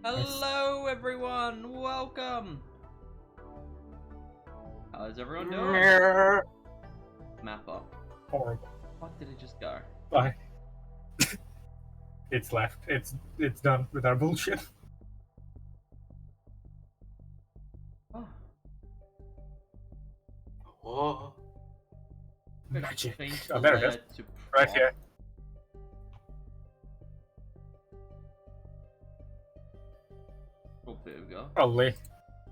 Hello everyone, welcome! How's everyone doing? Map up. Horrible. What did it just go? Bye. It's left. It's done with our bullshit. Oh, Whoa. Magic. change Oh, the there it layer is. to Right prop. here. Oh, there we go. Probably.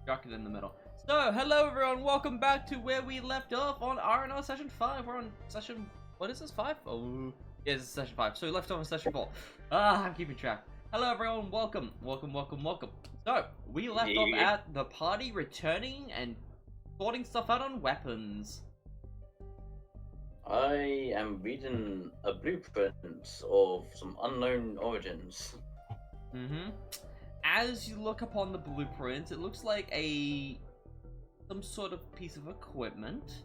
Chuck it in the middle. So, hello everyone, welcome back to where we left off on RNR session 5. We're on session... what is this, 5? Oh, yeah, this is session 5. So we left off on session 4. I'm keeping track. Hello everyone, welcome. So, we left off at the party returning and sorting stuff out on weapons. I am reading a blueprint of some unknown origins. As you look upon the blueprint, it looks like some sort of piece of equipment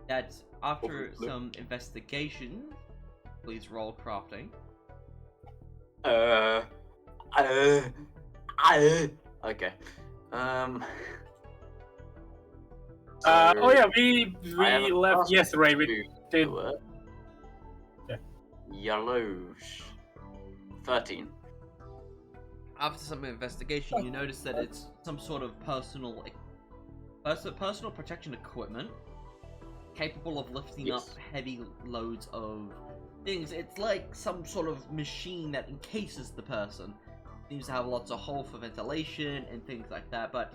that, after some investigation, please roll crafting. Okay. Oh yeah, we I have a left plus yesterday. We did. to it. Yeah. Yellows. 13. After some investigation, you notice that it's some sort of personal protection equipment capable of lifting up heavy loads of things. It's like some sort of machine that encases the person. Seems to have lots of hole for ventilation and things like that, but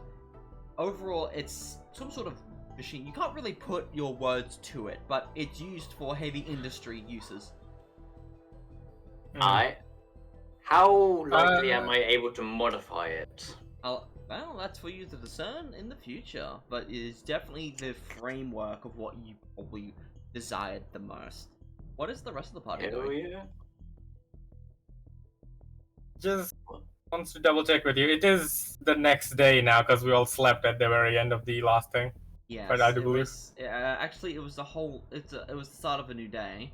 overall it's some sort of machine. You can't really put your words to it, but it's used for heavy industry uses. How likely am I able to modify it? Well, that's for you to discern in the future, but it is definitely the framework of what you probably desired the most. What is the rest of the party doing? Yeah. Just wants to double check with you. It is the next day now because we all slept at the very end of the last thing. Yes, but I do believe. Actually, it was the whole. It was the start of a new day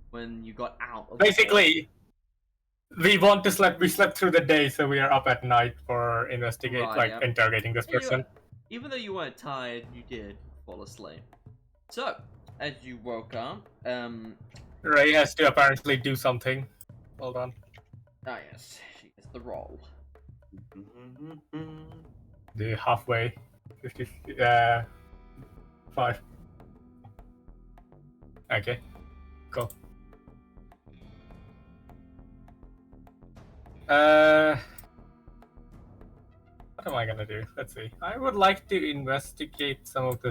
when you got out of Basically, we slept through the day, so we are up at night for interrogating this person. Even though you weren't tired, you did fall asleep. So, as you woke up, Ray has to apparently do something. Hold on. Ah yes, she gets the roll. The halfway. 5. Okay. Cool. What am I gonna do? Let's see. I would like to investigate some of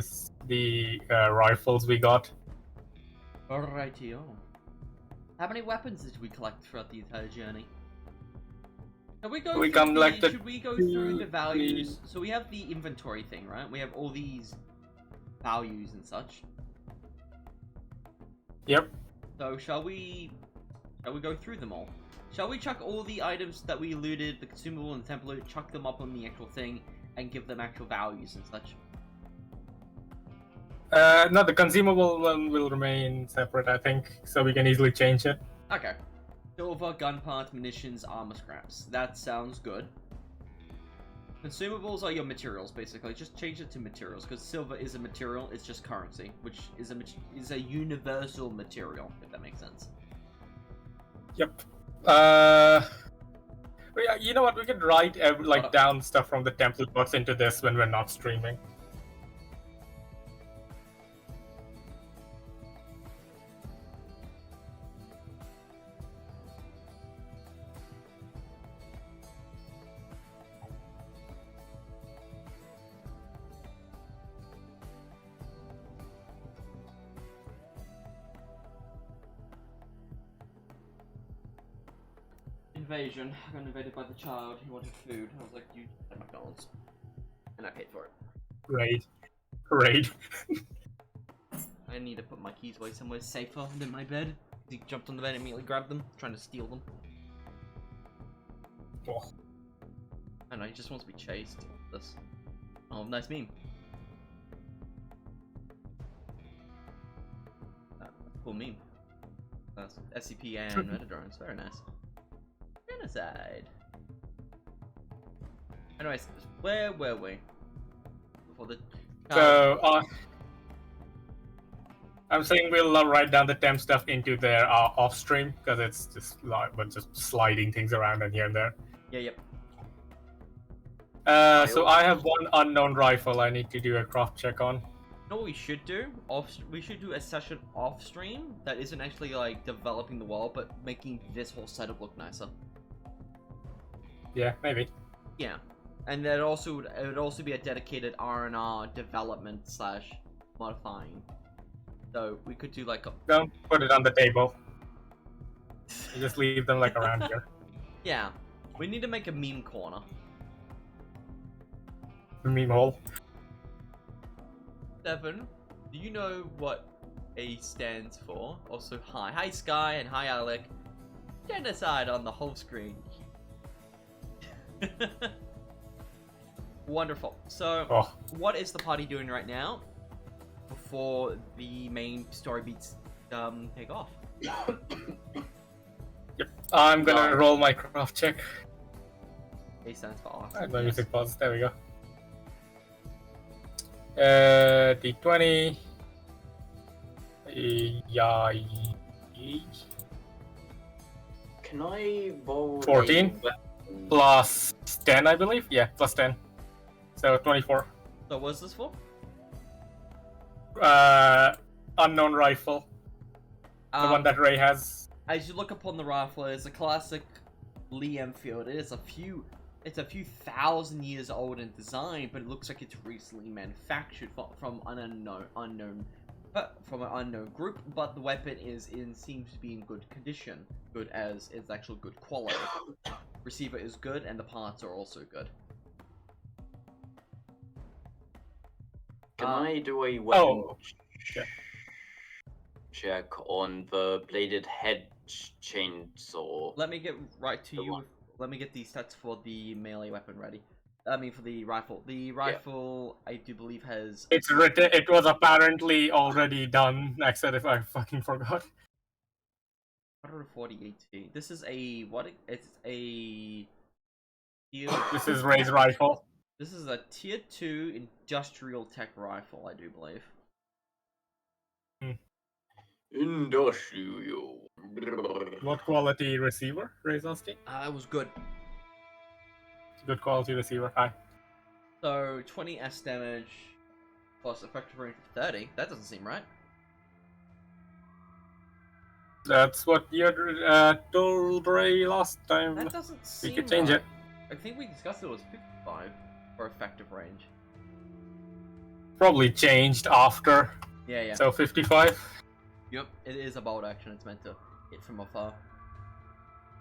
the rifles we got. Alrightio. How many weapons did we collect throughout the entire journey? Should we go through the values? So we have the inventory thing, right? We have all these values and such. Yep. So shall we go through them all? Shall we chuck all the items that we looted, the consumable and the temple loot, chuck them up on the actual thing, and give them actual values and such? No, the consumable one will remain separate, I think, so we can easily change it. Okay. Silver, gun parts, munitions, armor scraps. That sounds good. Consumables are your materials, basically. Just change it to materials, because silver is a material, it's just currency, which is a universal material, if that makes sense. Yep. You know what? We could write down stuff from the template box into this when we're not streaming. Invasion. I got invaded by the child. He wanted food. I was like, you at McDonald's. And I paid for it. Raid. I need to put my keys away somewhere safer than my bed. He jumped on the bed and immediately grabbed them, trying to steal them. Oh. I don't know, he just wants to be chased. This. Oh, nice meme. Cool meme. SCP and Metadrones. Very nice. Genocide. Anyways, where were we? Before the... So, I'm saying we'll write down the temp stuff into their off stream because it's just like but just sliding things around and here and there. Yeah, yep. So I have one unknown rifle I need to do a craft check on. You know what we should do? We should do a session off stream that isn't actually like developing the world, but making this whole setup look nicer. Yeah, maybe. Yeah, and that also it would also be a dedicated RNR development / modifying. So we could do like a... Don't put it on the table. You just leave them like around here. Yeah, we need to make a meme corner. Meme hole. Devin, do you know what A stands for? Also, hi. Hi, Sky, and hi, Alec. Genocide on the whole screen. Wonderful. So, What is the party doing right now before the main story beats take off? Yep. I'm gonna roll my craft check. A stands for awesome. Let me take pause. There we go. D20. Yeah. Can I roll 14 plus 10, I believe. Yeah, plus 10. So 24. So what's this for? Unknown rifle. The one that Ray has. As you look upon the rifle, it's a classic Lee Enfield. It's a few thousand years old in design, but it looks like it's recently manufactured from an unknown group. But the weapon seems to be in good condition, good as it's actual good quality. Receiver is good, and the parts are also good. Can I do a weapon check on the bladed head chainsaw? Let me get right to you. Let me get these stats for the melee weapon ready. I mean, for the rifle. The rifle, I do believe, has... It's written. It was apparently already done, except if I fucking forgot. 140 AT. This is a... what? It's a... This is Ray's rifle. This is a tier 2 industrial tech rifle, I do believe. Industrial. What quality receiver, Ray's asking? It was good. Good quality receiver, hi. So, 20 S damage, plus effective range of 30. That doesn't seem right. That's what you told Ray last time. That doesn't seem We could change it. I think we discussed it was 55 for effective range. Probably changed after. Yeah. So 55. Yep, it is a bolt action. It's meant to hit from afar.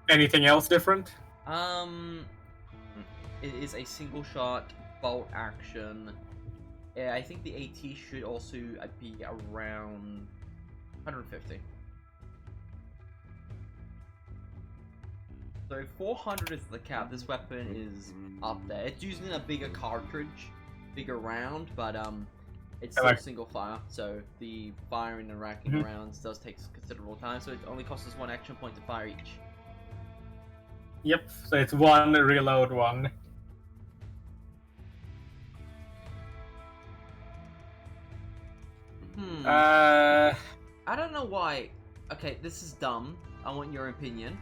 Anything else different? It is a single shot bolt action. Yeah, I think the AT should also be around 150. So 400 is the cap. This weapon is up there. It's using a bigger cartridge, bigger round, but it's still single fire. So the firing and racking rounds does take considerable time. So it only costs us 1 action point to fire each. Yep. So it's 1 reload 1. I don't know why. Okay, this is dumb. I want your opinion.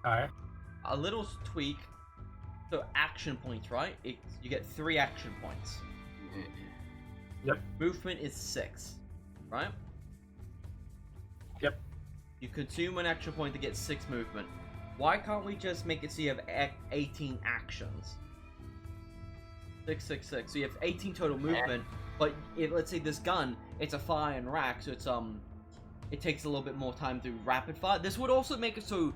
Alright. A little tweak. So action points, right? You get 3 action points. Yep. Movement is 6, right? Yep. You consume 1 action point to get 6 movement. Why can't we just make it so you have 18 actions? 6, 6, 6. So you have 18 total movement, but let's say this gun, it's a fire and rack, so it's it takes a little bit more time to rapid fire. This would also make it so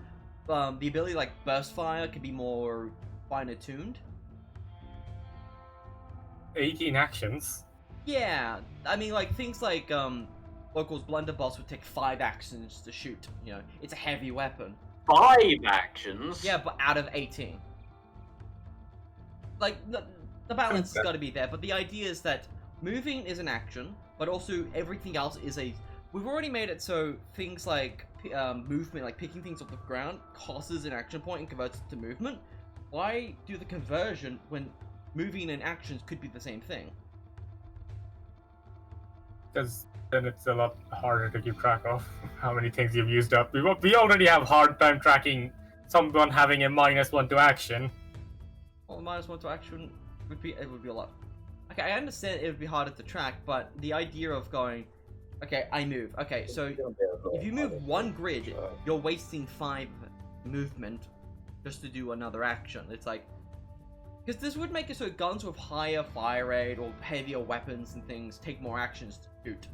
the ability like burst fire can be more finer tuned. 18 actions? Yeah, I mean like things like Local's blunderbuss would take 5 actions to shoot. You know, it's a heavy weapon. 5 actions? Yeah, but out of 18. Like the balance has got to be there, but the idea is that moving is an action, but also everything else is a... We've already made it so things like movement, like picking things off the ground, costs an action point and converts it to movement. why do the conversion when moving and actions could be the same thing? Because then it's a lot harder to keep track of how many things you've used up. We already have hard time tracking someone having a -1 to action. Well, -1 to action would be a lot. Okay, I understand it would be harder to track, but the idea of going, okay, I move. Okay, so if you move one grid, you're wasting 5 movement just to do another action. It's like, because this would make it so guns with higher fire rate or heavier weapons and things take more actions to shoot.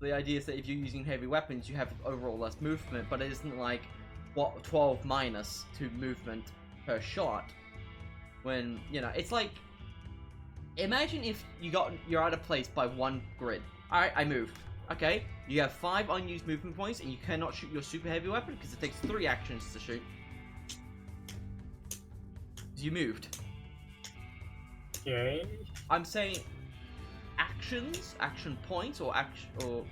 The idea is that if you're using heavy weapons, you have overall less movement, but it isn't like, what, 12 minus to movement per shot. When, you know, it's like, imagine if you're out of place by 1 grid. Alright, I moved. Okay, you have 5 unused movement points, and you cannot shoot your super heavy weapon because it takes 3 actions to shoot. You moved. Okay. I'm saying actions, action points, or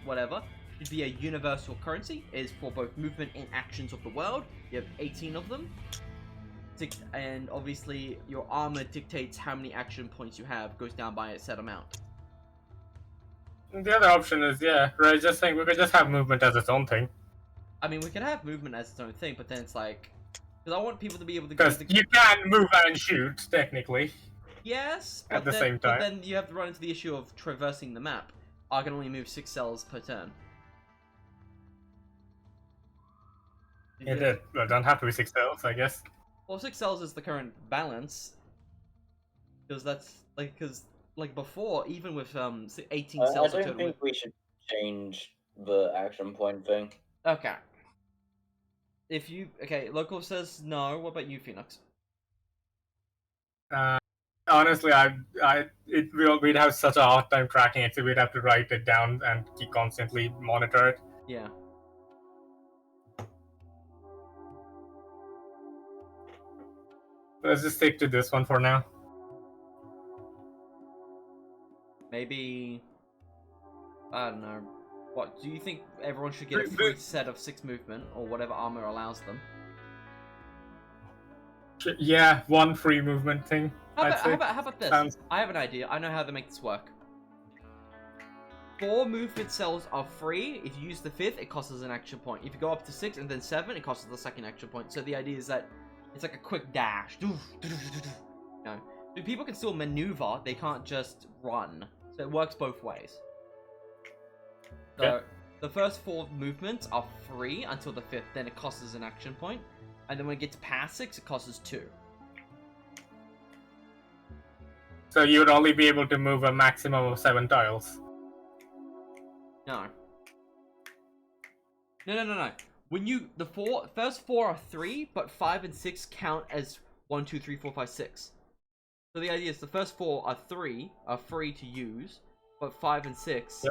whatever should be a universal currency. It is for both movement and actions of the world. You have 18 of them. And obviously your armor dictates how many action points you have, goes down by a set amount. The other option is, yeah, right, just saying we could just have movement as its own thing. I mean, we can have movement as its own thing, but then it's like, because I want people to be able to Because you can move and shoot, technically. Yes, at the same time. But then you have to run into the issue of traversing the map. I can only move 6 cells per turn. Well, don't have to be 6 cells, I guess. Well, 6 cells is the current balance. Because that's, like before, even with 18 cells I don't think we should change the action point thing. Okay. Okay, Local says no. What about you, Phoenix? Honestly, we'd have such a hard time tracking it, so we'd have to write it down and constantly monitor it. Yeah. Let's just stick to this one for now. Maybe, I don't know. What, do you think everyone should get a free set of 6 movement, or whatever armor allows them? Yeah, 1 free movement thing. How about this? I have an idea. I know how to make this work. 4 movement cells are free. If you use the 5th, it costs us an action point. If you go up to 6 and then 7, it costs us the 2nd action point. So the idea is that it's like a quick dash. You know, so people can still maneuver. They can't just run. So it works both ways. So okay. The first 4 movements are free until the 5th. Then it costs us an action point. And then when it gets past 6, it costs us 2. So you would only be able to move a maximum of 7 tiles. No. No. When the first 4 are 3, but 5 and 6 count as 1, 2, 3, 4, 5, 6. So the idea is the first 4 are free to use, but 5 and 6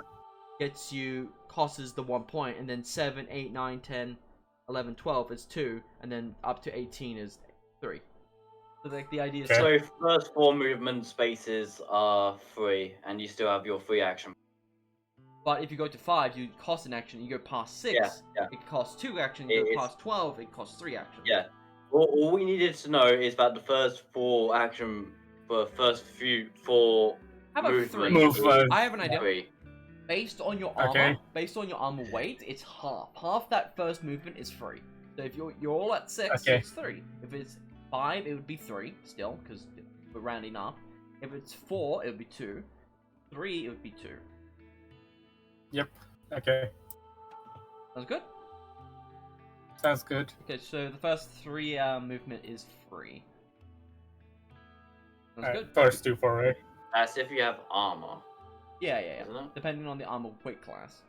costs the 1 point, and then 7, 8, 9, 10, 11, 12 is 2, and then up to 18 is 3. So like the idea is so first 4 movement spaces are free, and you still have your free action. But if you go to 5, you cost an action. You go past 6, it costs 2 actions. You go past 12, it costs 3 actions. Yeah. All we needed to know is that the first 4 action, the first 4 How about movements. 3? I have an idea. 3. Based on your armor, weight, it's half. Half that first movement is free. So if you're all at 6, it's 3. If it's 5, it would be 3 still, because we're rounding up. If it's 4, it would be 2. 3, it would be 2. Yep. Okay. Sounds good? Sounds good. Okay, so the first 3 movement is free. Sounds good. First 2 for right? That's if you have armor. Yeah. Depending on the armor weight class.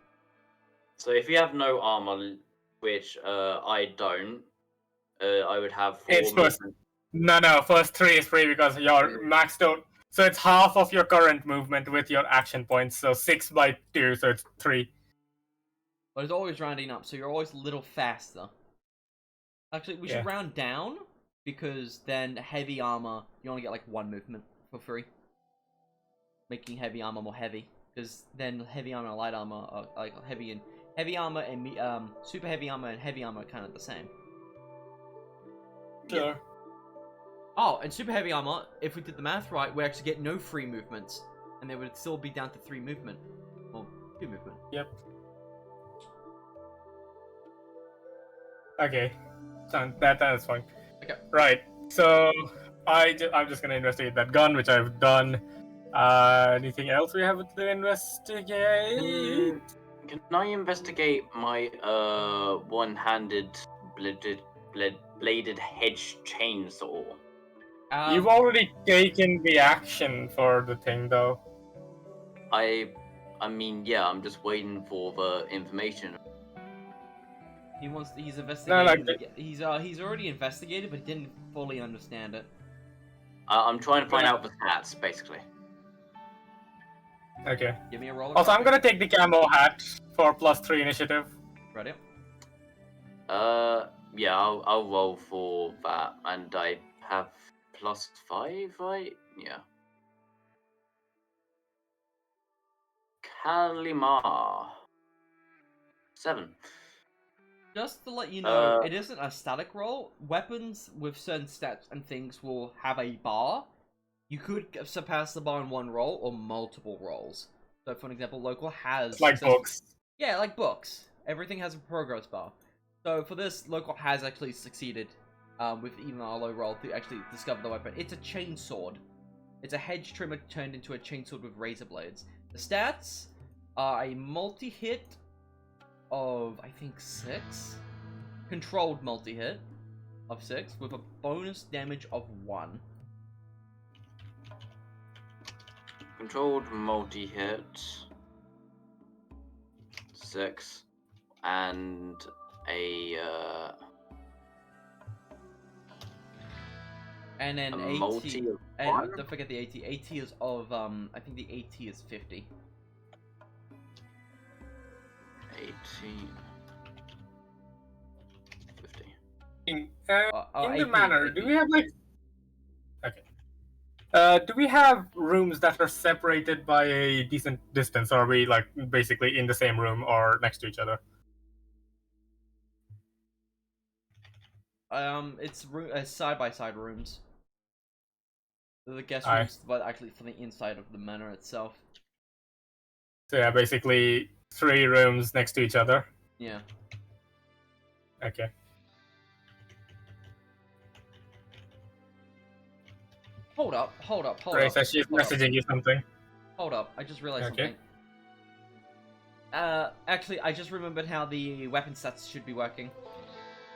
So if you have no armor, which I don't, I would have 4 it's first. No, first 3 is free because you're maxed out. So it's half of your current movement with your action points. So 6 by 2, so it's 3. But it's always rounding up, so you're always a little faster. Actually, we should round down, because then heavy armor, you only get like 1 movement for free. Making heavy armor more heavy, because then heavy armor and light armor are like heavy armor and super heavy armor and heavy armor are kind of the same. Sure. Oh, and super heavy armor, if we did the math right, we actually get no free movements. And they would still be down to 3 movement. Or 2 movement. Yep. Okay. That is fine. Okay. Right. So I'm just gonna investigate that gun, which I've done. Anything else we have to investigate? Can I investigate my one-handed bladed hedge chainsaw? You've already taken the action for the thing, though. I mean, yeah, I'm just waiting for the information. He's No, investigating. like He's already investigated, but he didn't fully understand it. I'm trying to find out the stats, basically. Okay. Give me a roll. Also, I'm gonna take the camo hat for +3 initiative. Ready? Yeah, I'll roll for that, and I have +5, right? Yeah. Kalimar. 7. Just to let you know, Uh, it isn't a static roll. Weapons with certain stats and things will have a bar. You could surpass the bar in one roll or multiple rolls. So, for an example, local has Like books. Yeah, like books. Everything has a progress bar. So for this, local has actually succeeded with even a low roll to actually discover the weapon. It's a chainsword. It's a hedge trimmer turned into a chainsword with razor blades. The stats are a multi-hit of, I think, 6. Controlled multi-hit of 6 with a bonus damage of 1. controlled multi-hit. 6. And a, And then a 80. multi of And 1? don't forget the 80. 80 is of, I think the 80 is 50. 18. 50. In Oh, the AP, manor, AP. do we have like? Okay. Do we have rooms that are separated by a decent distance, or are we like basically in the same room or next to each other? It's side-by-side rooms. They're the guest Aye. rooms, but actually for the inside of the manor itself. So yeah, basically 3 rooms next to each other. Yeah. Okay. Hold up. Grace says she's messaging you something. Hold up, I just realized Okay. something. Actually, I just remembered how the weapon stats should be working.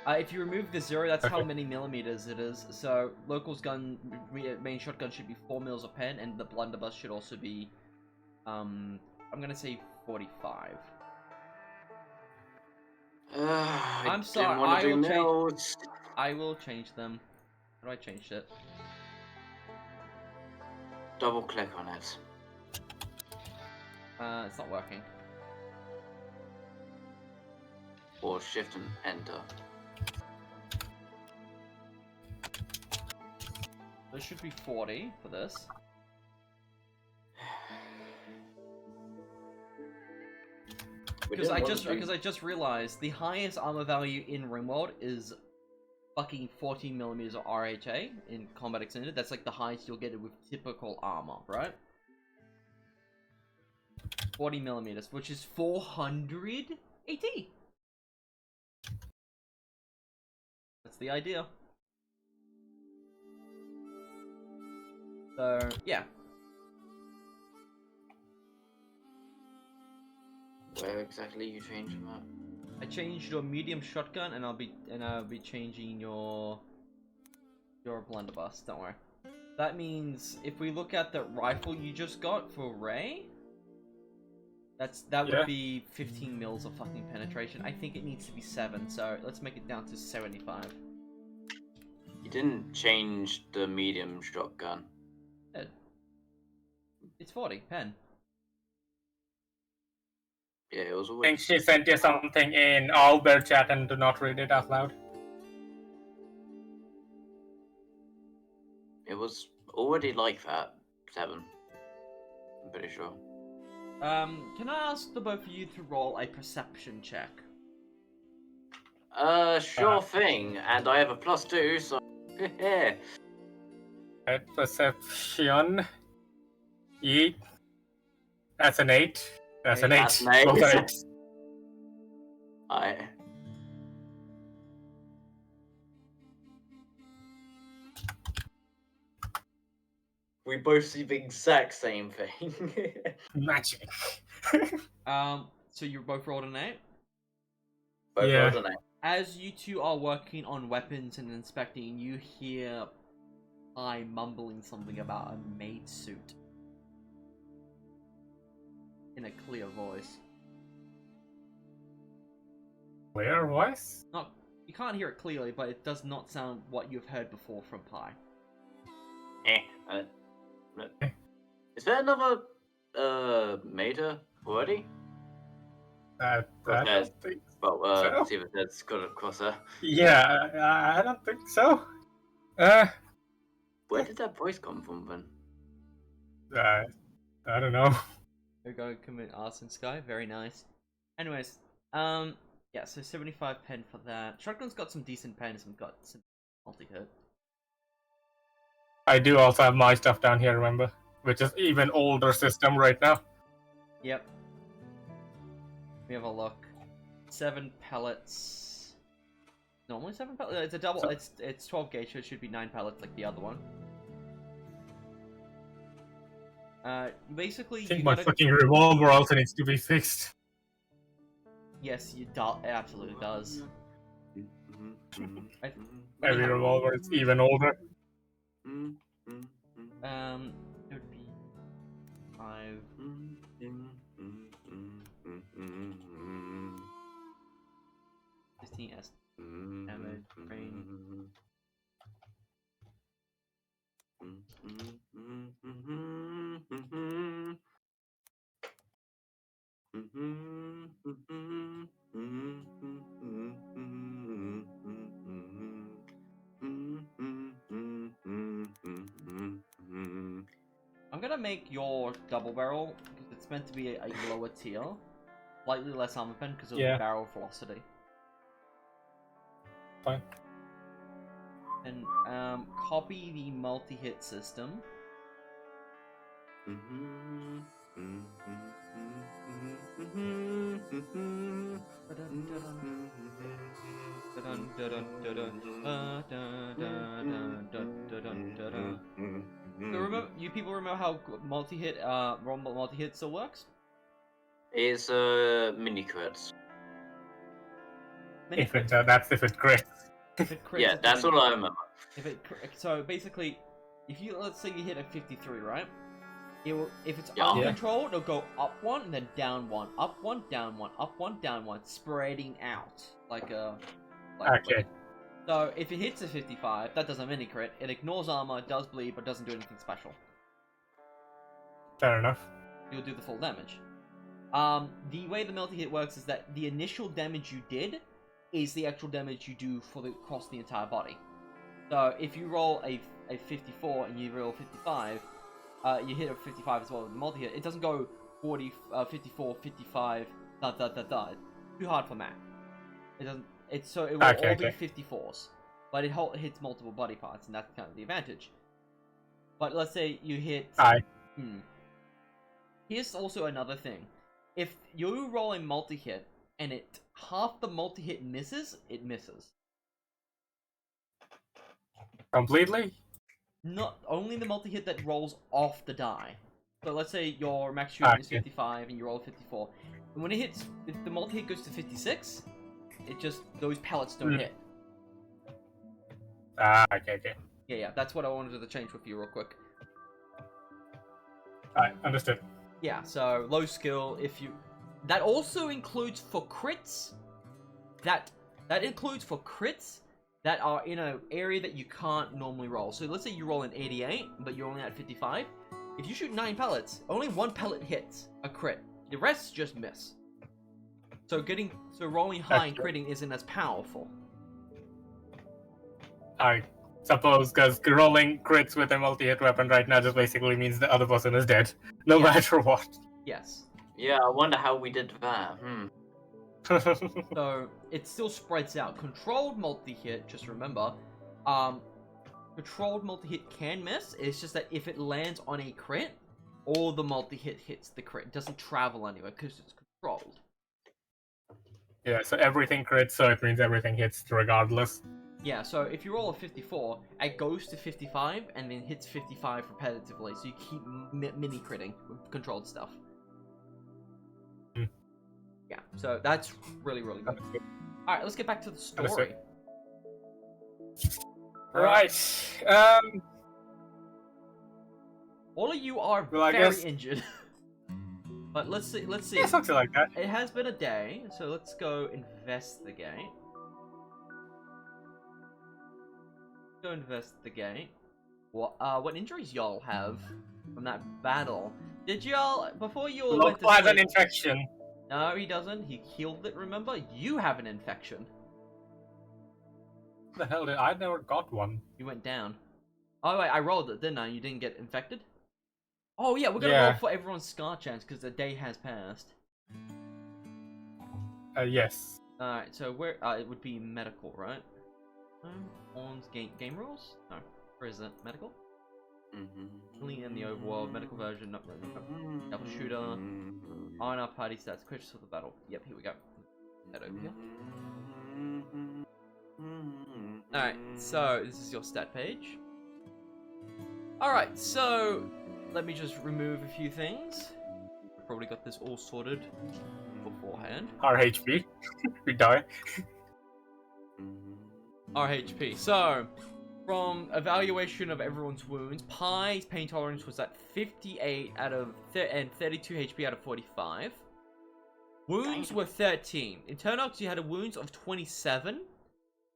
If you remove the 0, that's how Okay. many millimeters it is. So, local's gun, main shotgun should be 4 mils a pen, and the blunderbuss should also be, I'm gonna say 45. I'm sorry, I will change them. How do I change it? Double click on it. It's not working. Or shift and enter. There should be 40 for this. Because I just realized the highest armor value in Rimworld is fucking 14 millimeters of RHA in combat extended. That's like the highest you'll get it with typical armor, right? 40 millimeters, which is 400 AT. That's the idea. So yeah. Where exactly you changing that? I changed your medium shotgun, and I'll be changing your blunderbuss. Don't worry. That means if we look at the rifle you just got for Ray, that would be 15 mils of fucking penetration. I think it needs to be 7, so let's make it down to 75. You didn't change the medium shotgun. It's 40 pen. Yeah, it was I always. think she sent you something in Albert chat and do not read it out loud. It was already like that. 7. I'm pretty sure. Can I ask the both of you to roll a perception check? Sure thing. And I have a +2, so At perception. 8. That's an 8. That's an 8. That's an 8. Both are 8s. Alright. We both see the exact same thing. Magic. So you both rolled an 8? Both Yeah. rolled an 8. As you two are working on weapons and inspecting, you hear I mumbling something about a maid suit. In a clear voice. Clear voice? Not, you can't hear it clearly, but it does not sound what you've heard before from Pi. Is there another Mater already? I don't think Well, so. see if that's got across there. Yeah, I don't think so. Where did that voice come from then? I don't know. There we go, commit arson sky, very nice. Anyways, yeah, so 75 pen for that. Shotgun's got some decent pens and got some multi-hit. I do also have my stuff down here, remember? Which is even older system right now. Yep. We have a look. 7 pellets. Normally 7 pellets? It's a double, So- it's 12 gauge, so it should be 9 pellets like the other one. Basically, I think you my gotta... fucking revolver also needs to be fixed. Yes, it absolutely does. Every revolver is even older. It would be 5. 15 S damage, brain. I'm gonna make your double barrel because it's meant to be a lower tier, slightly less armor pen because of the Yeah. barrel velocity. Fine. And copy the multi-hit system. So remember, you people remember how multi-hit multi-hit still works? It's mini crits. Mini If it, crits. that's if it crits. If it crits, Yeah, it's that's mini all I crit. remember. If it so basically, if you let's say you hit a 53, right? It will, if it's Yeah. uncontrolled, it'll go up 1 and then down 1, up 1, down 1, up 1, down 1, spreading out like a. Okay. So if it hits a 55, that does a mini crit. It ignores armor, does bleed, but doesn't do anything special. Fair enough. You'll do the full damage. The way the multi-hit works is that the initial damage you did is the actual damage you do for across the entire body. So if you roll a 54 and you roll 55, you hit a 55 as well with the multi-hit. It doesn't go 40, 54, 55, It's too hard for math. It doesn't. It will all be 54s, but it hits multiple body parts, and that's kind of the advantage. But let's say you hit. Here's also another thing. If you roll a multi-hit and half the multi-hit misses, it misses. Completely? Not only the multi-hit that rolls off the die. So let's say your max shooting is Okay. 55 and you roll 54. And when it hits, if the multi-hit goes to 56, it just, those pellets don't hit. Okay. Yeah, that's what I wanted to change with you real quick. Alright, understood. Yeah, so low skill, if you... That also includes for crits. That includes for crits that are in an area that you can't normally roll. So let's say you roll an 88, but you're only at 55. If you shoot 9 pellets, only 1 pellet hits a crit. The rest just miss. So rolling high and critting isn't as powerful. I suppose because rolling crits with a multi-hit weapon right now just basically means the other person is dead, no matter what. Yes. Yeah, I wonder how we did that. So it still spreads out. Controlled multi-hit, just remember, controlled multi-hit can miss. It's just that if it lands on a crit, all the multi-hit hits the crit. It doesn't travel anywhere because it's controlled. Yeah, so everything crits, so it means everything hits regardless. Yeah, so if you roll a 54, it goes to 55 and then hits 55 repetitively, so you keep mini critting with controlled stuff. Hmm. Yeah, so that's really, really good. Alright, let's get back to the story. Right. All of you are Well, I very guess... injured. But let's see. Yeah, something like that. It has been a day, so let's go investigate. Go investigate. What injuries y'all have from that battle? Did y'all, before you all went to Loco has sleep... an infection. No, he doesn't. He healed it, remember? You have an infection. What the hell did I never got one? You went down. Oh wait, I rolled it, didn't I? You didn't get infected? Oh yeah, we're gonna roll for everyone's scar chance because the day has passed. Yes. Alright, so where it would be medical, right? Horns game rules? No. Where is it? Medical? Only in the overworld, medical version, no. Double shooter. RNR party stats, questions for the battle. Yep, here we go. That over here. Alright, so this is your stat page. Alright, so let me just remove a few things. Probably got this all sorted beforehand. Our HP. We die. Our HP. So, from evaluation of everyone's wounds, Pi's pain tolerance was at 58 out of and 32 HP out of 45. Wounds were 13. In Turnox, you had a wounds of 27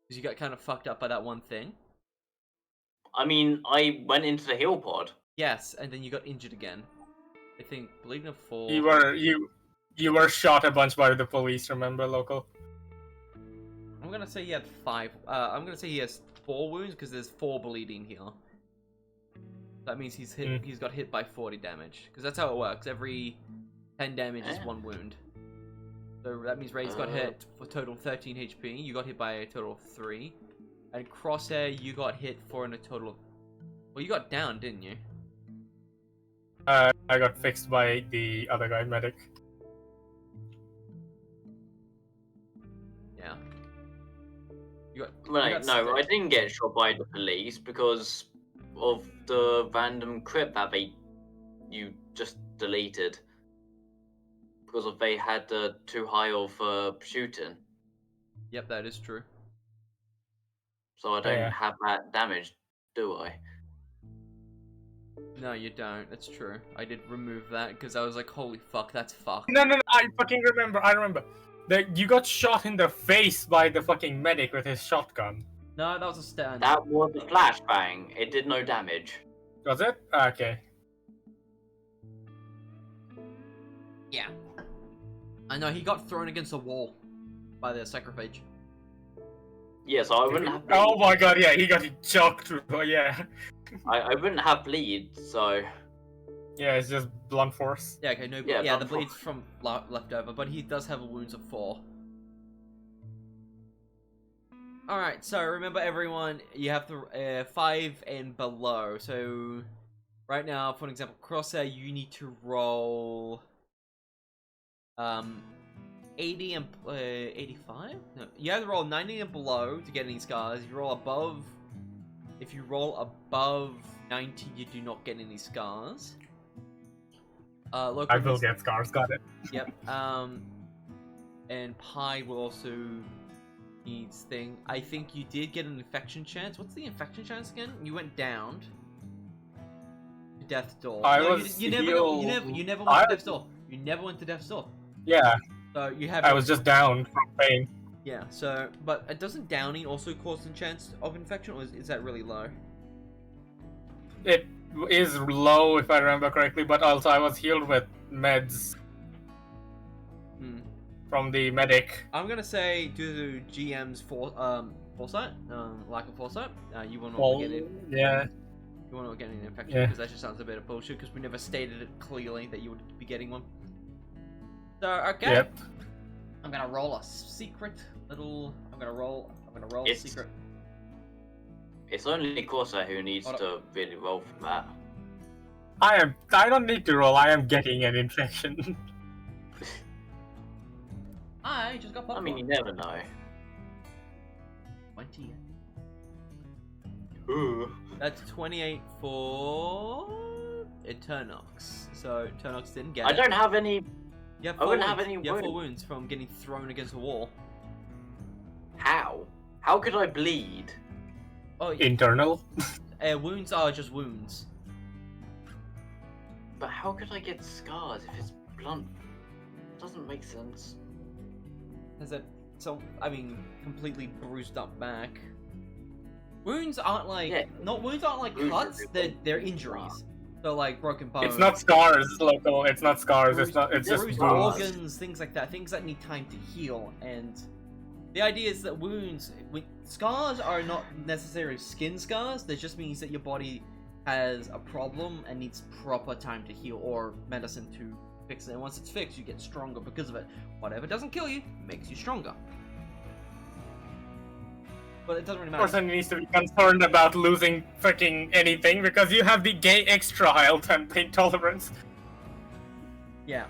because you got kind of fucked up by that one thing. I mean, I went into the heal pod. Yes, and then you got injured again. I think bleeding of 4. You were shot a bunch by the police. Remember, Local? I'm gonna say he had 5. I'm gonna say he has 4 wounds because there's 4 bleeding here. That means he's hit. He's got hit by 40 damage because that's how it works. Every 10 damage is 1 wound. So that means Ray's got hit for total 13 HP. You got hit by a total of 3, and Crosshair, you got hit for a total of. Well, you got down, didn't you? I got fixed by the other guy, medic. Yeah. You got. I didn't get shot by the police because of the random crit that you just deleted. Because they had too high of shooting. Yep, that is true. So I don't have that damage, do I? No, you don't. That's true. I did remove that because I was like, holy fuck, that's fucked. No, I fucking remember. I remember. You got shot in the face by the fucking medic with his shotgun. No, that was a stand. That was a flashbang. It did no damage. Was it? Okay. Yeah. I know, he got thrown against a wall by the sacrifice. Yeah, so I wouldn't have bleed. Oh my god, yeah, he got choked through. Oh, yeah. I wouldn't have bleed, so... Yeah, it's just blunt force. Yeah, okay, no, yeah, the bleed's from leftover, but he does have a wounds of 4. Alright, so remember everyone, you have to 5 and below. So right now, for an example, Crosshair, you need to roll 80 and 85? No, you have to roll 90 and below to get any scars. If you roll above 90, you do not get any scars. I will get scars, got it. Yep. And Pi will also needs thing. I think you did get an infection chance. What's the infection chance again? You went down to death's door. You never went to death's door. You never went to death's door. Yeah. So you have. I was just down from pain. Yeah. So, but doesn't downing also cause a chance of infection, or is that really low? It is low if I remember correctly, but also I was healed with meds from the medic. I'm gonna say due to GM's foresight, lack of foresight, you will not get it. Yeah. You will not get an infection because that just sounds a bit of bullshit. Because we never stated it clearly that you would be getting one. So okay. Yep. I'm gonna roll a secret little. I'm gonna roll a secret. It's only Corsair who needs Hold to really roll for that. I don't need to roll. I am getting an infection. I just got I popped mean, you one. never know. 20. Ooh. That's 28 for Eternox. So Eternox didn't get I it. don't have any. You have I 4 wouldn't wounds. have any You have 4 wounds. wounds from getting thrown against a wall. How? How could I bleed? Oh, Internal. wounds are just wounds. But how could I get scars if it's blunt? Doesn't make sense. Has that completely bruised up back. Wounds aren't like wounds aren't like Wounds are cuts. different. They're injuries. So like broken bones. It's not scars, Loco. It's not scars. It's not. It's just bruised wounds. organs, things like that. Things that need time to heal. And the idea is that scars are not necessarily skin scars. That just means that your body has a problem and needs proper time to heal or medicine to fix it. And once it's fixed, you get stronger because of it. Whatever doesn't kill you makes you stronger. But it doesn't really matter. Person needs to be concerned about losing freaking anything because you have the gay extra health and pain tolerance. Yeah.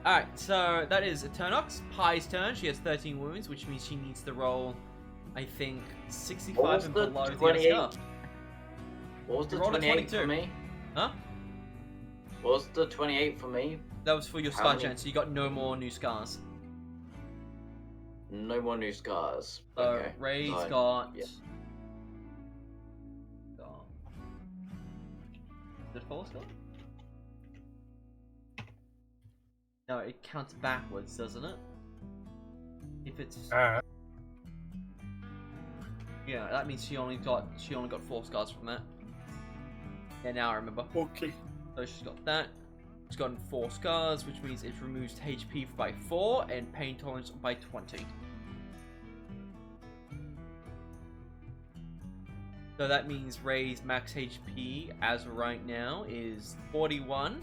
Alright, so that is Eternox. Pie's turn. She has 13 wounds, which means she needs to roll, I think, 65 and below to get a scar. What was the You rolled a 28 for 22. me? Huh? What was the 28 for me? That was for your How scar many? chance, so you got no more new scars. No more new scars. So Okay. Ray's Fine. got... Yeah. Is it 4 still? No, it counts backwards, doesn't it? If it's... Yeah, that means she only got 4 scars from that. Yeah, now I remember. Okay. So she's got that. She's gotten 4 scars, which means it removes HP by 4 and pain tolerance by 20. So that means Ray's max HP as of right now is 41,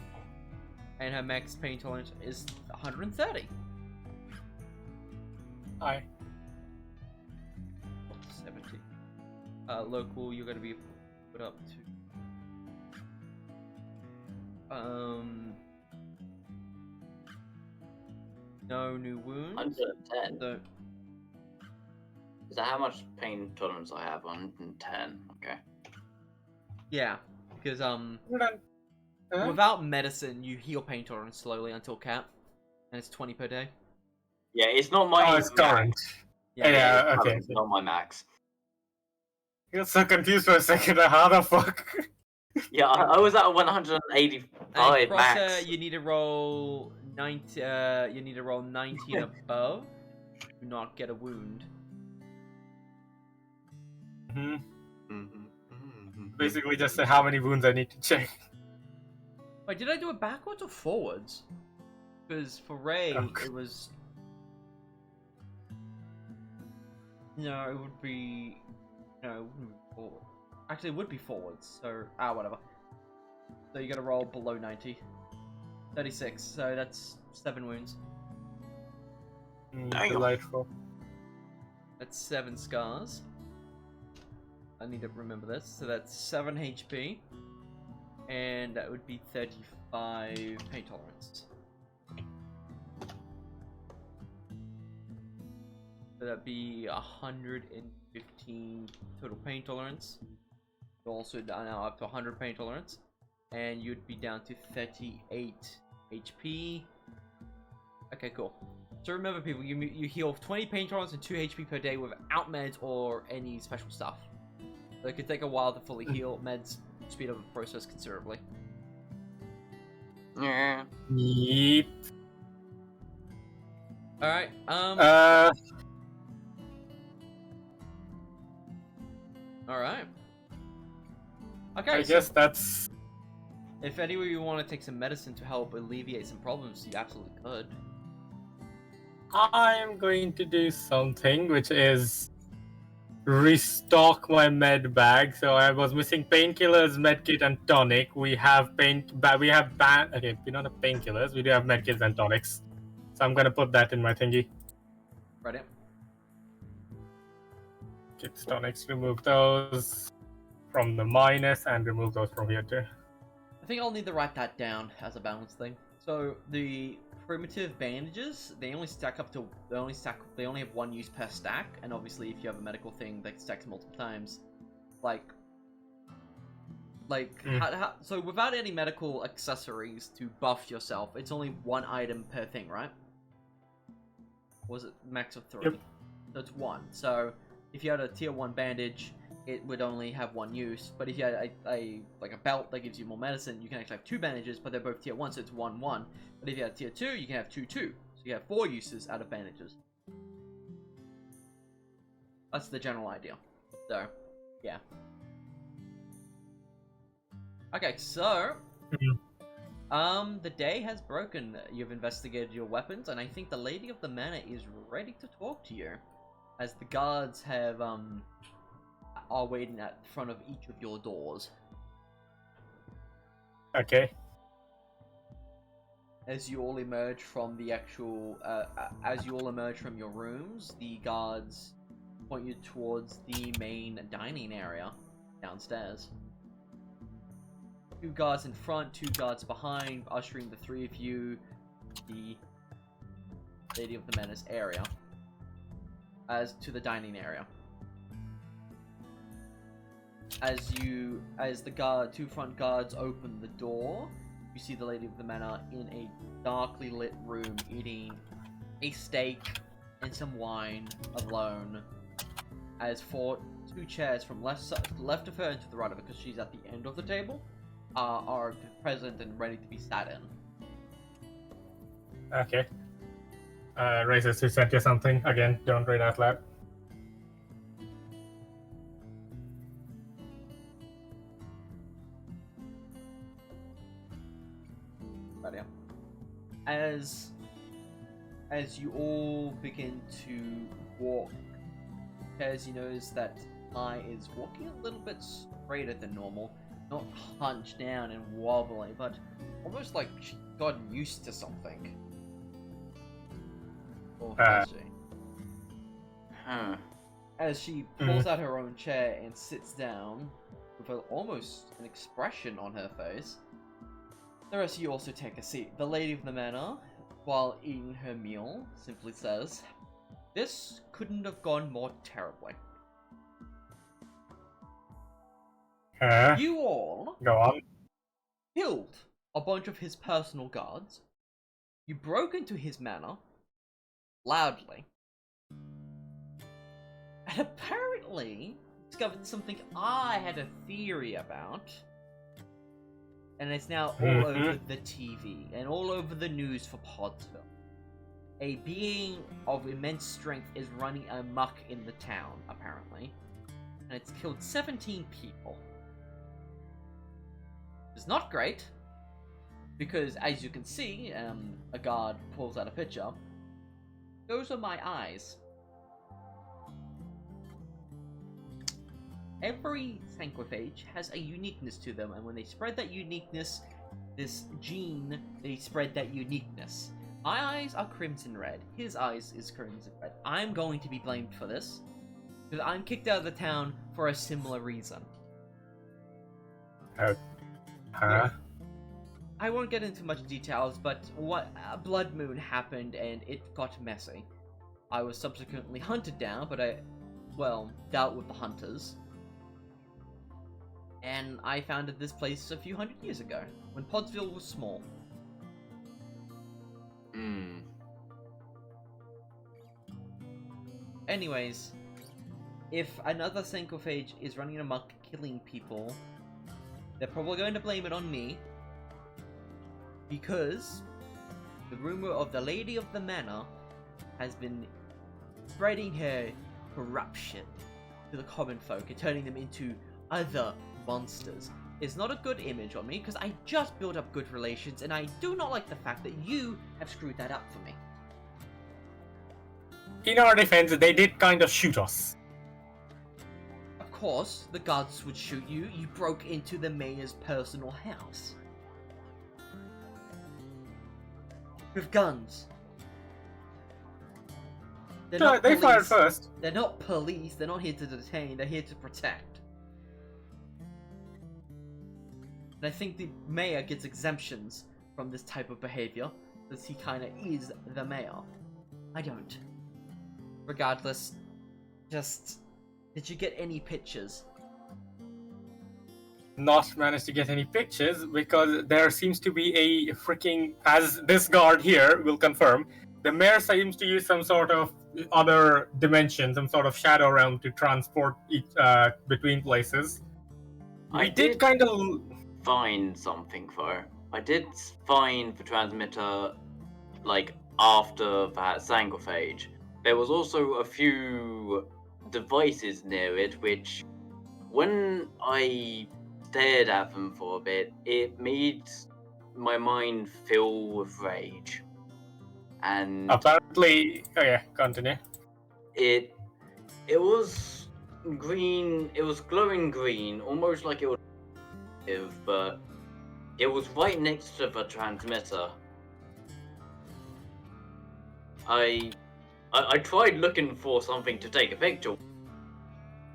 and her max pain tolerance is 130. Hi. 70. Local, you're going to be put up to. No new wounds. 110. So, Is that how much pain tolerance I have? 110. Okay. yeah, because Huh? without medicine, you heal pain tolerance slowly until cap, and it's 20 per day. Yeah, it's not my. Oh, it's current. Yeah. Yeah, it's okay. Not my max. I got so confused for a second. How the fuck? Yeah, I was at 185 And max. Crosser, you need to roll 90. You need to roll 90 and above to not get a wound. hmm Mm-hmm. Basically, just say how many wounds I need to check. Wait, did I do it backwards or forwards? Because for Ray, Okay. it was. No, it would be. No, it wouldn't be forward. Actually, it would be forwards. So whatever. So you got to roll below 90. 36. So that's 7 wounds. Damn. Delightful. That's 7 scars. I need to remember this. So that's 7 HP. And that would be 35 pain tolerance. So that'd be 115 total pain tolerance. You're also now up to 100 pain tolerance. And you'd be down to 38 HP. Okay, cool. So remember, people, you heal 20 pain tolerance and 2 HP per day without meds or any special stuff. So it could take a while to fully heal. Meds speed up the process considerably. Yeah. Yeep. Alright, Alright. Okay, I so guess that's. if any of you want to take some medicine to help alleviate some problems, you absolutely could. I'm going to do something, which is restock my med bag. So I was missing painkillers, medkit, and tonic. We have okay, we don't have painkillers. We do have medkits and tonics. So I'm gonna put that in my thingy. Ready? Kits, tonics, remove those. from the minus and remove those from here too. I think I'll need to write that down as a balance thing. So the primitive bandages, they only have one use per stack, and obviously if you have a medical thing that stacks multiple times, so without any medical accessories to buff yourself, it's only one item per thing, right? Or was it max of 3? Yep. So it's 1. So if you had a tier 1 bandage, it would only have 1 use. But if you had a belt that gives you more medicine, you can actually have 2 bandages, but they're both tier 1, so it's 1-1. But if you had tier 2, you can have 2-2. So you have 4 uses out of bandages. That's the general idea. So, yeah. Okay, so the day has broken. You've investigated your weapons, and I think the Lady of the Manor is ready to talk to you, as the guards are waiting at the front of each of your doors. Okay. As you all emerge from the actual, as you all emerge from your rooms, the guards point you towards the main dining area downstairs. 2 guards in front, 2 guards behind, ushering the 3 of you, the Lady of the Menace area, as to the dining area. As the 2 front guards open the door, you see the Lady of the Manor in a darkly lit room eating a steak and some wine alone, as for 2 chairs from left of her and to the right of her, because she's at the end of the table, are present and ready to be sat in. Okay. Raises who sent you something. Again, don't read out loud. Right, yeah. As you all begin to walk, as you notice that Mai is walking a little bit straighter than normal. Not hunched down and wobbly, but almost like she's gotten used to something. Or has she? As she pulls out her own chair and sits down with almost an expression on her face, the rest of you also take a seat. The Lady of the Manor, while eating her meal, simply says, "This couldn't have gone more terribly. You all Go on. killed a bunch of his personal guards. You broke into his manor loudly, and apparently discovered something I had a theory about, and it's now all over the TV and all over the news for Podsville. A being of immense strength is running amok in the town, apparently, and it's killed 17 people. It's not great, because as you can see, a guard pulls out a picture. Those are my eyes. Every Sanquophage has a uniqueness to them, and when they spread that uniqueness, this gene, they spread that uniqueness. My eyes are crimson red, his eyes is crimson red. I'm going to be blamed for this, because I'm kicked out of the town for a similar reason. I won't get into much details, but Blood Moon happened and it got messy. I was subsequently hunted down, but dealt with the hunters. And I founded this place a few hundred years ago, when Podsville was small. Anyways, if another Sanquophage is running amok killing people, they're probably going to blame it on me, because the rumor of the Lady of the Manor has been spreading her corruption to the common folk and turning them into other monsters. It's not a good image on me, because I just built up good relations, and I do not like the fact that you have screwed that up for me. In our defense, they did kind of shoot us. Of course, the guards would shoot you. You broke into the mayor's personal house. With guns. They fired first. They're not police. They're not here to detain. They're here to protect. And I think the mayor gets exemptions from this type of behavior, because he kind of is the mayor. I don't. Regardless, just... Did you get any pictures? Not managed to get any pictures because there seems to be a freaking, as this guard here will confirm, the mayor seems to use some sort of other dimension, some sort of shadow realm to transport each between places. I We did did kind of find something though. I did find the transmitter, like after that sarcophage. There was also a few devices near it, which, when I stared at them for a bit, it made my mind fill with rage. And apparently. Oh yeah, continue. it was green. It was glowing green, almost like it was, but it was right next to the transmitter. I tried looking for something to take a picture,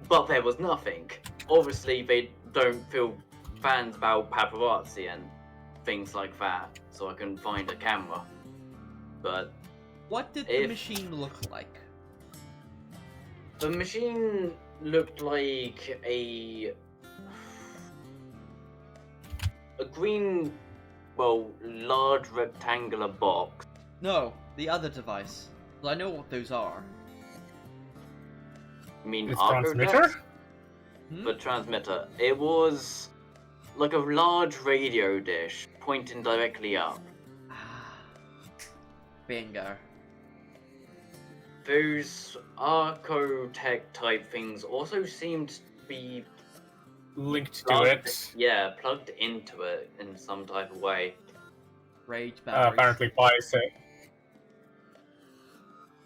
but there was nothing. Obviously, they don't feel fans about paparazzi and things like that, so I couldn't find a camera. But What did the machine look like? the machine looked like a green, well, large rectangular box. No, the other device. Well, I know what those are. I mean, It's Arco transmitter? Dex? Hmm? The transmitter. It was like a large radio dish pointing directly up. Bingo. Those Arcotech type things also seemed to be Linked to plugged, it. yeah, plugged into it in some type of way. Rage batteries. Apparently, Pi said.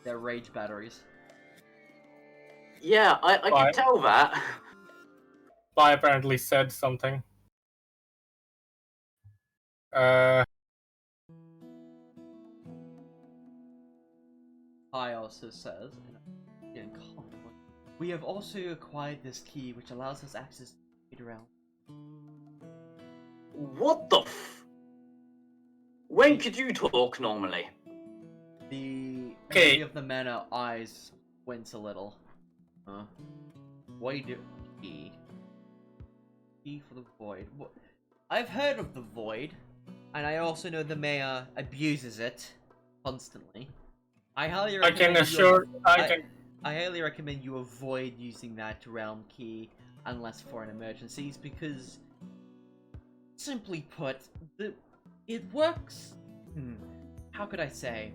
They're rage batteries. Yeah, I Why? could tell that. Pi apparently said something. Uh, I also says, in common, we have also acquired this key which allows us access to the realm. What the When could you talk normally? The Okay. lady of the manor eyes wince a little. What do you do? Key. Key for the void. What? I've heard of the void, and I also know the mayor abuses it constantly. I highly I recommend can assure. I highly recommend you avoid using that realm key unless for an emergencies, because, simply put, it works. How could I say?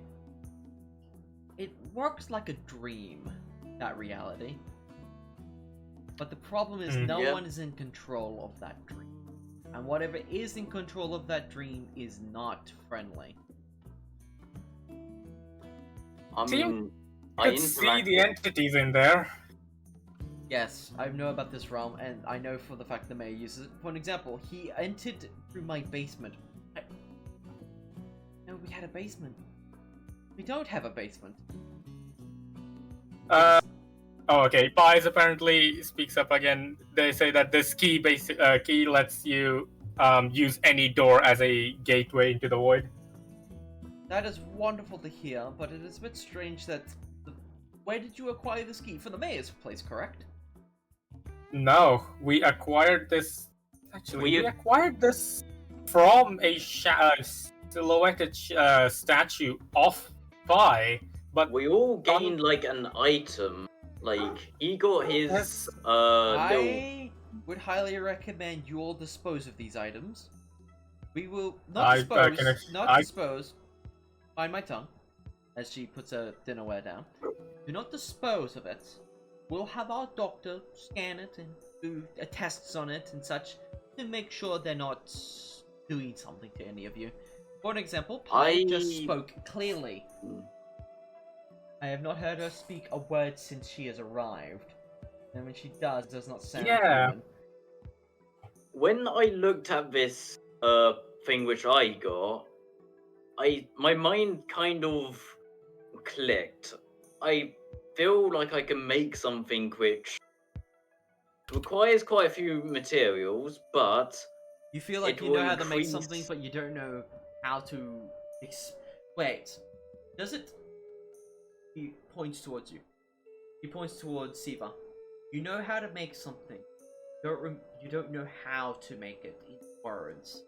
It works like a dream, that reality. But the problem is no one is in control of that dream. And whatever is in control of that dream is not friendly. I mean, I could see the entities in there. Yes, I know about this realm, and I know for the fact the mayor uses it. For an example, he entered through my basement. No, we had a basement. We don't have a basement. Oh, okay. Pies apparently speaks up again. They say that this key key lets you use any door as a gateway into the void. That is wonderful to hear, but it is a bit strange that... Where did you acquire this key? For the mayor's place, correct? No, we acquired this... Actually, we acquired this from a silhouetted statue of Pi, but... We all gained, like, an item. Like, he got his, I would highly recommend you all dispose of these items. We will... dispose... Find my tongue, as she puts her dinnerware down. Do not dispose of it. We'll have our doctor scan it and do tests on it and such to make sure they're not doing something to any of you. For an example, Pi just spoke clearly. I have not heard her speak a word since she has arrived. And when she does not sound human. When I looked at this thing which I got, my mind kind of clicked. I feel like I can make something which requires quite a few materials, but You feel like It you will know how to make increase- something, but you don't know how to. Wait, does it? He points towards you. He points towards Siva. You know how to make something. You don't know how to make it in words.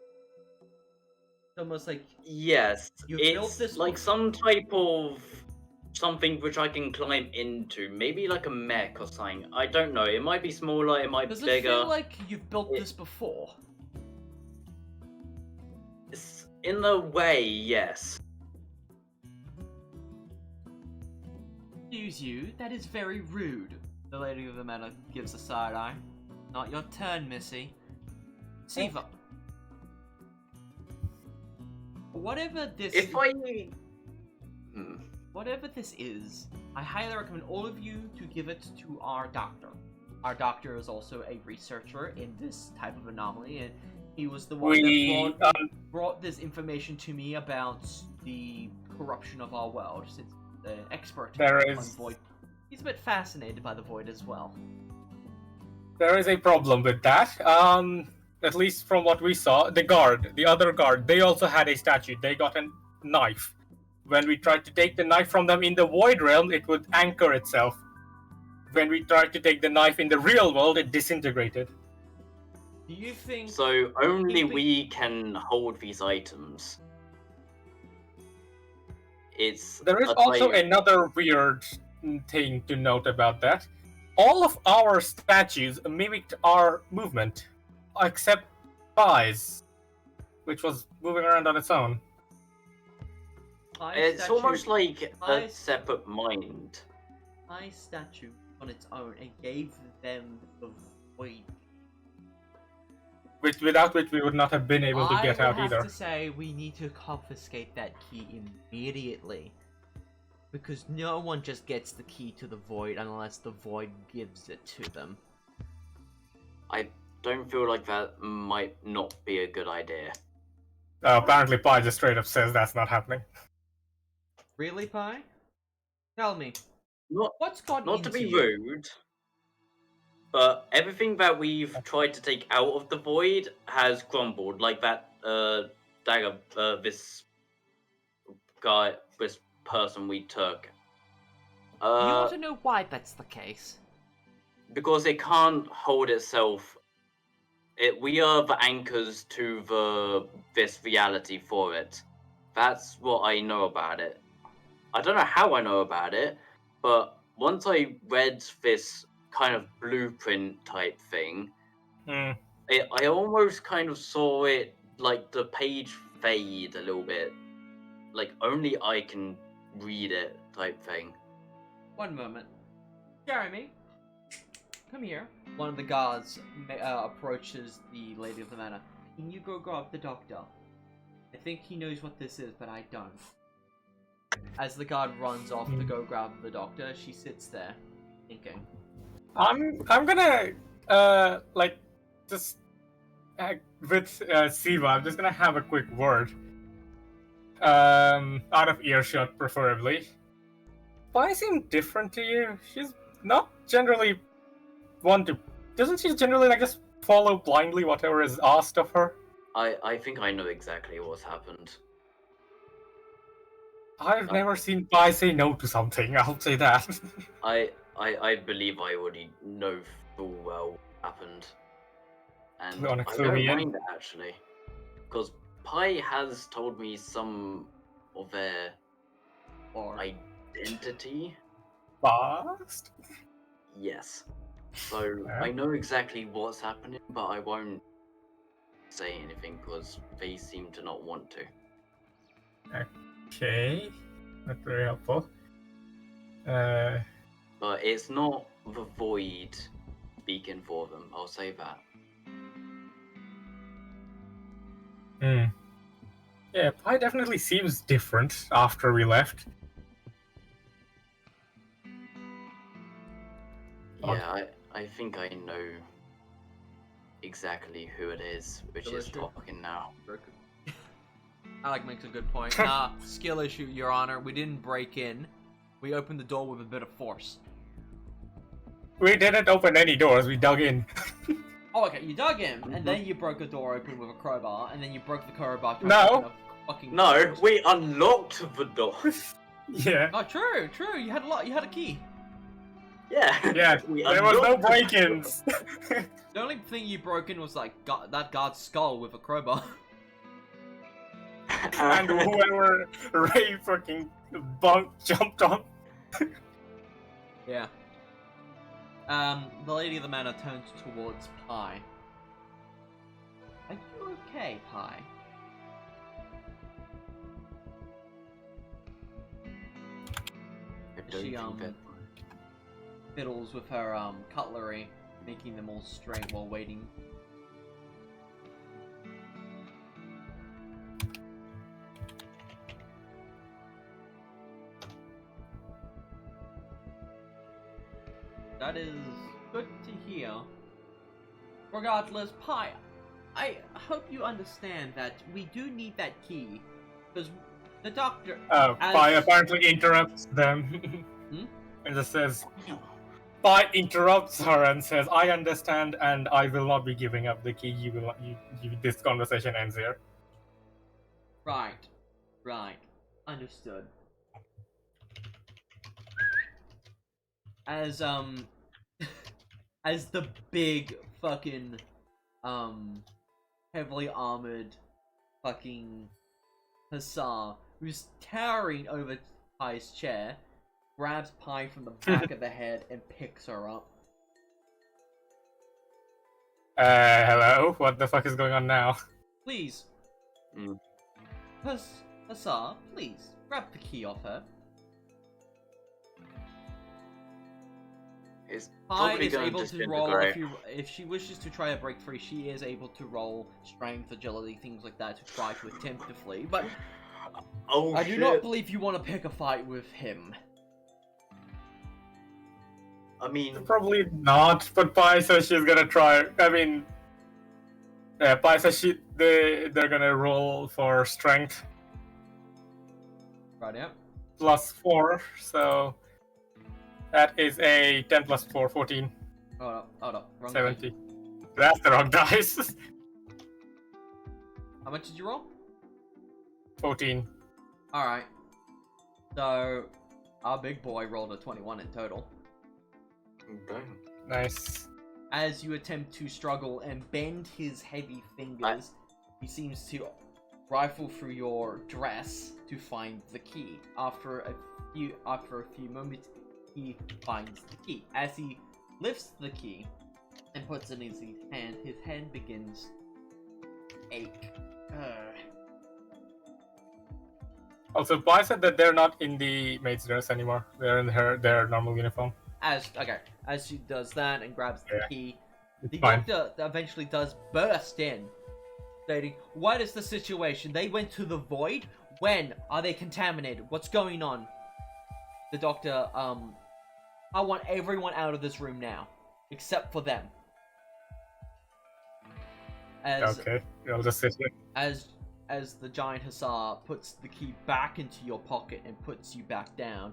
It's almost like Yes, You built it's this like bef- some type of something which I can climb into. Maybe like a mech or something. I don't know. It might be smaller, it might does be it bigger. feel like you've built It- this before? In a way, yes. Excuse you, that is very rude. The lady of the manor gives a side eye. Not your turn, Missy. Siva. Whatever this If I... Whatever this is, I highly recommend all of you to give it to our doctor. Our doctor is also a researcher in this type of anomaly, and he was the one that brought this information to me about the corruption of our world, since the expert on void. He's a bit fascinated by the void as well. There is a problem with that. At least from what we saw, the other guard, they also had a statue. They got a knife. When we tried to take the knife from them in the void realm, it would anchor itself. When we tried to take the knife in the real world, it disintegrated. Do you think... So only we can hold these items. There is also another weird thing to note about that. All of our statues mimicked our movement, except Pai's, which was moving around on its own. It's almost like a separate mind. My statue on its own and gave them the void. Without which we would not have been able to get out either. I have to say we need to confiscate that key immediately. Because no one just gets the key to the void unless the void gives it to them. I don't feel like that might not be a good idea. Apparently Pai just straight up says that's not happening. Really, Pai? Tell me. What's got Not to be rude, but everything that we've tried to take out of the void has crumbled. Like that dagger, this guy, this person we took. Do you want to know why that's the case? Because it can't hold itself. We are the anchors to this reality for it. That's what I know about it. I don't know how I know about it, but once I read this kind of blueprint type thing, I almost kind of saw it, like the page fade a little bit. Like only I can read it type thing. One moment. Jeremy, come here. One of the guards approaches the lady of the manor. Can you go grab the doctor? I think he knows what this is, but I don't. As the guard runs off to go grab the doctor, she sits there, thinking. I'm gonna with Siva, I'm just gonna have a quick word. Out of earshot, preferably. Why seem different to you? She's not generally one to. Doesn't she generally just follow blindly whatever is asked of her? I think I know exactly what's happened. I've never seen Pai say no to something, I'll say that. I believe I already know full well what happened. And I don't mind it, actually. Because Pai has told me some of their identity. Past? Yes. So I know exactly what's happening, but I won't say anything because they seem to not want to. Okay, that's very helpful. But it's not the void speaking for them, I'll say that. Yeah, Pai definitely seems different after we left. Yeah, I think I know exactly who it is, which is talking now. Alec makes a good point. Skill issue, Your Honor. We didn't break in. We opened the door with a bit of force. We didn't open any doors, we dug in. Oh, okay, you dug in, and then you broke a door open with a crowbar, and then you broke the crowbar. No. Fucking No, we unlocked the door. Yeah. Oh, true. You had a lot. You had a key. Yeah. Yeah. We There was no unlocked the break-ins. The only thing you broke in was like that guard's skull with a crowbar. And whoever Ray fucking jumped on. Yeah. The lady of the manor turns towards Pi. Are you okay, Pi? She fiddles with her cutlery, making them all straight while waiting. That is good to hear. Regardless, Pi, I hope you understand that we do need that key, because the doctor... Pi apparently interrupts them. And just says, Pi interrupts her and says, I understand and I will not be giving up the key. This conversation ends here. Right. Understood. As as the big fucking heavily armored fucking hussar who's towering over Pi's chair grabs Pi from the back of the head and picks her up. Hello? What the fuck is going on now? Please. Hussar, please grab the key off her. Pi is able to roll if she wishes to try to break free. She is able to roll strength, agility, things like that to try to attempt to flee. But I do not believe you want to pick a fight with him. I mean, probably not. But Pi says she's gonna try. I mean, Pi says they're gonna roll for strength. Right, yeah. +4, so that is a 10 plus 4, 14. Hold up. Wrong 70. Dice. That's the wrong dice. How much did you roll? 14. Alright. So, our big boy rolled a 21 in total. damn. Nice. As you attempt to struggle and bend his heavy fingers, he seems to rifle through your dress to find the key. After a few moments, he finds the key. As he lifts the key and puts it in his hand begins to ache. Also, Pi said that they're not in the maid's dress anymore. They're in their normal uniform. As she does that and grabs the key, the fine. doctor eventually does burst in, stating, "What is the situation? They went to the void? When? Are they contaminated? What's going on?" The doctor, I want everyone out of this room now, except for them. Okay, I'll just sit here. As the giant hussar puts the key back into your pocket and puts you back down,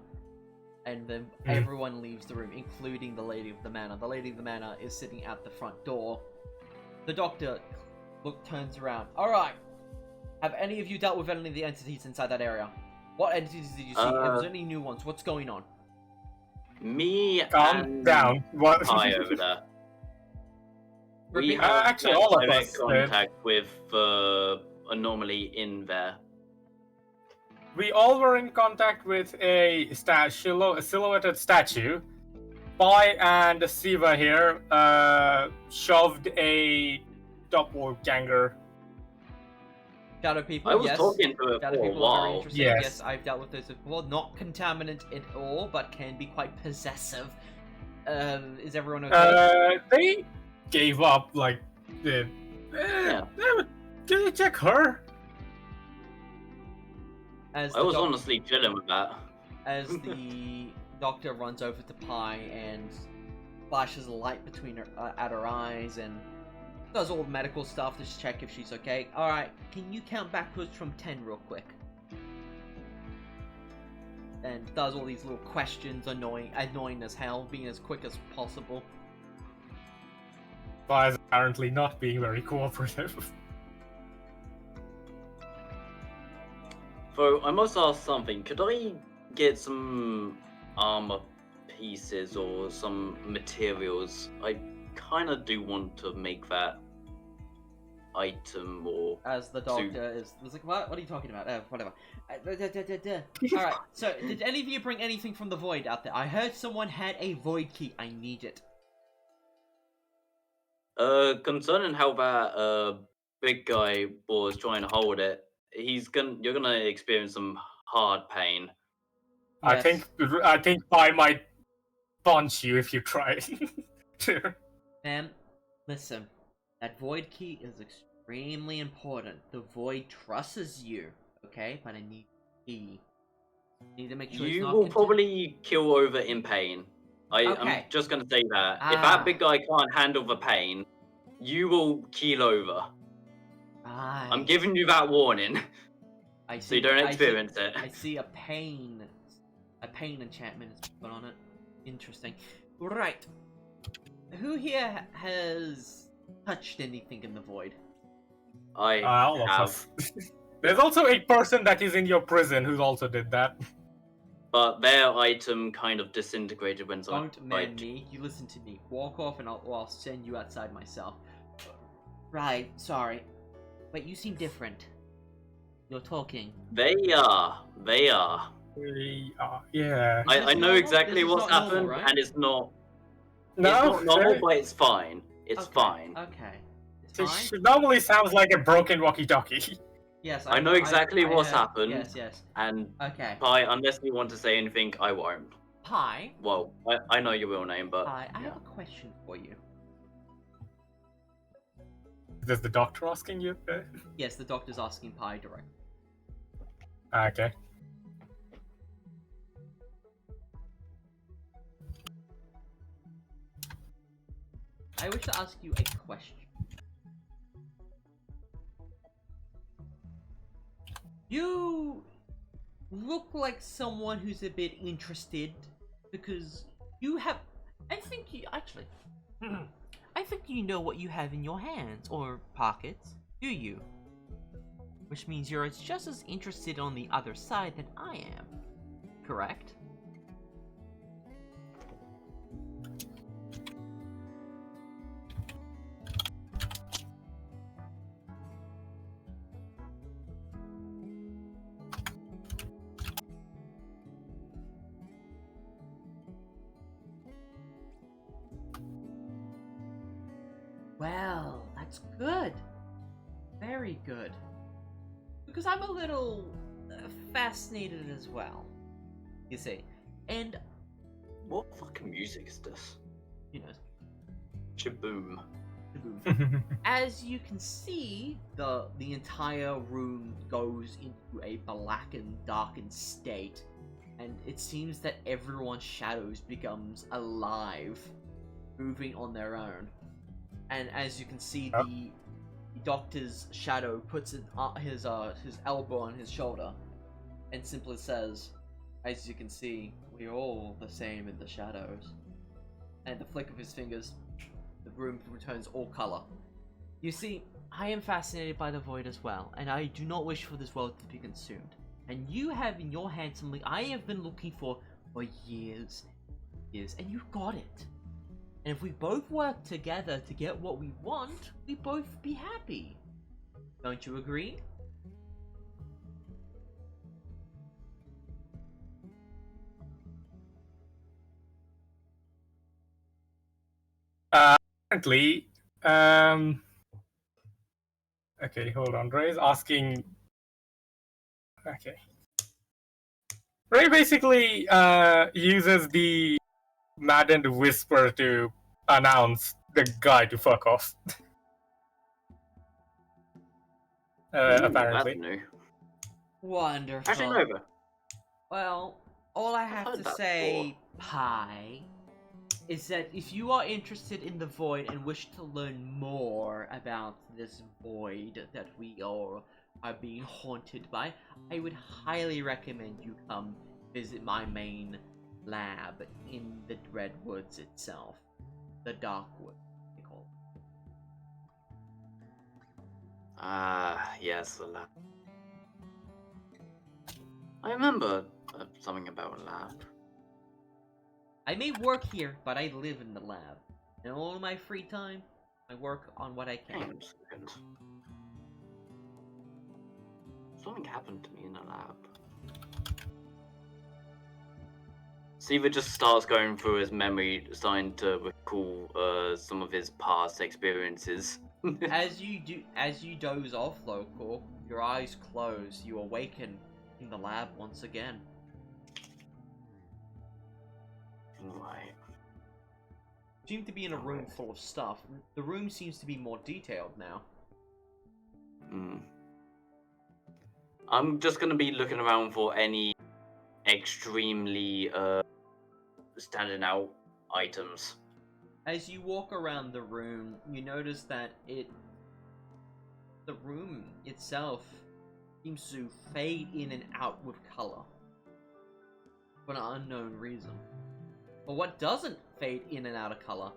and then everyone leaves the room, including the lady of the manor. The lady of the manor is sitting at the front door. The doctor turns around. All right. Have any of you dealt with any of the entities inside that area? What entities did you see? Was there any new ones? What's going on? Me Calm and down. What? Pi over there. We Repeat. have actually, all of direct us, contact with anomaly in there. We all were in contact with a silhouetted statue. Pi and Siva here shoved a doppelganger. Shadow people, I was yes. talking to it Shadow for a people are very while. interesting. Yes. Yes, I've dealt with those before. Not contaminant at all, but can be quite possessive. Is everyone okay? They gave up, like, can you check her? As I was honestly chilling with that. As the doctor runs over to Pi and flashes a light between her at her eyes and does all the medical stuff to check if she's okay. All right, can you count backwards from 10 real quick? And does all these little questions, annoying as hell, being as quick as possible. Pi is apparently not being very cooperative. So I must ask something. Could I get some armor pieces or some materials? I kind of do want to make that item or As the doctor is like, what are you talking about? Whatever. Alright, so did any of you bring anything from the void out there? I heard someone had a void key. I need it. Concerning how that big guy was trying to hold it, you're gonna experience some hard pain. Yes. I think Pi might punch you if you try. Man, listen. That void key is extremely important. The void trusts you, okay? But I need the key. I need to make sure he's You not will probably kill over in pain. I'm Okay. just gonna say that. If that big Ah. guy can't handle the pain, you will keel over. I'm giving you that warning. I see, so you don't experience it. I see a pain enchantment is put on it. Interesting. Right. Who here has touched anything in the void? I all of have. us. There's also a person that is in your prison who also did that. But their item kind of disintegrated when someone Don't man me. You listen to me. Walk off and I'll send you outside myself. Right, sorry. But you seem different. You're talking. They are. Yeah. I know normal? exactly This is what's not normal, happened, right? and it's not. No, it's not normal, very- but it's fine. It's Okay, fine. Okay. It's fine? It normally sounds like a broken walkie-talkie. Yes, I know exactly what's heard- happened. Yes. And Okay. Pi, unless you want to say anything, I won't. Pi, Well, I know your real name, but I yeah. have a question for you. Is the doctor asking you? Yes, the doctor's asking Pi directly. Okay. I wish to ask you a question. You look like someone who's a bit interested because you have. I think you actually. I think you know what you have in your hands or pockets, do you? Which means you're just as interested on the other side than I am. Correct? Well, that's good. Very good. Because I'm a little fascinated as well. You see. And, What fucking music is this? you know, Shaboom. as you can see, the entire room goes into a blackened, darkened state. And it seems that everyone's shadows becomes alive, moving on their own. And as you can see, the doctor's shadow puts his elbow on his shoulder, and simply says, "As you can see, we're all the same in the shadows." And the flick of his fingers, the room returns all color. You see, I am fascinated by the void as well, and I do not wish for this world to be consumed. And you have in your hand something I have been looking for years, and you got it. And if we both work together to get what we want, we both be happy. Don't you agree? Apparently, okay, hold on. Ray is asking. Okay. Ray basically uses the maddened whisper to announce the guy to fuck off. Apparently. That's new. Wonderful. Actually, no, but Well, all I have heard to that say, Pi, is that if you are interested in the void and wish to learn more about this void that we are being haunted by, I would highly recommend you come visit my main lab in the Redwoods itself. The Darkwood, they call Yes, the lab. I remember something about a lab. I may work here, but I live in the lab. And all my free time, I work on what I Hang can. on a second. Something happened to me in the lab. Siva just starts going through his memory, starting to recall some of his past experiences. As you doze off, local, your eyes close. You awaken in the lab once again. Right. You seem to be in a room full of stuff. The room seems to be more detailed now. I'm just gonna be looking around for any extremely standing out items. As you walk around the room, you notice that the room itself seems to fade in and out with color for an unknown reason. But what doesn't fade in and out of color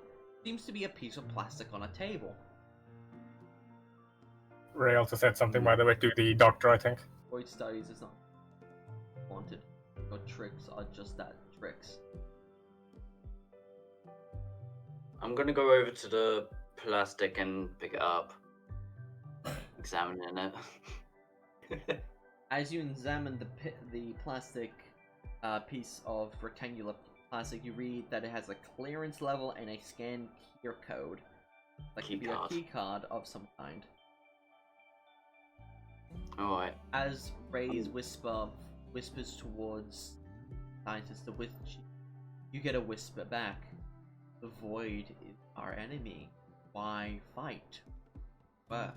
seems to be a piece of plastic on a table. Ray also said something, by the way, to the doctor, I think. Void studies is not wanted. Your tricks are just that, tricks. I'm gonna go over to the plastic and pick it up, examining it. As you examine the plastic piece of rectangular plastic, you read that it has a clearance level and a scan key code. That could be a key card of some kind. Alright. As Ray's whispers towards scientists, you get a whisper back. The void is our enemy. Why fight? Work.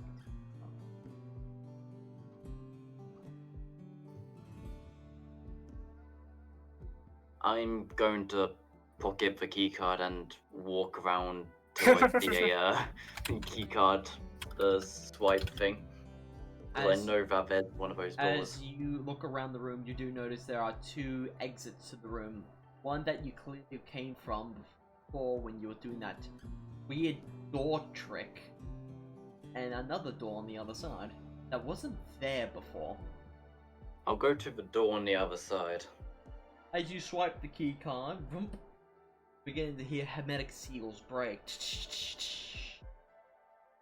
I'm going to pocket the keycard and walk around to like the keycard swipe thing. Because I know that there's one of those doors. As you look around the room, you do notice there are two exits to the room. One that you clearly came from before when you were doing that weird door trick, and another door on the other side that wasn't there before. I'll go to the door on the other side. As you swipe the key card, beginning to hear hermetic seals break.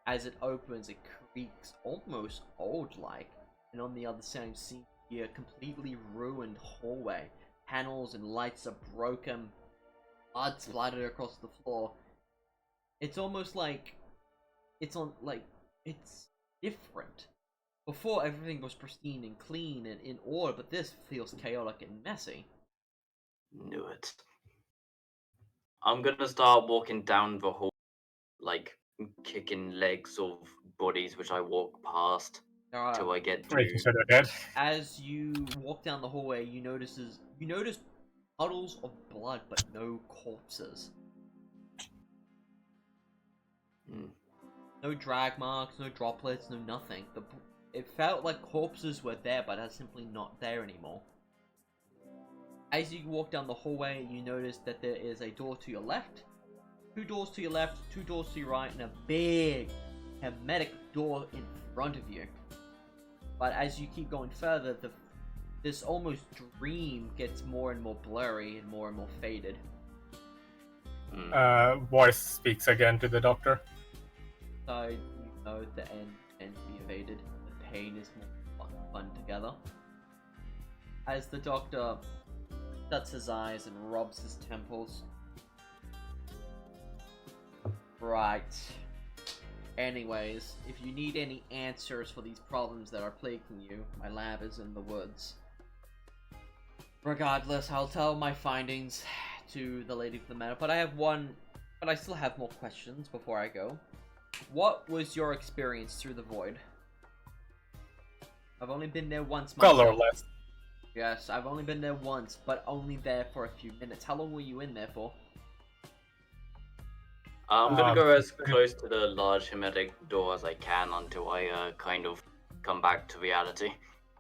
As it opens, it creaks almost old-like, and on the other side you see a completely ruined hallway. Panels and lights are broken, blood splattered across the floor. It's almost like it's different. Before, everything was pristine and clean and in order, but this feels chaotic and messy. Knew it. I'm gonna start walking down the hall, like kicking legs of bodies which I walk past till I get to. Ray said they're dead. As you walk down the hallway, you notice puddles of blood, but no corpses. No drag marks, no droplets, no nothing. It felt like corpses were there, but are simply not there anymore. As you walk down the hallway, you notice that there is a door to your left, two doors to your left, two doors to your right, and a big hermetic door in front of you. But as you keep going further, this almost dream gets more and more blurry and more faded. Voice speaks again to the doctor. So you know the end can be evaded. The pain is more fun together. As the doctor shuts his eyes and rubs his temples. Right. Anyways, if you need any answers for these problems that are plaguing you, my lab is in the woods. Regardless, I'll tell my findings to the lady of the manor, but I still have more questions before I go. What was your experience through the void? I've only been there once myself. Colorless. Yes, I've only been there once, but only there for a few minutes. How long were you in there for? I'm gonna go as close to the large hermetic door as I can until I kind of come back to reality.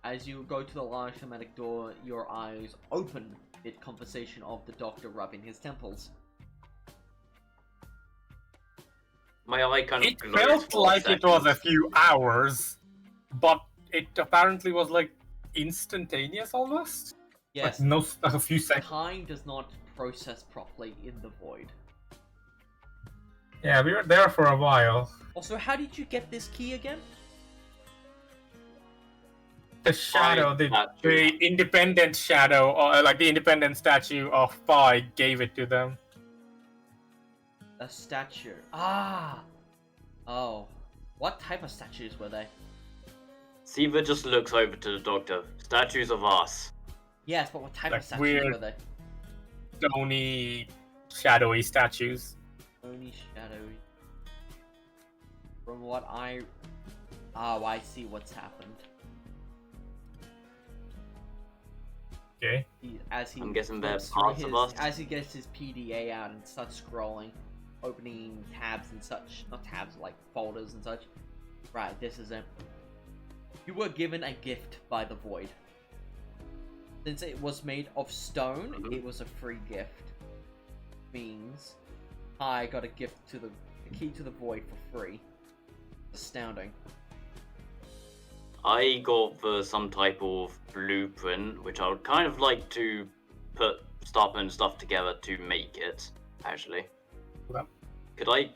As you go to the large hermetic door, your eyes open mid conversation of the doctor rubbing his temples. My eye kind of It glows felt for like it was a seconds. few hours, but it apparently was like instantaneous almost. Yes, Like no, a few seconds. time does not process properly in the void. Yeah, we were there for a while. Also, how did you get this key again? The shadow, the statue. independent shadow, or like the independent statue of Pi gave it to them. A statue. Ah! Oh. What type of statues were they? Siva just looks over to the doctor. Statues of us. Yes, but what type Like of statues weird- were they? Stony, shadowy statues. Only shadowy. From what I... Oh, I see what's happened. Okay. I'm guessing they're flips through parts of us. As he gets his PDA out and starts scrolling, opening tabs and such. Not tabs, like folders and such. Right, this is it. You were given a gift by the Void. Since it was made of stone, it was a free gift. Means I got a gift to the key to the Void for free. Astounding. I got some type of blueprint, which I would kind of like to start putting stuff together to make it. Actually, Well, could I?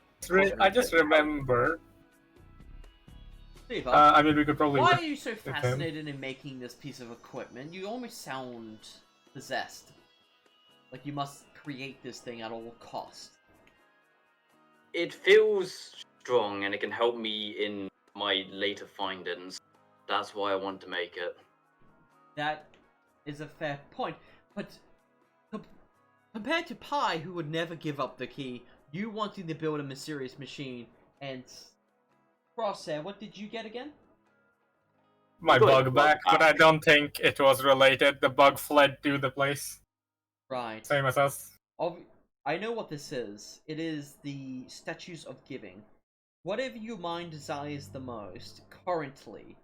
I just remember. Steve, I mean, we could probably. why are you so him. fascinated in making this piece of equipment? You almost sound possessed. Like you must create this thing at all costs. It feels strong, and it can help me in my later findings. That's why I want to make it. That is a fair point, but compared to Pi, who would never give up the key, you wanting to build a mysterious machine, and Crosshair, what did you get again? My Good, bug back, well, but I don't think it was related. The bug fled to the place. Right. Same as us. I know what this is. It is the Statues of Giving. Whatever your mind desires the most, currently,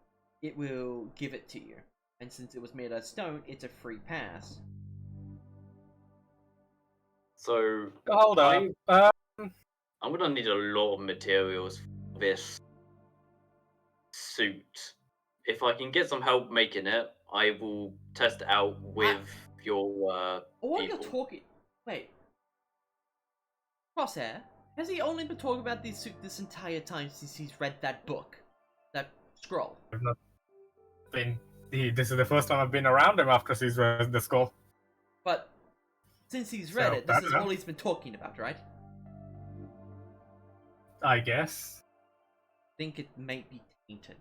it will give it to you. And since it was made out of stone, it's a free pass. So Hold up. I'm gonna need a lot of materials for this suit. If I can get some help making it, I will test it out with your All you're people. talking... Wait. Crosshair, has he only been talking about this suit this entire time since he's read that book? That scroll? I've not been. This is the first time I've been around him after he's read the scroll. But since he's read So, it, this I is don't all know. he's been talking about, right? I guess. I think it may be tainted.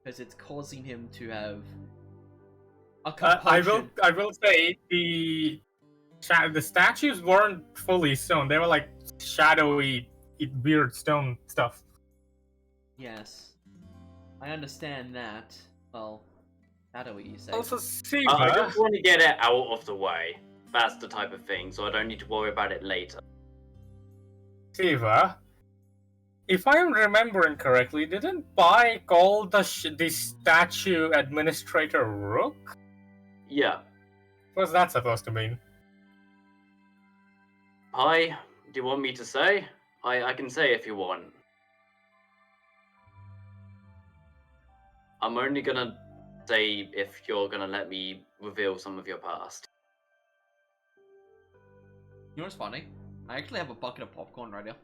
Because it's causing him to have a compulsion. I will say the statues weren't fully stone. They were like shadowy, weird stone stuff. Yes. I understand that. Well, shadowy, you say. Also, I Siva, just want to get it out of the way. That's the type of thing, so I don't need to worry about it later. if I am remembering correctly, didn't Pai call the statue administrator Rook? Yeah. What's that supposed to mean? Hi, do you want me to say? I can say if you want. I'm only gonna say if you're gonna let me reveal some of your past. You know what's funny? I actually have a bucket of popcorn right here.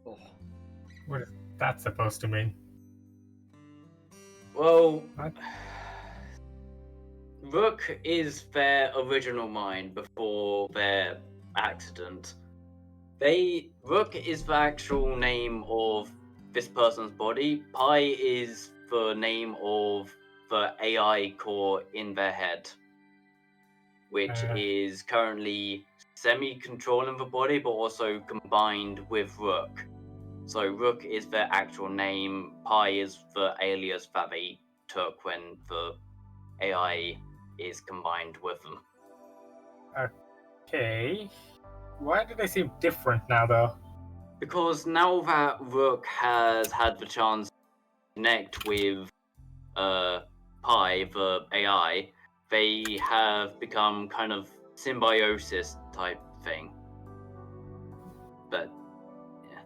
Oh. What is that supposed to mean? Well, What? Rook is their original mind before their accident. Rook is the actual name of this person's body. Pi is the name of the AI core in their head, which is currently semi-controlling the body, but also combined with Rook. So Rook is their actual name. Pi is the alias that they took when the AI is combined with them. Okay. Why do they seem different now, though? Because now that Rook has had the chance to connect with Pi, the AI, they have become kind of symbiosis type thing. But yeah.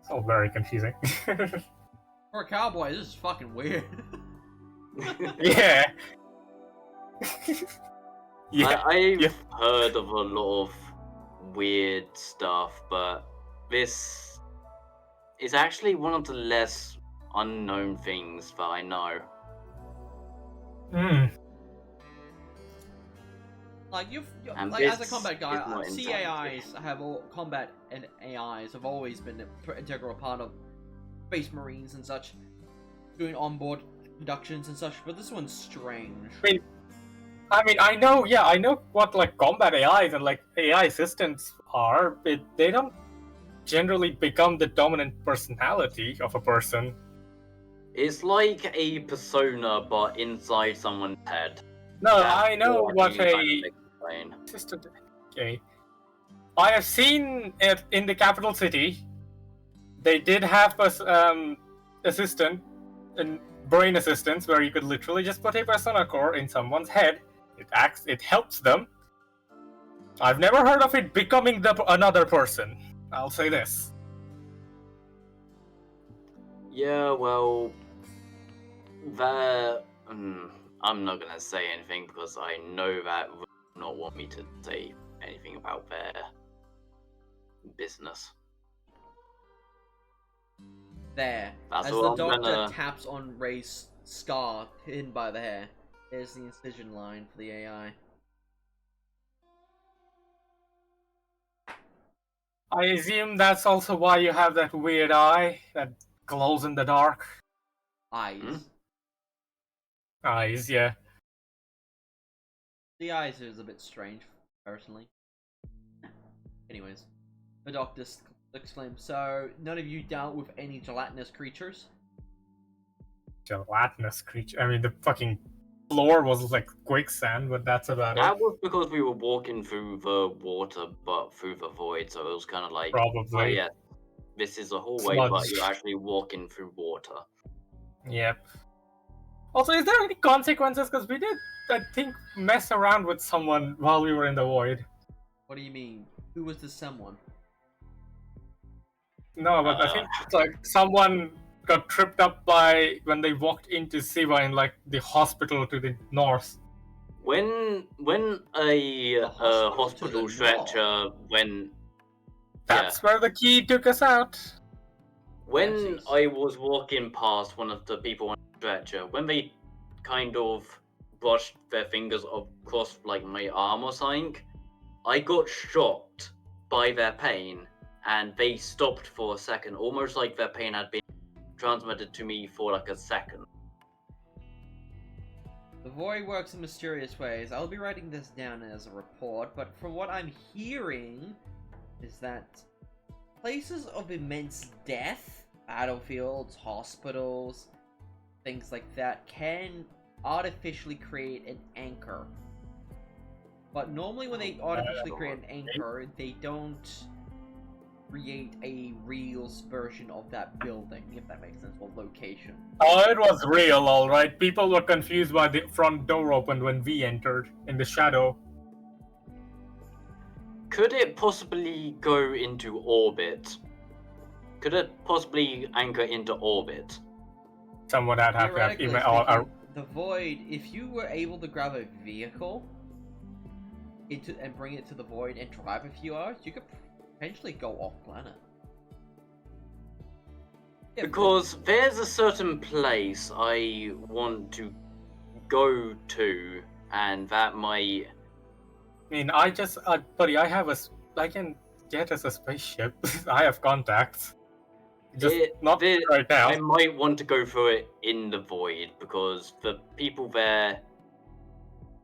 It's all very confusing. For a cowboy, this is fucking weird. Yeah. I've heard of a lot of weird stuff, but this is actually one of the less unknown things that I know. Hmm. Like And like as a this combat is guy, more CAIs have all combat and AIs have always been an integral part of Space Marines and such, doing onboard productions and such. But this one's strange. I mean, I know what like combat AIs and like AI assistants are, but they don't generally become the dominant personality of a person. It's like a persona, but inside someone's head. No, That's I know what what I can kind a of explain. assistant. Okay, I have seen it in the capital city. They did have assistant and brain assistants where you could literally just put a persona core in someone's head. It helps them. I've never heard of it becoming another person. I'll say this. Yeah, well, I'm not gonna say anything because I know that will not want me to say anything about their business. There, That's as what the I'm doctor gonna- taps on Ray's scar hidden by the hair, there's the incision line for the AI. I assume that's also why you have that weird eye that glows in the dark. Eyes. Eyes, yeah. The eyes is a bit strange, personally. Anyways, the doctor exclaims, "So, none of you dealt with any gelatinous creatures?" Gelatinous creature. I mean, the fucking floor was like quicksand, but that's about That it. was because we were walking through the water, but through the void, so it was kind of like, Probably. oh yeah, this is a hallway, but Sludge. you're actually walking through water. Yep. Also, is there any consequences? Because we did, I think, mess around with someone while we were in the void. What do you mean? Who was the someone? No, but I think it's like someone got tripped up by when they walked into Siva in like the hospital to the north. When a hospital to hospital the stretcher when That's where the key took us out. when Yes, I was walking past one of the people on the stretcher, when they kind of brushed their fingers across like my arm or something, I got shocked by their pain, and they stopped for a second, almost like their pain had been transmitted to me for like a second. The void works in mysterious ways. I'll be writing this down as a report, but from what I'm hearing is that places of immense death, battlefields, hospitals, things like that, can artificially create an anchor. But normally when they artificially create an anchor, they don't create a real version of that building, if that makes sense, or location. Oh, it was real, alright. People were confused why the front door opened when we entered in the shadow. Could it possibly go into orbit? Could it possibly anchor into orbit? Someone had to have Theoretically email. speaking, the void, if you were able to grab a vehicle and bring it to the void and drive a few hours, you could potentially go off planet. Yeah, Because there's a certain place I want to go to, and that might. I mean, buddy, I can get us a spaceship. I have contacts. Just not right now. I might want to go through it in the void because the people there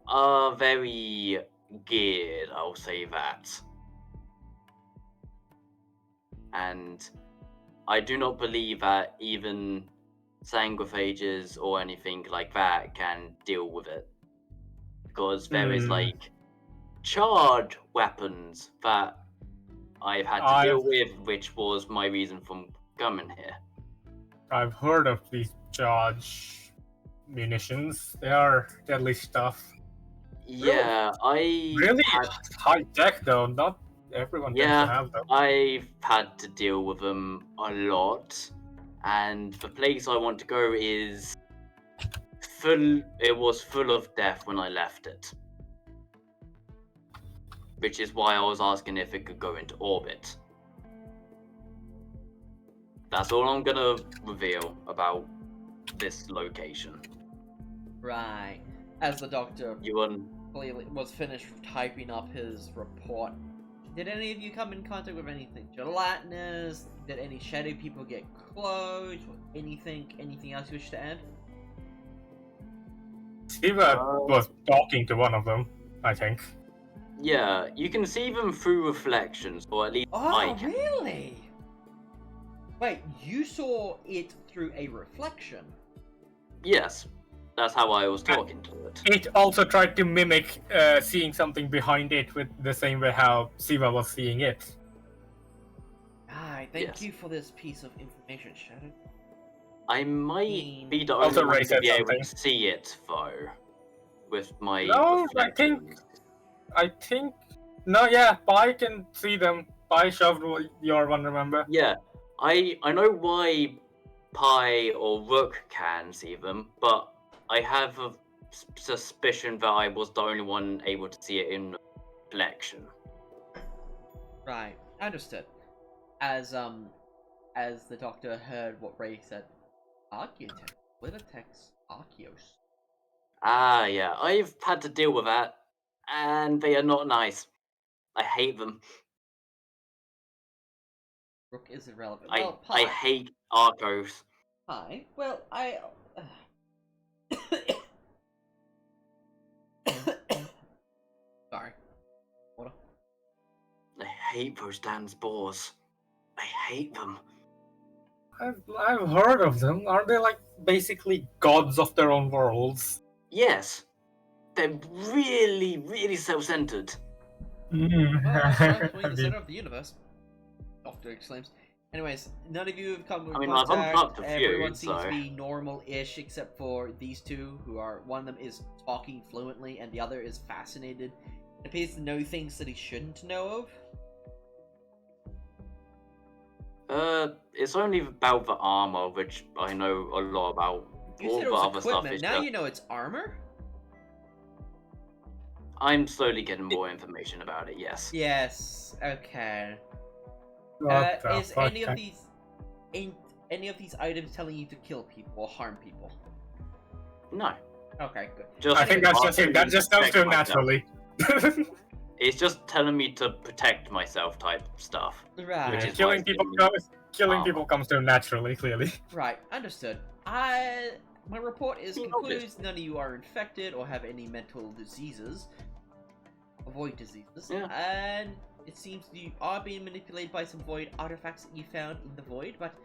are very geared, I'll say that. And I do not believe that even sanguiphages or anything like that can deal with it. Because there is like charged weapons that I've had to deal with, which was my reason for coming here. I've heard of these charge munitions. They are deadly stuff. Yeah, Really high tech though. Not everyone tends to have them. I've had to deal with them a lot, and the place I want to go is full. It was full of death when I left it, which is why I was asking if it could go into orbit. That's all I'm gonna reveal about this location. Right. As the doctor clearly was finished typing up his report, did any of you come in contact with anything gelatinous? Did any shadow people get close? Anything else you wish to add? Siva was talking to one of them, I think. Yeah, you can see them through reflections, or at least I can. Oh, really? Wait, you saw it through a reflection? Yes, that's how I was talking to it. It also tried to mimic seeing something behind it with the same way how Siva was seeing it. Thank you for this piece of information, Shadow. I might be the only one to be able to see it, though, with my reflections. I think... No, yeah, Pi can see them. Pi shoved your one, remember? Yeah, I know why Pi or Rook can see them, but I have a suspicion that I was the only one able to see it in reflection. Right, understood. As the doctor heard what Ray said, Archaeotech, Litotex, Archeos. Ah, yeah, I've had to deal with that, and they are not nice. I hate them. Rook is irrelevant. I hate Arcos. Hi. Well, I... Sorry. Water. I hate those damn spores. I hate them. I've heard of them. Aren't they like basically gods of their own worlds? Yes. They're really, really self-centered. Well, that's the center of the universe. Doctor exclaims. Anyways, none of you have come in contact. Everyone seems to be normal-ish, except for these two, who are... One of them is talking fluently, and the other is fascinated. It appears to know things that he shouldn't know of. It's only about the armor, which I know a lot about. You said it was equipment. Now you know it's armor? I'm slowly getting more information about it, yes. Yes, okay. Is any of these items telling you to kill people or harm people? No. Okay, good. I think that's just him. That just comes to him naturally. It's just telling me to protect myself type stuff. Right. Which is killing people comes to him naturally, clearly. Right, understood. My report is concludes none of you are infected or have any mental diseases. Avoid diseases. Yeah. And it seems you are being manipulated by some void artifacts that you found in the void, but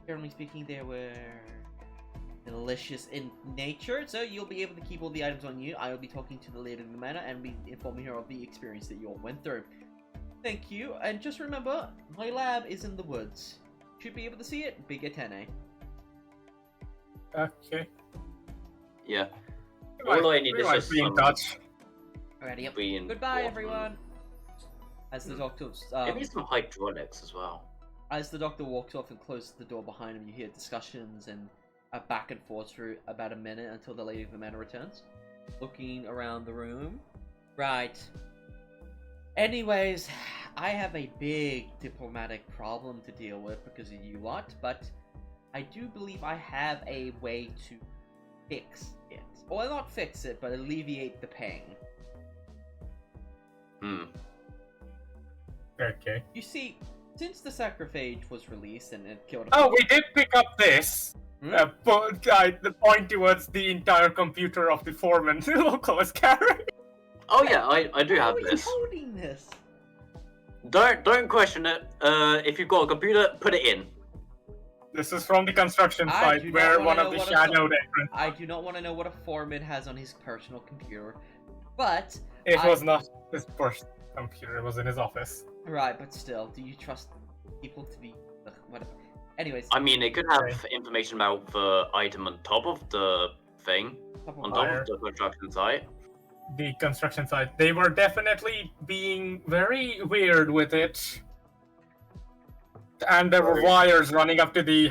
generally speaking they were delicious in nature, so you'll be able to keep all the items on you. I will be talking to the lady in the manor and be informing her of the experience that you all went through. Thank you, and just remember, my lab is in the woods. Should be able to see it, big at 10A. Okay. Yeah. All I need is just be in touch. Alrighty, yep. Goodbye, everyone. As the doctor... maybe some hydraulics as well. As the doctor walks off and closes the door behind him, you hear discussions and a back and forth for about a minute until the lady of the manor returns. Looking around the room. Right. Anyways, I have a big diplomatic problem to deal with because of you lot, but I do believe I have a way to fix it. Well, not fix it, but alleviate the pain. Okay. You see, since the sacriphage was released and it killed... Oh, we did pick up this! The point towards the entire computer of the foreman local is carrying. Oh yeah, I do have this. How are you holding this? Don't question it. If you've got a computer, put it in. This is from the construction I site do not where wanna one know of the what a shadowed entrance. I do not want to know what a form it has on his personal computer, but It was not his personal computer, it was in his office. right. But still, do you trust people to be whatever? Anyways, I mean, it could have information about the item on top of the thing, on top of the construction site. The construction site. They were definitely being very weird with it. And there were wires running up to the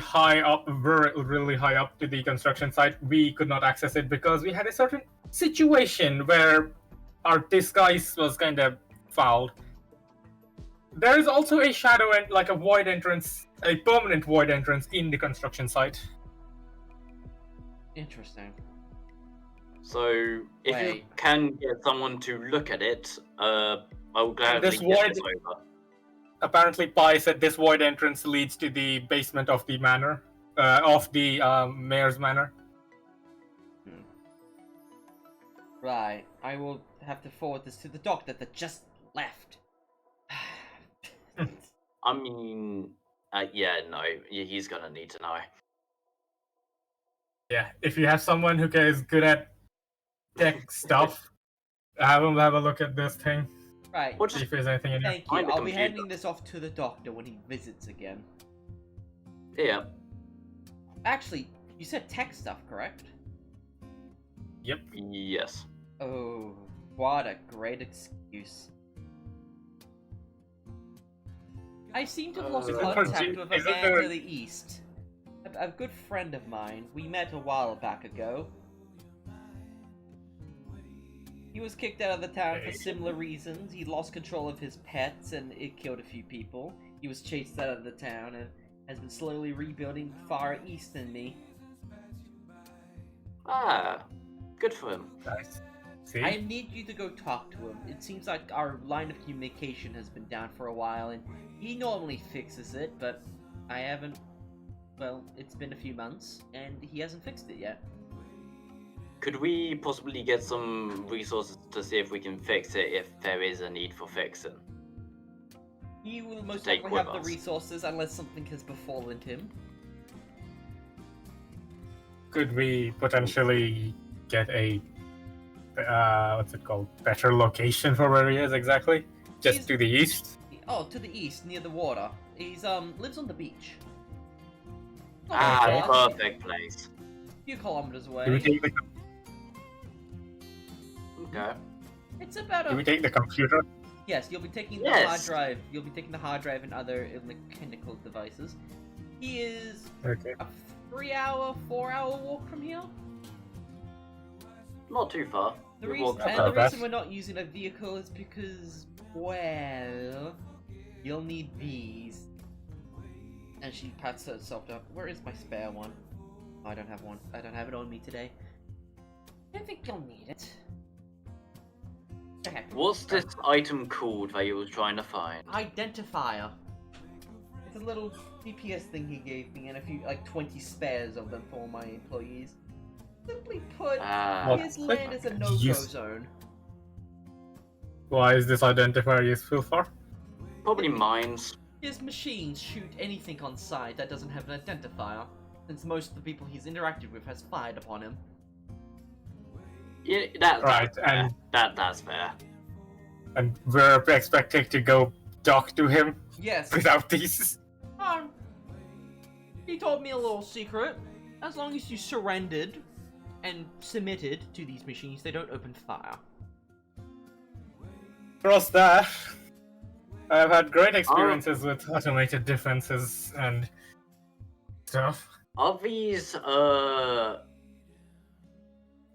really high up to the construction site. We could not access it because we had a certain situation where our disguise was kind of fouled. There is also a shadow and like a void entrance, a permanent void entrance in the construction site. interesting. So, if you Wait. can get someone to look at it, I will gladly This get void- this over. Apparently, Pi said this void entrance leads to the basement of the manor, of the mayor's manor. Right. I will have to forward this to the doctor that just left. I mean, yeah, no, he's gonna need to know. Yeah, if you have someone who is good at tech stuff, have him have a look at this thing. Right. Or See just if there's anything in here. Thank you. Find the I'll be computer. handing this off to the doctor when he visits again. yeah. Actually, you said tech stuff, correct? Yep. Yes. Oh, what a great excuse. I seem to have lost Isn't contact with a isn't man there- to the east. A good friend of mine. We met a while back ago. He was kicked out of the town for similar reasons. He lost control of his pets and it killed a few people. He was chased out of the town and has been slowly rebuilding far east than me. Ah, good for him. Nice. See? I need you to go talk to him. It seems like our line of communication has been down for a while, and he normally fixes it, but I haven't. Well, it's been a few months, and he hasn't fixed it yet. Could we possibly get some resources to see if we can fix it if there is a need for fixing? He will most Take likely have with the us. resources unless something has befallen him. Could we potentially get a what's it called? Better location for where he is exactly? Just He's- to the east? Oh, to the east, near the water. He's lives on the beach. Not Ah, very far, perfect place. a few kilometers Do we away. take the, Okay. It's about do we a. take the computer? Yes, you'll be taking the Yes. hard drive. You'll be taking the hard drive and other mechanical devices. He is Okay. a 3-hour, 4-hour walk from here. Not too far. The We reason, walk and about the that. reason we're not using a vehicle is because, well, you'll need these. And she pats herself down. Where is my spare one? Oh, I don't have one. I don't have it on me today. I don't think you'll need it. Okay. What's this item called that you was trying to find? Identifier. It's a little DPS thing he gave me, and a few, like 20 spares of them for my employees. Simply put, Ah, his land is a no-go Use- zone. Why is this identifier useful for? probably mines. His machines shoot anything on sight that doesn't have an identifier, since most of the people he's interacted with has fired upon him. Yeah, Right, that's fair. and- That's fair. And we're expected to go talk to him Yes. without these? He told me a little secret. As long as you surrendered and submitted to these machines, they don't open fire. Trust that. I've had great experiences with automated defenses and stuff. Are these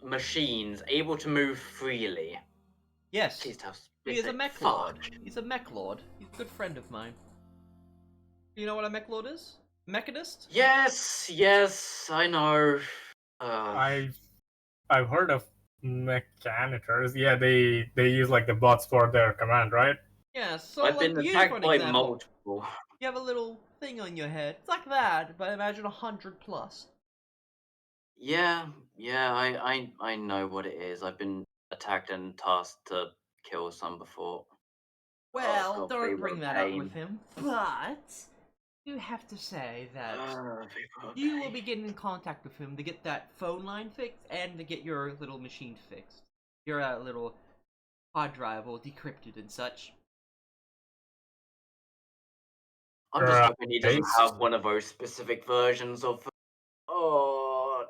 machines able to move freely? Yes. Please tell us. He is a mech Fudge. lord. He's a mech lord. He's a good friend of mine. Do you know what a mech lord is? Mechanist? Yes, I know. I've heard of mechanitors. Yeah, they use like the bots for their command, right? Yeah, so I've like been you, attacked for an by example, multiple. you have a little thing on your head. It's like that, but imagine 100 plus. Yeah, I know what it is. I've been attacked and tasked to kill some before. Well, God, they don't were bring a that up pain. with him. But do have to say that People, you will okay. be getting in contact with him to get that phone line fixed and to get your little machine fixed. Your little hard drive all decrypted and such. I'm just Right. hoping he doesn't have one of those specific versions of. Oh,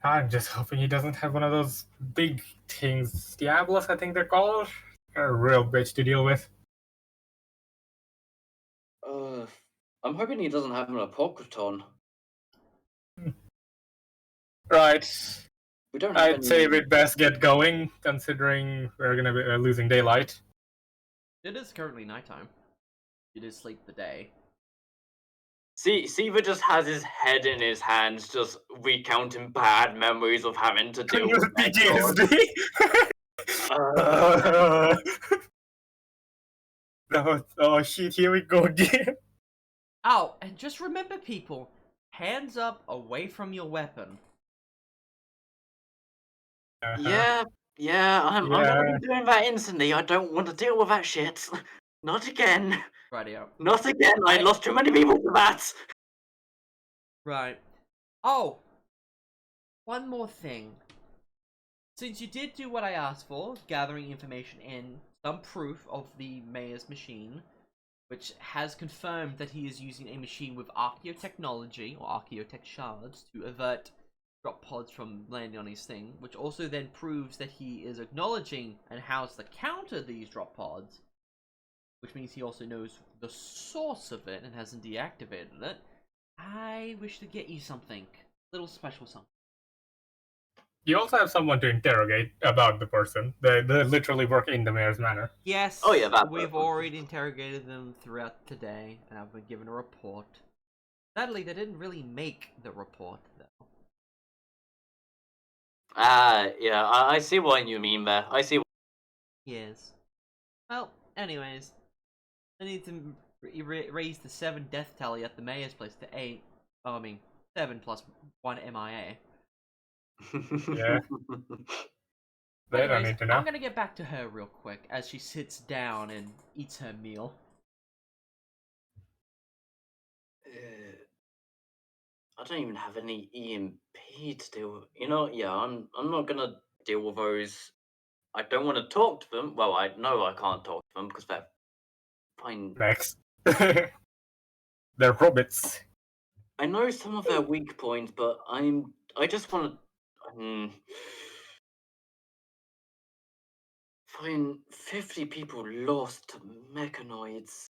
I'm just hoping he doesn't have one of those big things. Diablos, I think they're called. They're a real bitch to deal with. I'm hoping he doesn't have an Apocryphon. Right. We don't have I'd say any. we'd best get going, considering we're gonna be losing daylight. It is currently nighttime. You did sleep the day. See, Siva just has his head in his hands, just recounting bad memories of having to deal with Megdor. PTSD. No, oh shit! Here we go again. Oh, and just remember, people, hands up away from your weapon. Yeah, I'm gonna be doing that instantly. I don't want to deal with that shit. Not again. Rightio. Not again. I lost too many people to that. Right. Oh! One more thing. Since you did do what I asked for, gathering information and some proof of the mayor's machine, which has confirmed that he is using a machine with archaeotechnology, or archaeotech shards, to avert drop pods from landing on his thing, which also then proves that he is acknowledging and how to counter these drop pods, which means he also knows the source of it and hasn't deactivated it. I wish to get you something. Little special something. You also have someone to interrogate about the person. They literally work in the mayor's manor. Yes, Oh, yeah, that we've person. already interrogated them throughout today, and I've been given a report. Sadly, they didn't really make the report, though. Yeah, I see what you mean there. I see. Yes. Well, anyways, I need to raise the 7 death tally at the mayor's place to 8. Oh, I mean, 7 plus 1 MIA. Yeah. They don't Anyways, need to know. I'm gonna get back to her real quick as she sits down and eats her meal. I don't even have any EMP to deal with. You know, yeah, I'm not gonna deal with those. I don't want to talk to them. Well, I know I can't talk to them because they're fine. Next. They're hobbits. I know some of their weak points, but I just want to. Fine, 50 people lost to mechanoids.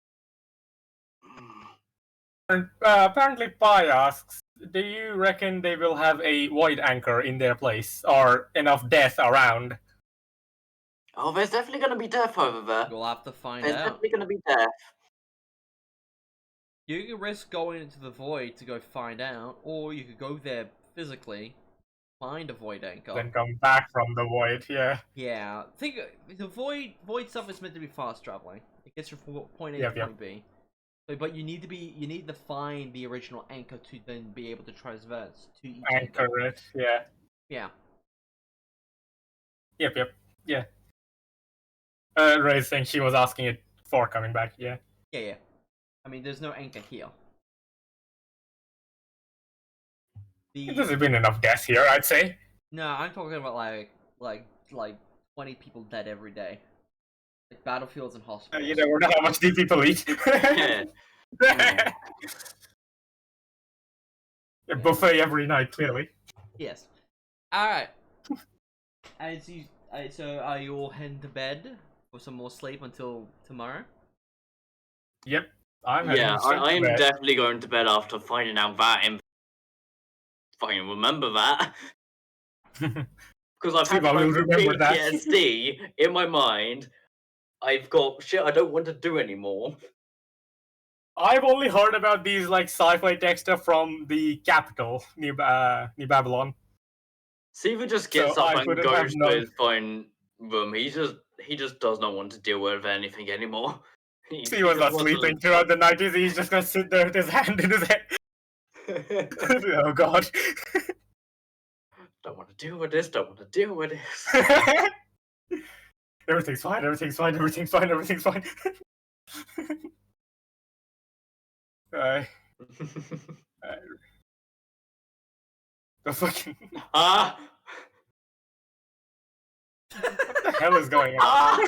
Apparently, Pi asks, do you reckon they will have a void anchor in their place, or enough death around? Oh, there's definitely going to be death over there. You'll have to find There's out. definitely going to be death. You can risk going into the void to go find out, or you could go there physically, find a void anchor. Then come back from the void, yeah. Yeah, think the void stuff is meant to be fast traveling. It gets you from point A Yep, to yep. point B. But you need to find the original anchor to then be able to transverse to each Anchor it, yeah. Yeah. Yep, yeah. Ray saying she was asking it for coming back, yeah. Yeah. I mean, there's no anchor here. There's been enough death here, I'd say. No, I'm talking about like 20 people dead every day. Like battlefields and hospitals. You never know how much these people eat. Yeah. A buffet every night, clearly. Yes. Alright. So are you all heading to bed for some more sleep until tomorrow? Yep. I am definitely going to bed after finding out that. If I can remember that. Because I've had PTSD in my mind. I've got shit I don't want to do anymore. I've only heard about these like sci-fi tech stuff from the capital near Babylon. Siva just gets up and goes to his phone room. He just does not want to deal with anything anymore. He was not sleeping throughout the night. He's just gonna sit there with his hand in his head. Oh god. Don't want to deal with this. Don't want to deal with this. Everything's fine. Everything's fine. Everything's fine. Everything's fine. Uh, the fucking Ah! what the hell is going on? Ah!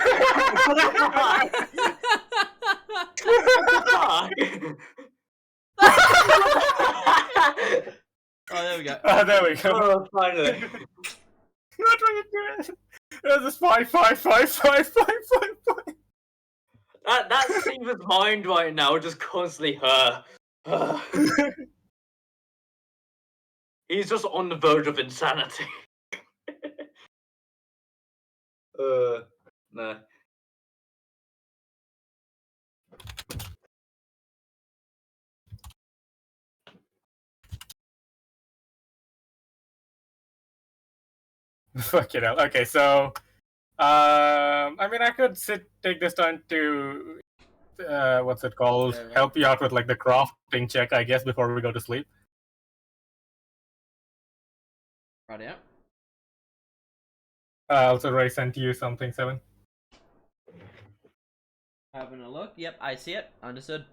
Oh, there we go. There we go. Oh, finally. What were you doing? There's a 5. That's Steven's mind right now, just constantly her. He's just on the verge of insanity. No. Fucking hell. Okay, so I mean, I could take this time to what's it called? Yeah. Help you out with like the crafting check, I guess, before we go to sleep. Right out. Also, Ray sent you something, 7. Having a look. Yep, I see it. Understood.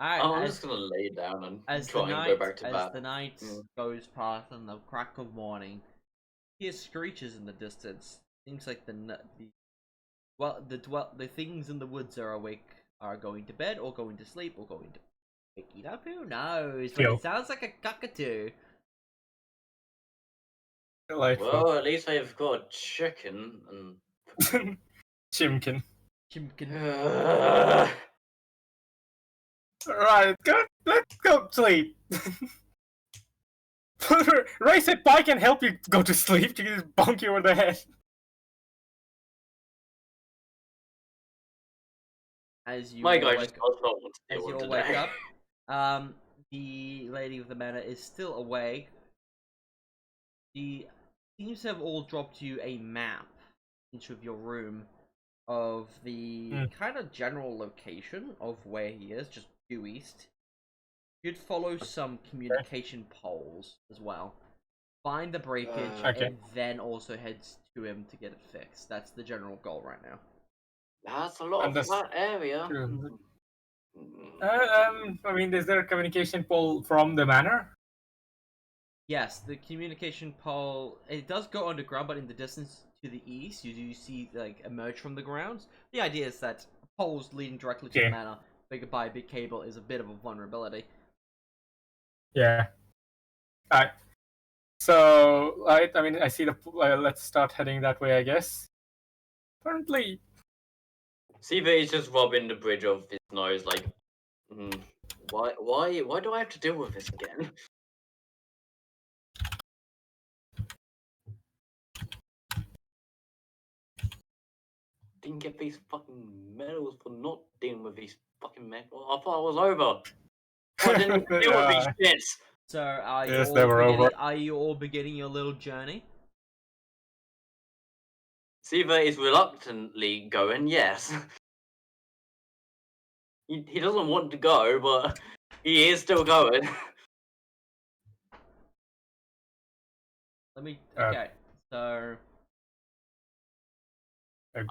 Alright, I'm just gonna lay down and as try the and night, go back to as bed. the night goes past and the crack of morning, you hear screeches in the distance. Seems like the things in the woods are awake, are going to bed or going to sleep or going to waking up. Who knows? But Yo. it sounds like a cockatoo. Delightful. Well, at least they've got chicken and. Chimkin. Chimkin. Right, let's go sleep. Ray said Pi can help you go to sleep. He just bonk you over the head. As you My all guy wake just does not want to as deal you with all wake today. up, the lady of the manor is still awake. She seems to have all dropped you a map, each of your room, of the kind of general location of where he is, just due east. You'd follow some communication poles as well. Find the breakage Okay. and then also head to him to get it fixed. That's the general goal right now. That's a lot And of flat area. I mean, is there a communication pole from the manor? Yes, the communication pole, it does go underground, but in the distance to the east, you do see, like, emerge from the ground. The idea is that poles leading directly to the manor, big by a big cable, is a bit of a vulnerability. Yeah. Alright. So, I mean, I see the. Let's start heading that way, I guess. Currently. Siva is just rubbing the bridge of his nose, like, why do I have to deal with this again? Didn't get these fucking medals for not dealing with these fucking medals. I thought I was over. I didn't deal with these shits. So, are you, Yes, all they were beginning, over. are you all beginning your little journey? Siva is reluctantly going, yes. He doesn't want to go, but he is still going. Let me, okay, so...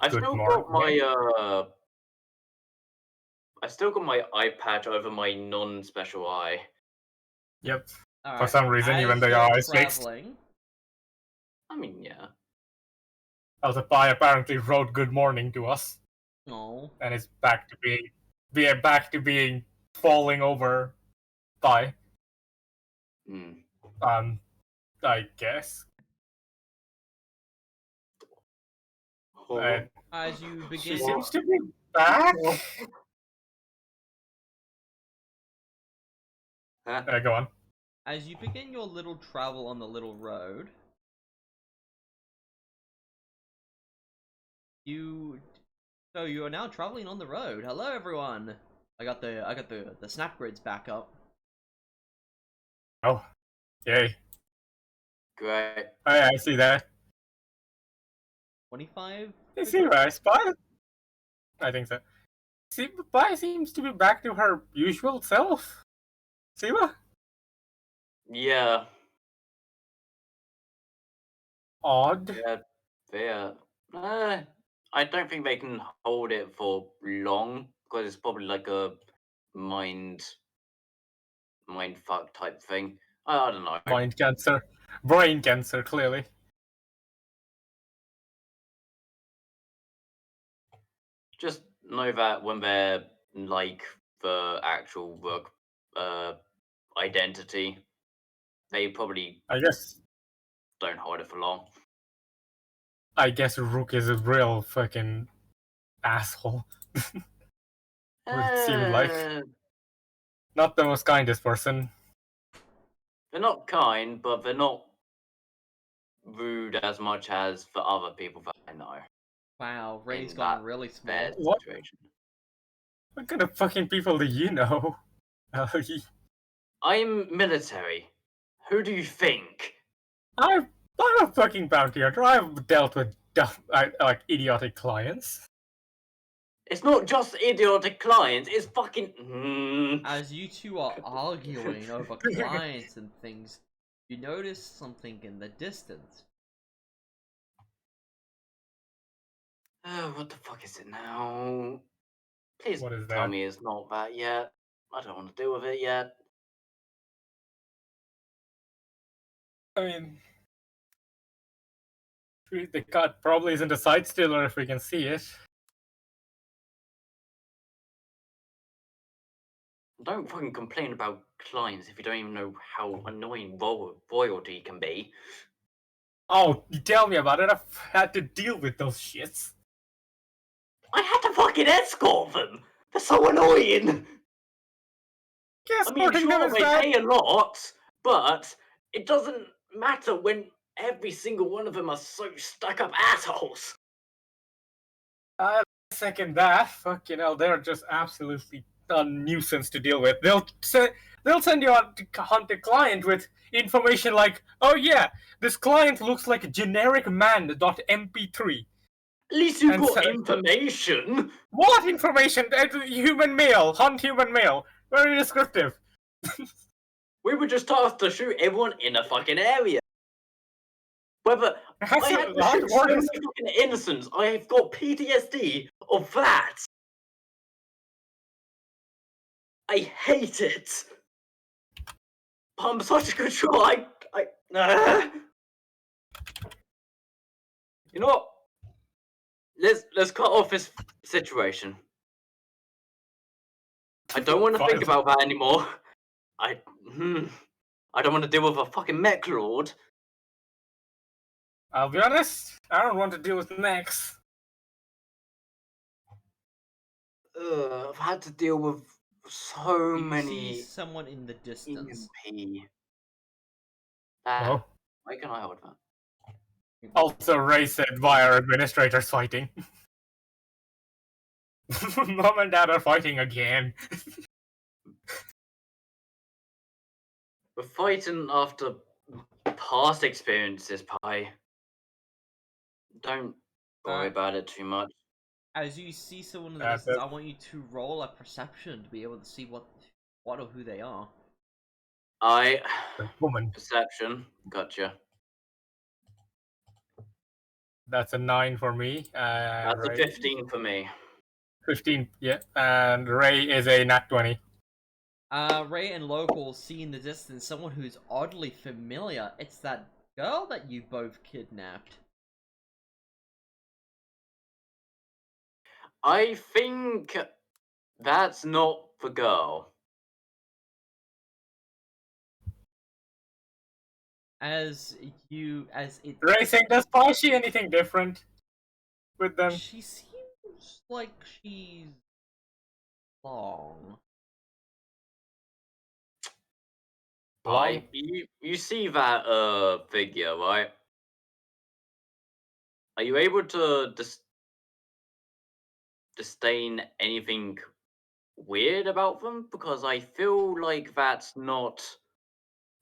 I still got my I still got my eye patch over my non-special eye. Yep. All For right, some reason, even though your you're eyes fixed. traveling, I mean, yeah. Also, Pi apparently wrote "Good morning" to us, no, and it's back to being falling over Pi. I guess. as you begin... She seems to be back. Go on. As you begin your little travel on the little road, you are now traveling on the road. Hello, everyone. I got the snap grids back up. Oh, yay! Great. Oh, yeah, I see that. 25. I see that. Pi. I think so. See, Pi seems to be back to her usual self. See what? Yeah. Odd. Yeah. Yeah. I don't think they can hold it for long because it's probably like a mind fuck type thing. I don't know. Mind cancer. Brain cancer, clearly. Just know that when they're like the actual work identity, they probably I guess don't hold it for long. Rook is a real fucking asshole. What it seemed like. Uh, Not the most kindest person. they're not kind, but they're not rude as much as the other people that I know Wow, Ray's in gone that really small. bad What? situation. What kind of fucking people do you know? I'm military. Who do you think? I'm a fucking bounty hunter. I've dealt with dumb, like idiotic clients. It's not just idiotic clients, it's fucking. As you two are arguing over clients and things, you notice something in the distance. What the fuck is it now? Please What is tell that? me it's not that yet. I don't want to deal with it yet. I mean, the cut probably isn't a side stealer if we can see it. Don't fucking complain about clients if you don't even know how annoying royalty can be. Oh, you tell me about it. I've had to deal with those shits. I had to fucking escort them! They're so annoying! I mean, Escorting them sure, is they bad. pay a lot, but it doesn't matter when every single one of them are so stuck up assholes. I second that. Fucking hell, they're just absolutely a nuisance to deal with. They'll send you out to hunt a client with information like, oh yeah, this client looks like a generic man.mp3. At least you've And got so, information. what information? Human male, hunt human male. Very descriptive. We were just tasked to shoot everyone in a fucking area. Whether That's I had a to lot shoot so more many fucking innocents, I've got PTSD of that. I hate it. But I'm such a good shot. You know what? Let's cut off this situation. I don't want to think about that anymore. I don't want to deal with a fucking mech lord. I'll be honest, I don't want to deal with mechs. I've had to deal with so You see many someone in the distance. EMP. Oh. Why can I hold that? Also, Ray said, why are administrators fighting? Mom and Dad are fighting again. We're fighting after past experiences, Pi. Don't worry about it too much. As you see someone in the That's distance, it. I want you to roll a perception to be able to see what or who they are. The woman. Perception. Gotcha. That's a 9 for me. That's a Ray, 15 for me. 15, yeah. And Ray is a nat 20. Ray and Local see in the distance someone who's oddly familiar. It's that girl that you both kidnapped. I think that's not the girl. As it, Ray saying, does Paul see anything different with them? she seems like she's long. Long? You see that figure, right? Are you able to disdain anything weird about them? Because I feel like that's not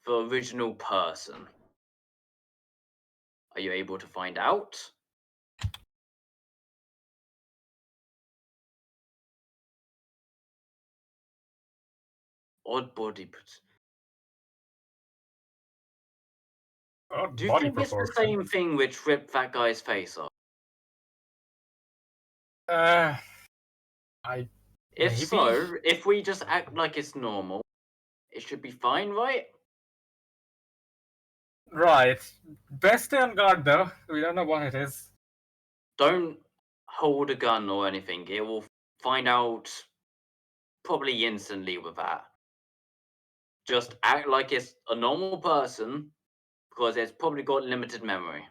the original person. Are you able to find out? Odd body. Oh, Do you body think it's the proportion. same thing which ripped that guy's face off? I If maybe. so, if we just act like it's normal, it should be fine, right? Right. Best stay on guard though. We don't know what it is. Don't hold a gun or anything. It will find out probably instantly with that. Just act like it's a normal person because it's probably got limited memory.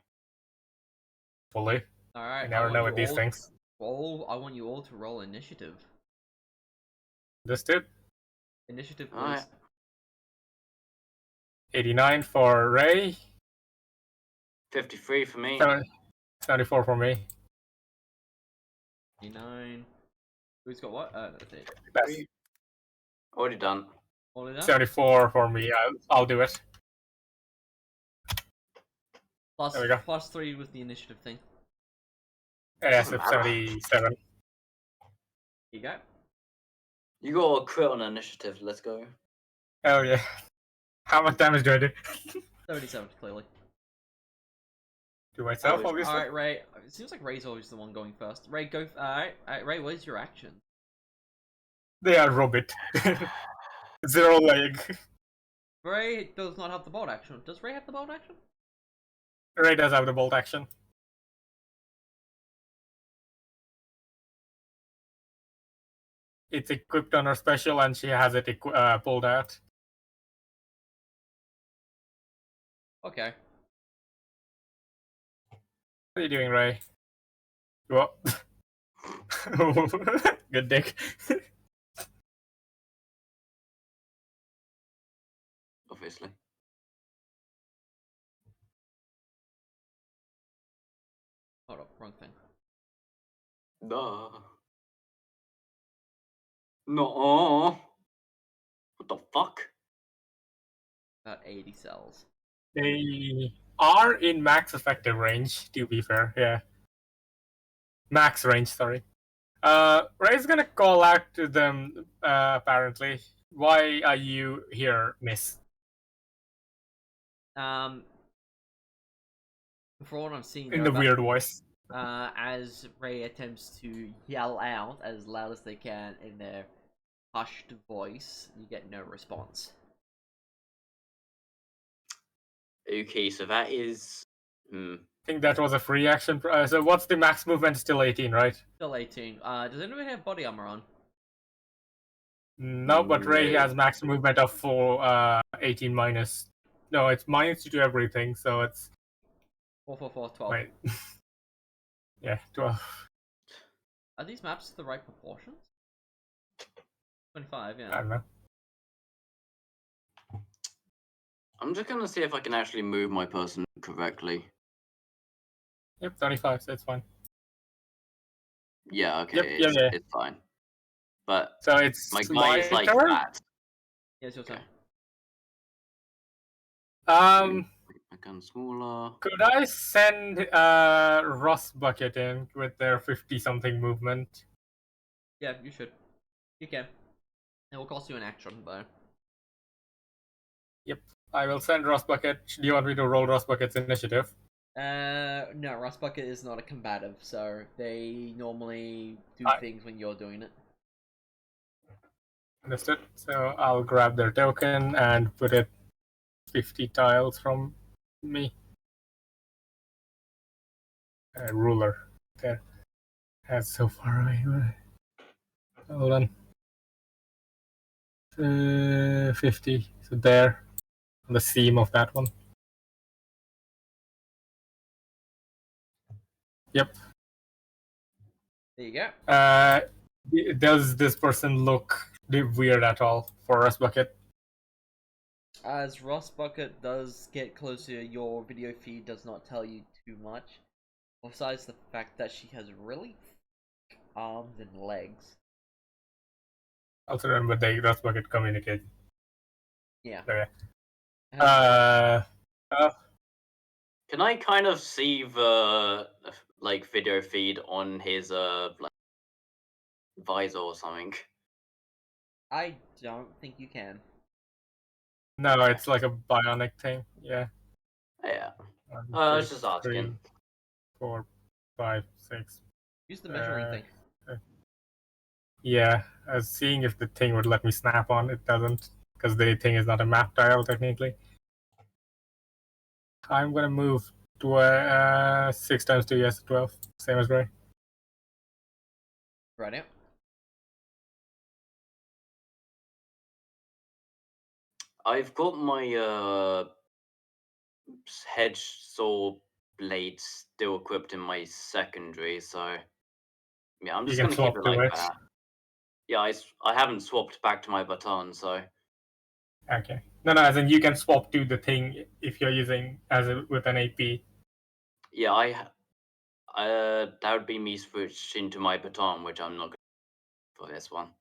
Fully. All right. You never know with these things. I want you all to roll initiative. Understood. Initiative, please. Alright. 89 for Ray. 53 for me. 74 for me. 89. Who's got what? That's it. That's Already done. All of that? 74 for me. I'll do it. Plus, There we go. plus 3 with the initiative thing. Yes, Doesn't it's matter. 77. Here you go. You got a crit on initiative. Let's go. Oh yeah. How much damage do I do? 37, clearly. To myself, Oh, obviously. Alright, Ray. It seems like Ray's always the one going first. Ray, go. Alright, Ray, what is your action? They are robot. 0 leg. Ray does not have the bolt action. Does Ray have the bolt action? Ray does have the bolt action. It's equipped on her special and she has it pulled out. Okay. What are you doing, Ray? What? Good dick. Obviously. Hold up, wrong thing. Duh. No. What the fuck? About 80 cells. They are in max effective range, to be fair, yeah. Max range, sorry. Ray's gonna call out to them, apparently. Why are you here, miss? From what I'm seeing, In they're the weird voice. as Ray attempts to yell out as loud as they can in their hushed voice, you get no response. Okay, so that is. I think that was a free action. So what's the max movement? Still 18, right? Still 18. Does anyone have body armor on? No, but Ray No. has max movement of 18 minus. No, it's minus to everything, so it's 4, 4, 4, 12. wait. Yeah, 12. Are these maps the right proportions? 25, I yeah. don't know. I'm just gonna see if I can actually move my person correctly. Yep, 25, so it's fine. Yeah, okay, Yep, yeah. it's fine. But So it's my my guy is like turn? that. Yeah, it's your turn. Um, My gun smaller. could I send Ross Bucket in with their 50-something movement? Yeah, you should. You can. It will cost you an action, though. Yep, I will send Ross Bucket. Do you want me to roll Ross Bucket's initiative? No, Rust Bucket is not a combative, so they normally do things when you're doing it. Understood. So I'll grab their token and put it 50 tiles from me. Ruler. There. That's so far away. Hold on. 50. So there. On the seam of that one. Yep. There you go. Does this person look weird at all for us, Bucket? As Rust Bucket does get closer, your video feed does not tell you too much. Besides the fact that she has really thick arms and legs. Also remember the Rust Bucket communicate. Yeah. Okay. Can I kind of see the like video feed on his like visor or something? I don't think you can. No, it's like a bionic thing. Yeah. Yeah. 1, I was 2, just asking. 3, 4, 5, 6. Use the measuring thing. Yeah, I was seeing if the thing would let me snap on. It doesn't, because the thing is not a map tile technically. I'm gonna move to 6 times 2, yes, 12, same as Gray. Right out. I've got my hedge saw blade still equipped in my secondary, so yeah, I'm You just can gonna keep swap it to like it. that. Yeah, I haven't swapped back to my baton, so Okay. No, as in you can swap to the thing if you're using with an AP. yeah, that would be me switching to my baton, which I'm not going for this one.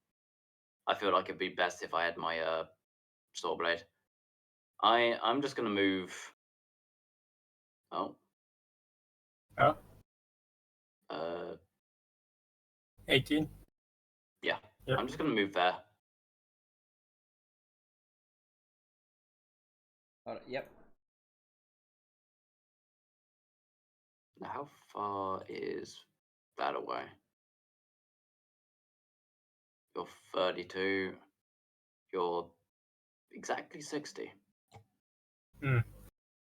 I feel like it'd be best if I had my saw blade. I'm just gonna move. Oh, Oh, uh, 18. yeah, Yep. I'm just gonna move there. Yep. Now, how far is that away? You're 32. You're exactly 60. Hmm.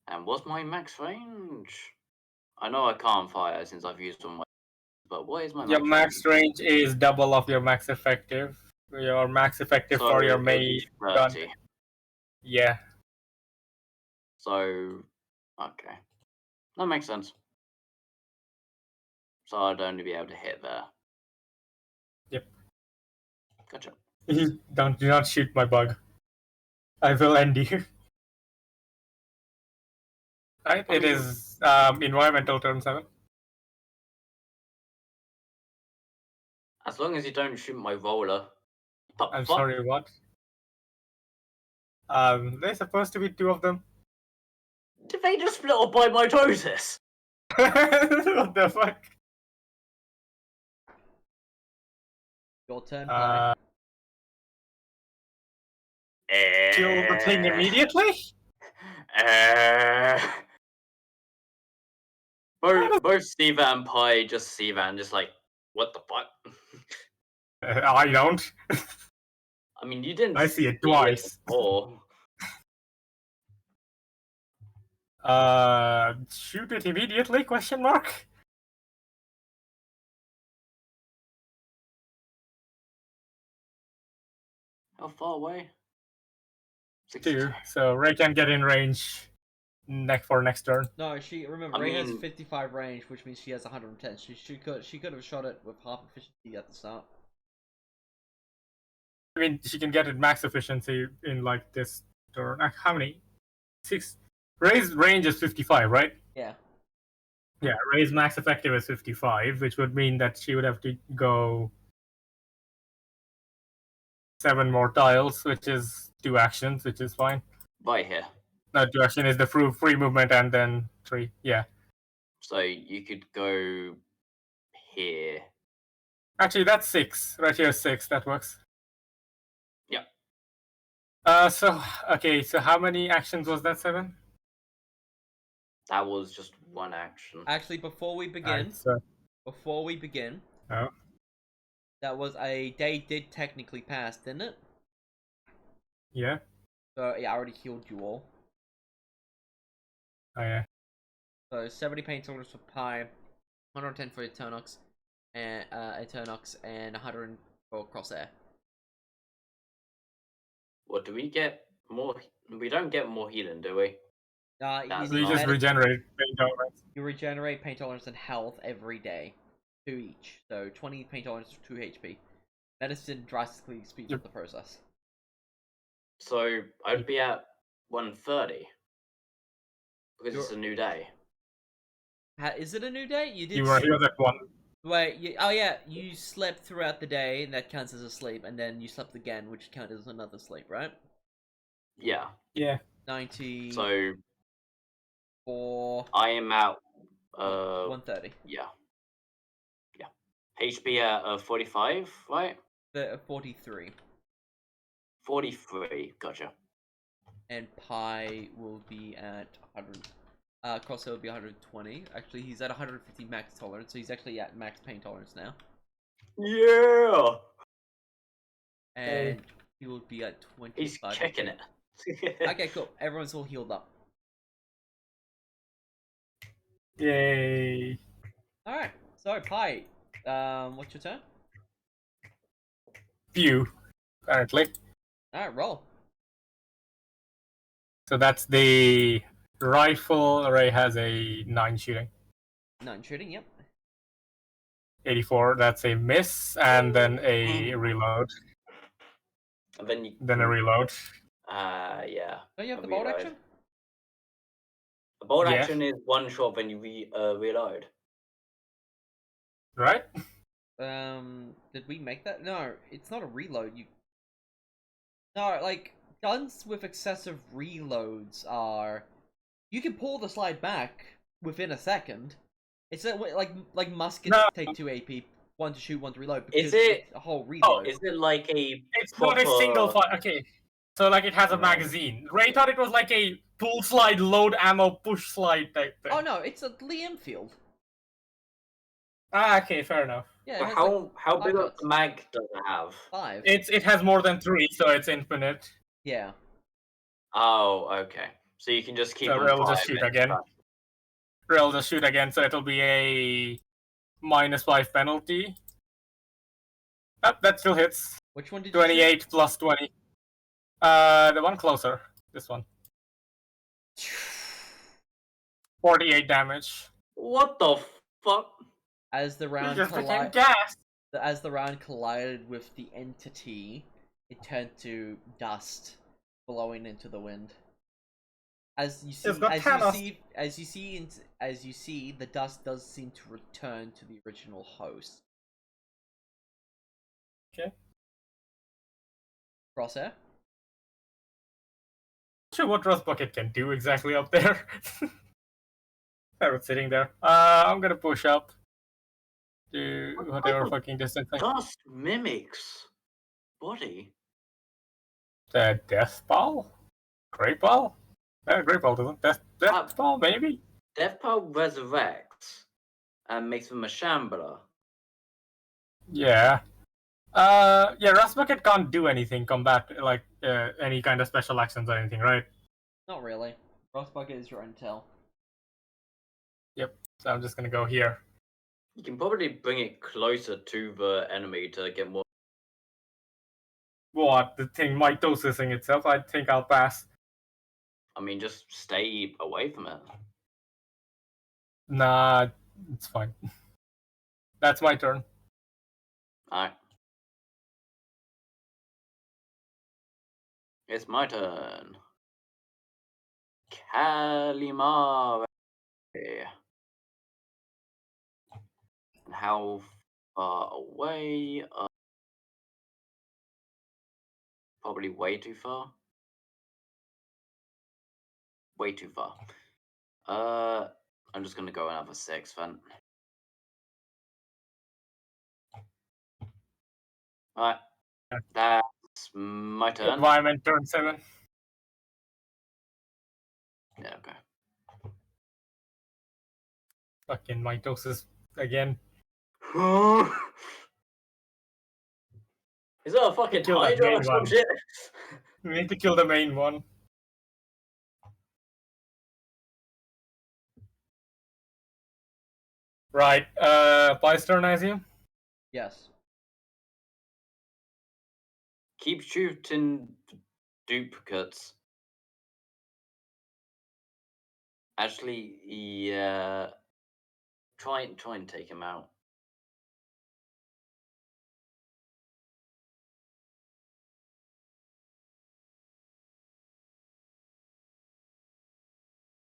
And what's my max range? I know I can't fire since I've used all my. But what is my Your max max range? range is double of your max effective. Your max effective So for your it would main be gun. 30. Yeah. So, okay. That makes sense. So I'd only be able to hit there. Yep. Gotcha. Do not shoot my bug. I will end you. Right? I It mean, is environmental turn 7. as long as you don't shoot my roller. The I'm fuck? sorry, what? There's supposed to be 2 of them. Did they just split up by mitosis? What the fuck? Your turn, Pi. Kill the thing immediately? Uh, How does- both Siva and Pi just Siva and just like, what the fuck? I don't. I mean, you didn't I see it see it twice. before. Shoot it immediately? Question mark. How far away? 2. 62. So Ray can get in range next turn. No, remember I Ray has mean- 55 range, which means she has 110. She could have shot it with half efficiency at the start. I mean, she can get it max efficiency in like this turn. How many? 6. Ray's range is 55, right? Yeah. Yeah, Ray's max effective is 55, which would mean that she would have to go 7 more tiles, which is 2 actions, which is fine. Right here. No, 2 action is the free movement and then 3. Yeah. So you could go here. Actually, that's 6. Right here is 6. That works. Yeah. Okay, so how many actions was that, 7? That was just one action. Actually, before we begin, Right, so, that was a day did technically pass, didn't it? yeah. So yeah, I already healed you all. Oh, yeah. So 70 pain tolerance for Pi, 110 for Eternox, and 100 for Crosshair. What do we get more? We don't get more healing, do we? That's We not- just regenerate pain tolerance. You regenerate pain tolerance and health every day, 2 each. So 20 pain tolerance, 2 HP. Medicine drastically speeds up the process. So I'd be at 130 because it's a new day. Is it a new day? You did. You were here at 1. Wait, oh yeah, you slept throughout the day, and that counts as a sleep, and then you slept again, which counts as another sleep, right? Yeah. Yeah. 90. So 4. I am at 130. Yeah. Yeah. HP at 45, right? 43. 43. Gotcha. And Pi will be at 100. Crosshair will be 120. Actually, he's at 150 max tolerance, so he's actually at max pain tolerance now. Yeah. And he will be at 25. He's kicking it. Okay, cool. Everyone's all healed up. Yay. Alright, so Pi, what's your turn? Pew, apparently. Alright, roll. So that's the rifle. Ray has a 9 shooting. 9 shooting, yep. 84, that's a miss, and then a reload. And then you. Then a reload. Yeah. Don't you have a the bolt reload. action? The bolt Yeah. action is one shot when you reload. Right? Did we make that? No, it's not a reload. No, like, guns with excessive reloads are... You can pull the slide back within a second. It's like muskets take 2 AP, 1 to shoot, 1 to reload. Because Is it a whole Oh, reload? is it like a? It's not a single proper- fire. Okay. So, like, it has a magazine. Ray thought it was like a pull slide, load ammo, push slide type thing. Oh no, it's a Lee Enfield. Ah, okay, fair enough. Yeah, it But has, how like, how 5 big of shots. a mag does it have? 5. It has more than 3, so it's infinite. Yeah. Oh, okay. So you can just keep So on Ray will just firing shoot again. Ray will just shoot again, so it'll be a -5 penalty. That still hits. Which one did you shoot? 28 plus 20. The one closer. This one. 48 damage. What the fuck? As the round He just became gas. as the round collided with the entity, it turned to dust blowing into the wind. As you see, It's got Thanos. as you see, the dust does seem to return to the original host. Okay. Crosshair. Not sure what Rust Bucket can do exactly up there. I was sitting there. I'm gonna push up to whatever fucking distance. Dust mimics body. The Death Ball? Great Ball? Great Ball doesn't. Death Ball, maybe? Death Power resurrects and makes them a shambler. Yeah. Yeah, Rust Bucket can't do anything, combat, like, any kind of special actions or anything, right? Not really. Frost Bucket is your intel. Yep, so I'm just gonna go here. You can probably bring it closer to the enemy to get more. What? The thing mitosising itself? I think I'll pass. I mean, just stay away from it. Nah, it's fine. That's my turn. Alright. It's my turn. Kalimari. How far away? Probably way too far. Way too far. I'm just gonna go another 6 then. Alright. That's my turn. Environment turn 7. Yeah, okay. Fucking mitosis again. Is that a fucking Kill that Hydra or main some one. shit? We need to kill the main one. Right, Pi's turn, I assume? Yes. Keep shooting duplicates. Actually, yeah. Try and take him out.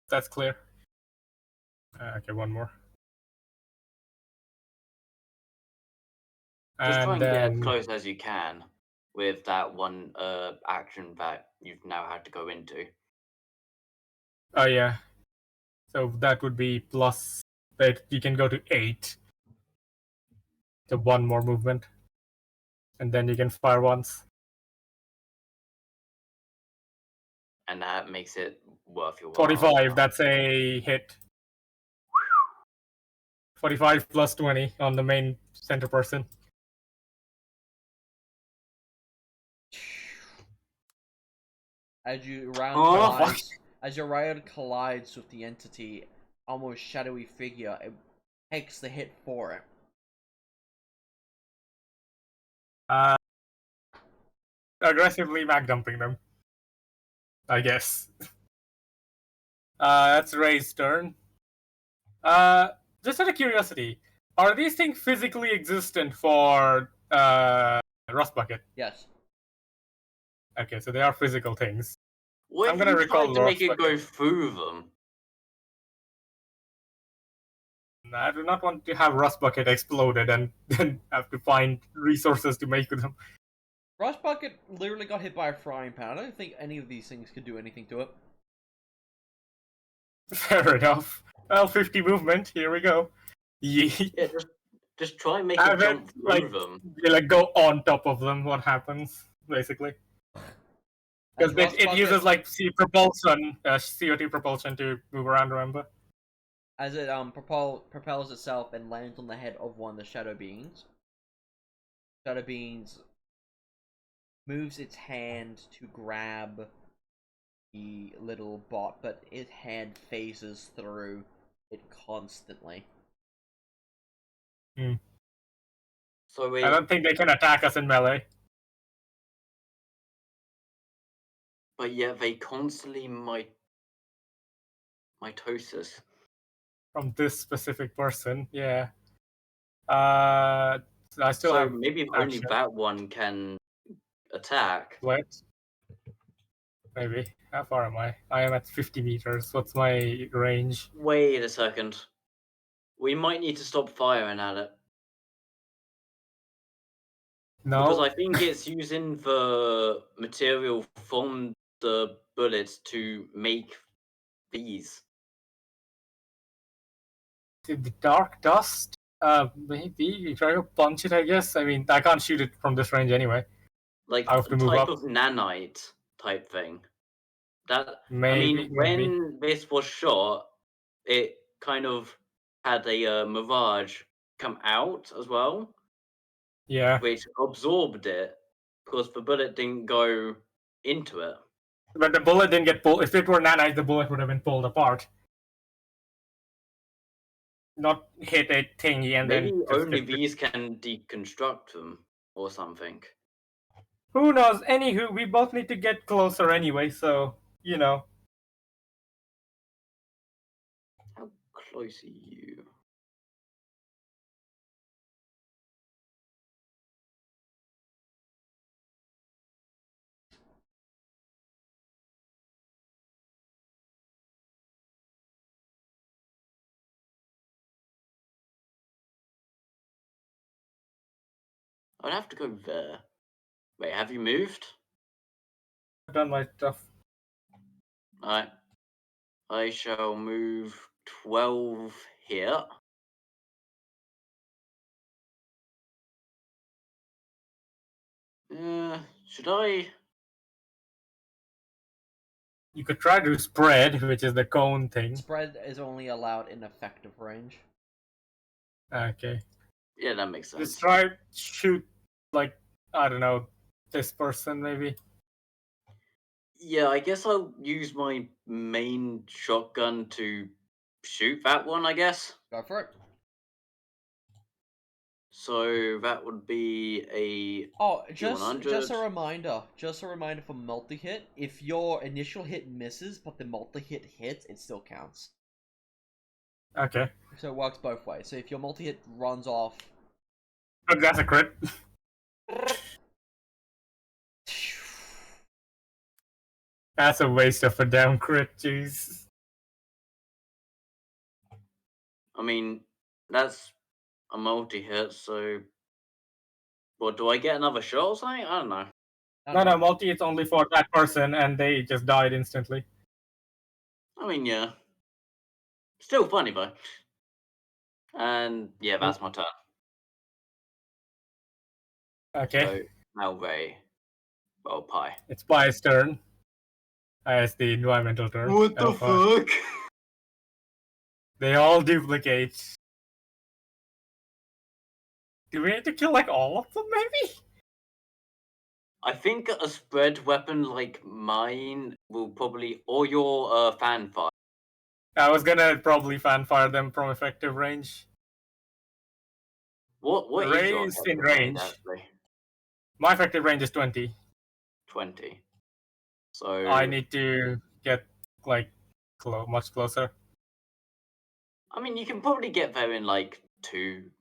That's clear. Okay, one more. Just try and get then... as close as you can with that one action that you've now had to go into. Oh, yeah. So that would be plus... That you can go to 8. So one more movement. And then you can fire once. And that makes it worth your while. 45, that's a hit. 45 plus 20 on the main center person. As your round Oh, collides, as your round collides with the entity, almost shadowy figure, it takes the hit for it. Aggressively back dumping them, I guess. That's Ray's turn. Just out of curiosity, are these things physically existent for Rust Bucket? Yes. Okay, so they are physical things. What I'm if gonna you recall tried to make Rust it go Bucket. through them? I do not want to have Rust Bucket exploded and then have to find resources to make them. Rust Bucket literally got hit by a frying pan. I don't think any of these things could do anything to it. Fair enough. Well, 50 movement. Here we go. Yeet. Yeah, just try and make it Have it jump through them. like go on top of them. What happens basically? Because it uses like propulsion, CO2 propulsion to move around. Remember? As it propels itself and lands on the head of one of the shadow beings. Shadow beings moves its hand to grab the little bot, but its hand phases through it constantly. So I don't think they can attack us in melee. but yeah, they constantly mitosis. From this specific person, yeah. I still So have maybe only action. that one can attack. What? Maybe. How far am I? I am at 50 meters. What's my range? Wait a second. We might need to stop firing at it. Because No. I think it's using the material from the bullets to make these. The dark dust? Maybe. Try to punch it, I guess. I mean, I can't shoot it from this range anyway. Like I have to move type up. of nanite type thing. That I Maybe, mean, maybe. when this was shot, it kind of had a mirage come out as well, Yeah. which absorbed it because the bullet didn't go into it. But the bullet didn't get pulled. If it were nanite, the bullet would have been pulled apart. Not hit a thingy and Maybe then just only get... these can deconstruct them or something. Who knows? Anywho, we both need to get closer anyway, so, you know. How close are you? I'd have to go there. Wait, have you moved? I've done my stuff. Alright. I shall move 12 here. Should I? You could try to spread, which is the cone thing. Spread is only allowed in effective range. Okay. Yeah, that makes sense. Just try shoot, like, I don't know, this person maybe. Yeah, I guess I'll use my main shotgun to shoot that one, I guess. Go for it. So that would be a Oh, Q100. just a reminder for multi-hit. If your initial hit misses, but the multi-hit hits, it still counts. Okay. So it works both ways. So if your multi-hit runs off... But that's a crit. That's a waste of a damn crit, jeez. I mean, that's a multi-hit, so... Well, do I get another shot or something? I don't know. No, multi it's only for that person, and they just died instantly. I mean, yeah. Still funny, though. And, yeah, that's my turn. Okay. So, now Ray. Well, Pie. It's Pie's turn. It's the environmental turn. What the fuck? They all duplicate. Do we need to kill, like, all of them, maybe? I think a spread weapon like mine will probably, or your fanfire. I was gonna probably fanfire them from effective range. What is your Raised in effective range range. actually? My effective range is 20. 20. So I need to get like much closer. I mean, you can probably get there in like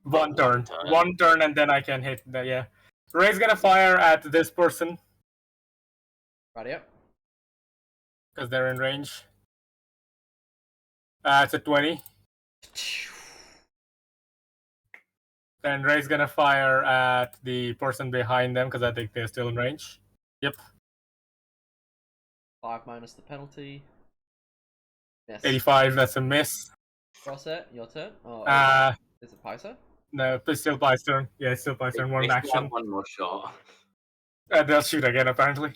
One turn. One turn, and then I can hit the yeah. Ray's gonna fire at this person Right, yep. because they're in range. It's a 20. Then Ray's gonna fire at the person behind them because I think they're still in range. Yep. 5 minus the penalty. Miss. 85. That's a miss. Crosset, your turn. Oh, is it Paizo? No, it's still Pie's turn. Yeah, it's still Pie's turn. One They still action. have one more shot. They'll shoot again, apparently.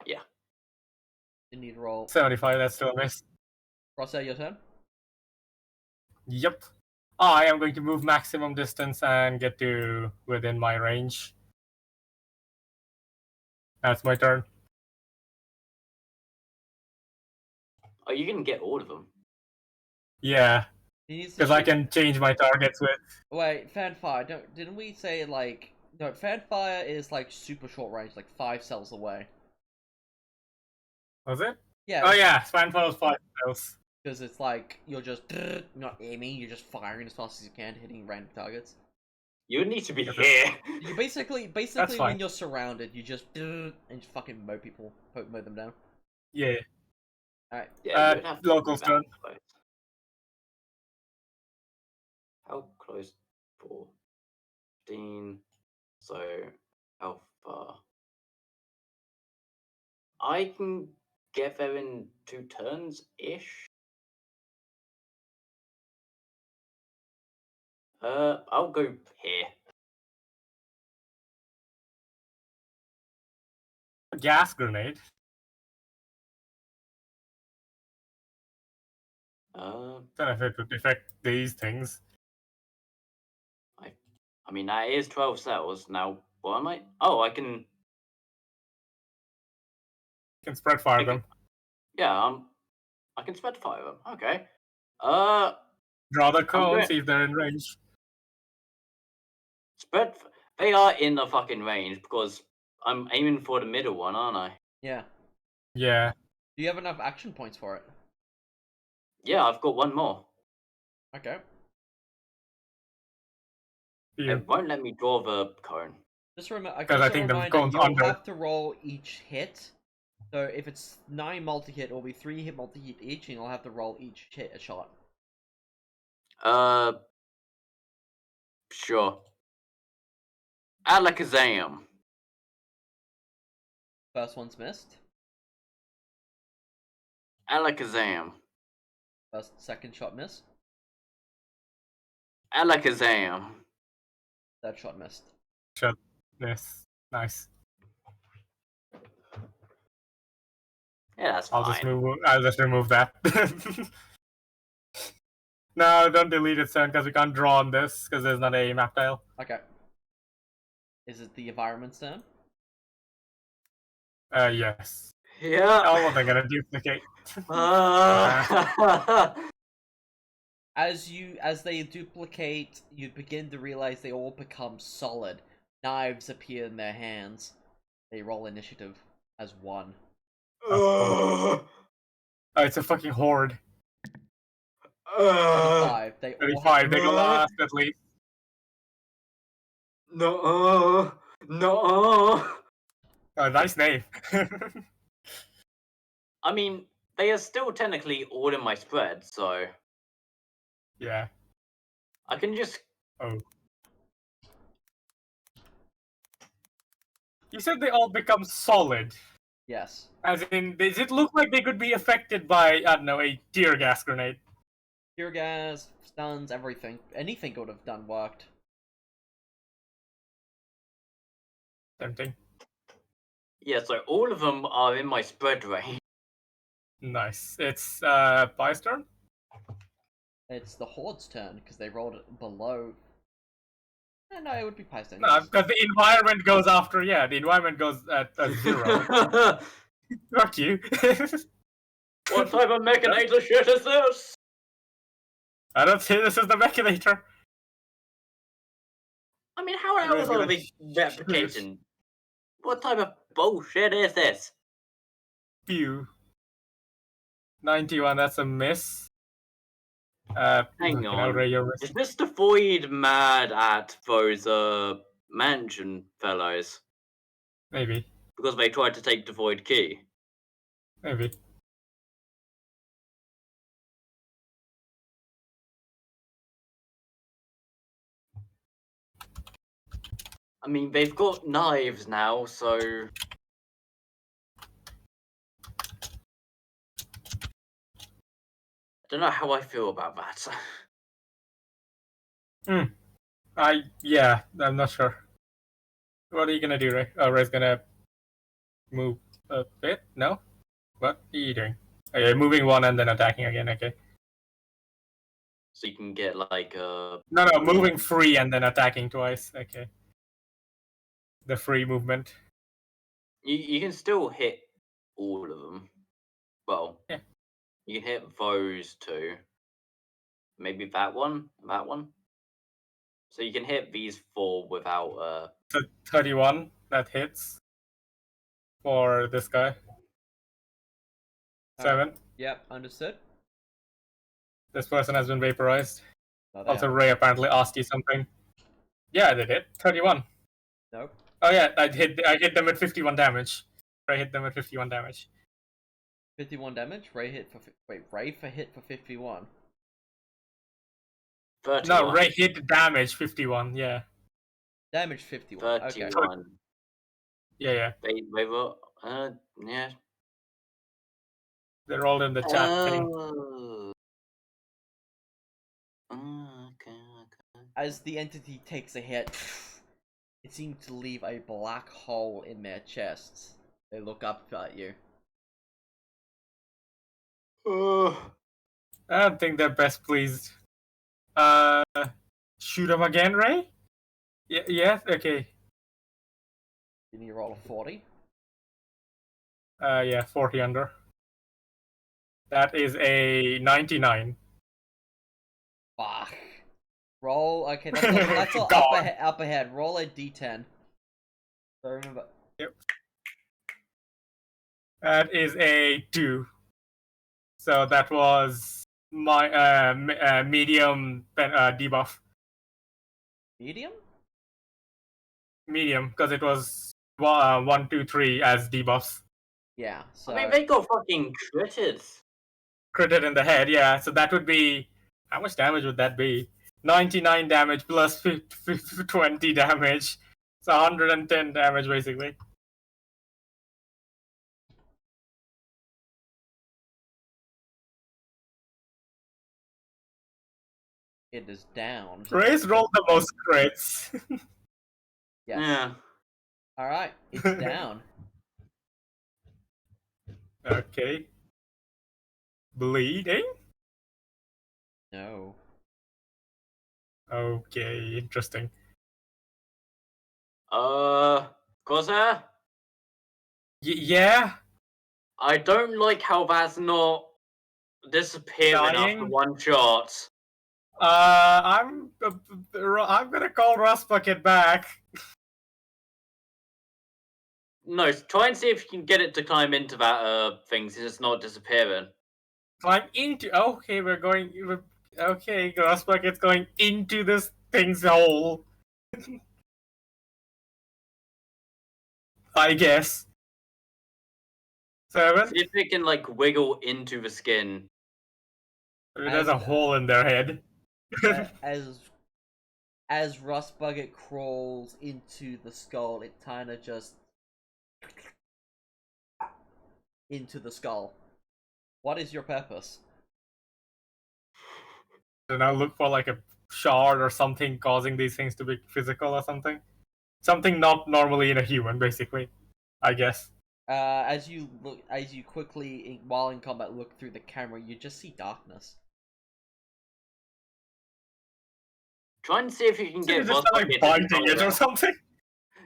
Yeah. You need to roll. 75. That's still a miss. Crosset, your turn. Yep. I am going to move maximum distance and get to within my range. That's my turn. Oh, you can get all of them. Yeah, because I can change my targets with. Wait, Fanfire, didn't we say, like... No, Fanfire is, like, super short range, like 5 cells away. Was it? Yeah. Oh yeah, Fanfire is 5 cells. Because it's like, you're just... not aiming, you're just firing as fast as you can, hitting random targets. You would need to be here. You basically when you're surrounded, you just... and just fucking mow people, mow them down. Yeah. Alright. Yeah, you would have to local's turn. close. How close? 14. So, how far? I can get there in 2 turns-ish. I'll go here. A gas grenade. Don't know if it would affect these things. I mean, that is 12 cells. Now, what am I? Oh, I can... You can spread fire them. Yeah, I can spread fire them. Okay. Draw the cone, see if they're in range. They are in the fucking range because I'm aiming for the middle one, aren't I? Yeah. Yeah. Do you have enough action points for it? Yeah, I've got one more. Okay. It won't let me draw the cone. Just remember, because I think the cone's you'll under. have to roll each hit. So if it's 9 multi-hit, it'll be 3 hit multi-hit each, and you'll have to roll each hit a shot. Sure. Alakazam. First one's missed. Alakazam. Second shot missed. Alakazam. Third shot missed. Shot miss. Nice. Yeah, that's fine. I'll just remove that. No, don't delete it, son, because we can't draw on this because there's not a map tile. Okay. Is it the environment's turn? Yes. Yeah. Oh, what they're gonna duplicate. As they duplicate, you begin to realize they all become solid. Knives appear in their hands. They roll initiative as 1. Oh, it's a fucking horde. 35. 35. They go last at least. No. Nice name. I mean, they are still technically all in my spread, so Yeah. I can just... Oh. You said they all become solid. Yes. As in, does it look like they could be affected by, I don't know, a tear gas grenade? Tear gas, stuns, everything. Anything could have done worked. Tempting. Yeah, so all of them are in my spread range. Nice. It's Pie's turn? It's the Horde's turn, because they rolled it below No, it would be Pystone. No, Yes. because the environment goes after. Yeah, the environment goes at 0. Fuck you. What type of mechanator shit is this? I don't say this is the mechanator. I mean, how Everyone's else are gonna they replicating? What type of bullshit is this? Pew. 91, that's a miss. Hang on. Ray, you're Is missing. Mr. Void mad at those mansion fellows? Maybe. Because they tried to take the Void key? Maybe. I mean, they've got knives now, so... I don't know how I feel about that. Yeah, I'm not sure. What are you gonna do, Ray? Oh, Ray's gonna move a bit? No? What are you doing? Okay, moving one and then attacking again, okay. So you can get, like, No, moving free and then attacking twice, okay. The free movement. You can still hit all of them. Well, Yeah. you can hit those two. Maybe that one? That one? So you can hit these 4 without, 31, that hits. For this guy. 7. Yep, understood. This person has been vaporized. No, they Also, haven't. Ray apparently asked you something. Yeah, they did. 31. Nope. Oh yeah, I hit them at 51 damage. Ray hit them at 51 damage. 51 damage. Ray hit for Ray hit for 51. 31. No, Ray hit damage 51. Yeah. Damage 51. 31. Okay. Yeah. They were, yeah. They're all in the chat thing. Okay. As the entity takes a hit, it seems to leave a black hole in their chests. They look up at you. I don't think they're best pleased. Shoot them again, Ray? Yeah, okay. Can you roll a 40? Yeah, 40 under. That is a 99. Fuck. Roll. Okay, that's all up ahead. Roll a d10. So remember. Yep. That is a 2. So that was my medium debuff. Medium? Medium, because it was 1, 2, 3 as debuffs. Yeah, so... I mean, they got fucking critted. Critted in the head, yeah. So that would be... How much damage would that be? 99 damage plus 20 damage. So 110 damage, basically. It is down. Ray's rolled the most crits. Yes. Yeah. Alright, it's down. Okay. Bleeding? No. Okay, interesting. Corsair? Yeah? I don't like how that's not disappearing after Dying? one shot. I'm gonna call Rust Bucket back. No, try and see if you can get it to climb into that thing since it's not disappearing. Climb into. Okay, okay, Rust Bucket's going into this thing's hole. I guess. 7. See if it can like wiggle into the skin. There's a hole in their head. As Rust Bucket crawls into the skull, it kinda just into the skull. What is your purpose? And I look for like a shard or something causing these things to be physical or something. Something not normally in a human, basically. I guess. As you quickly, while in combat, look through the camera, you just see darkness. Try and see if you can So you get just Rust start, like, Bucket to biting it or something.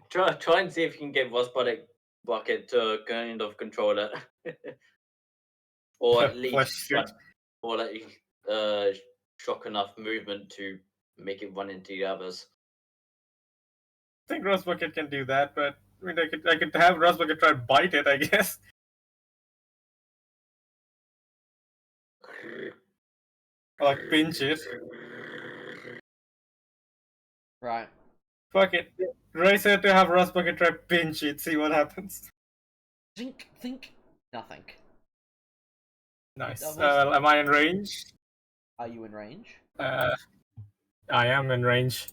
Try and see if you can get Rust Bucket to kind of control it, or at least or at least shock enough movement to make it run into the others. I think Rust Bucket can do that, but I mean, I could have Rust Bucket try to bite it, I guess. Or like pinch it. Right. Fuck it. Racer to have Rust Bucket try to pinch it, see what happens. Think. Nothing. Nice. That was- Well, am I in range? Are you in range? I am in range.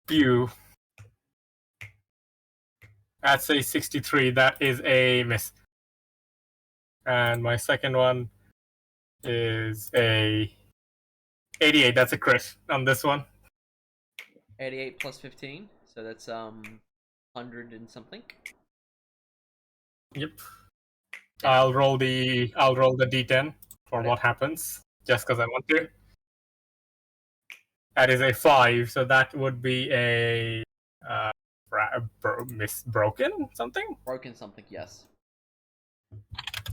Pew. That's a 63. That is a miss. And my second one is a 88. That's a crit on this one. 88 plus 15, so that's 100 and something. Yep. I'll roll the d10 for what happens, just because I want to. That is a 5, so that would be a broken something. Broken something, yes.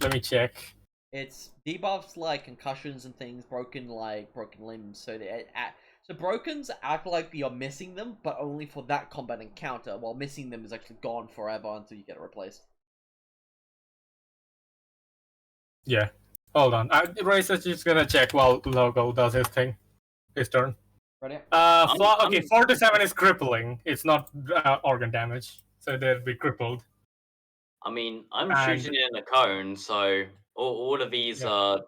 Let me check. It's debuffs like concussions and things, broken limbs. So so brokens act like you're missing them, but only for that combat encounter. While missing them is actually gone forever until you get it replaced. Yeah. Hold on. Racer's just gonna check while Logo does his thing. His turn. Ready? Okay, 4 to 7 is crippling. It's not organ damage, so they'll be crippled. I mean, I'm shooting it in a cone, so all of these are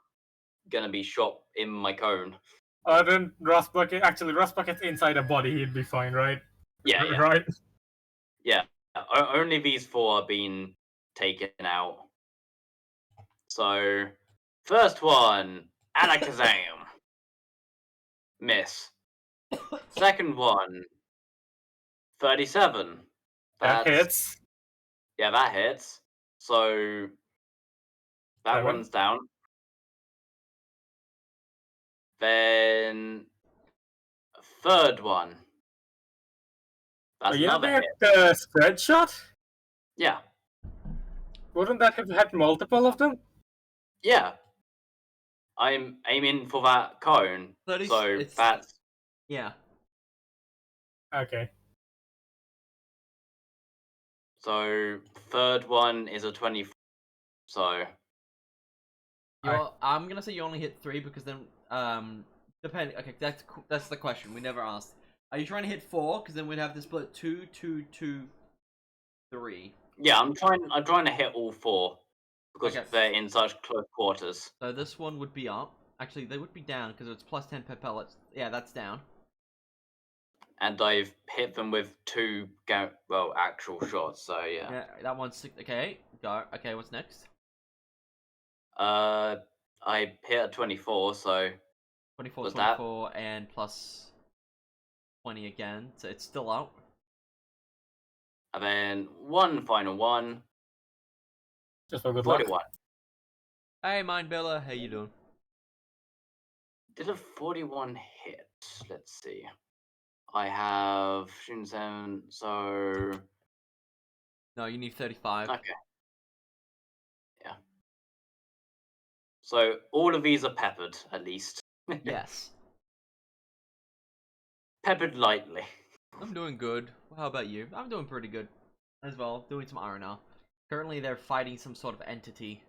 gonna be shot in my cone. Then Rust Bucket's inside a body. He'd be fine, right? Yeah. Right. Yeah. Only these 4 are being taken out. So, first one, Alakazam. Miss. Second one, 37. That hits. Yeah, that hits. So, that 7. one's down. Then, third one. That's another hit. The spread shot? Yeah. Wouldn't that have had multiple of them? Yeah. I'm aiming for that cone. So that's... Yeah. Okay. So, third one is a 24. So... I'm gonna say you only hit 3 because then, depending. Okay, that's the question we never asked. Are you trying to hit 4? Because then we'd have to split 2, 2, 2, 3. Yeah, I'm trying to hit all 4 because they're in such close quarters. So this one would be up. Actually, they would be down because it's plus 10 per pellet. Yeah, that's down. And I've hit them with 2 actual shots. So yeah. Yeah, that one's okay. Go. Okay, what's next? I hit a 24, so 24, 24, and plus 20 again, so it's still out. And then one final one. Just for good 41. luck. Hey, Mindbiller, how you doing? Did a 41 hit? Let's see. I have shooting 7, so... No, you need 35. Okay. Yeah. So all of these are peppered, at least. Yes. Peppered lightly. I'm doing good. How about you? I'm doing pretty good as well. Doing some RNR. Currently, they're fighting some sort of entity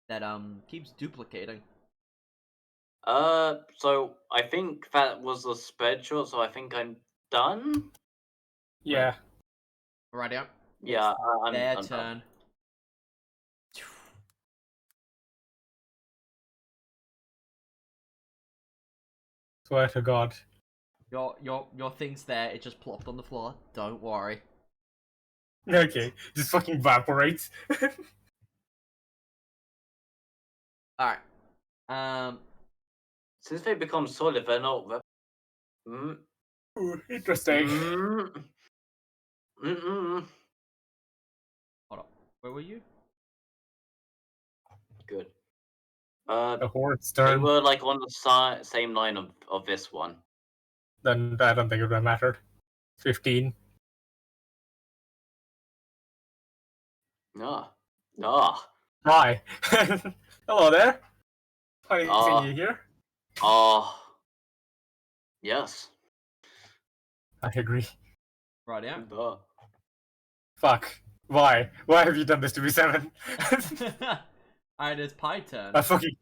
that keeps duplicating. So I think that was a spread shot, so I think I'm done. Yeah. Right out. Yeah, I'm their done. turn. Swear to God. Your thing's there. It just plopped on the floor. Don't worry. Okay, just fucking evaporates. All right. Since they become solid, they're not. Ooh, interesting. Hold up. Where were you? Good. The horde's They turn. were like on the same line of this one. Then I don't think it would have mattered. 15. Ah. Ah. Hi. Hello there. Funny seeing Ah. you here. Ah. Yes. I agree. Right out. Ah. Fuck. Why? Why have you done this to me, Seven? Alright, it's Pie turn. I fucking.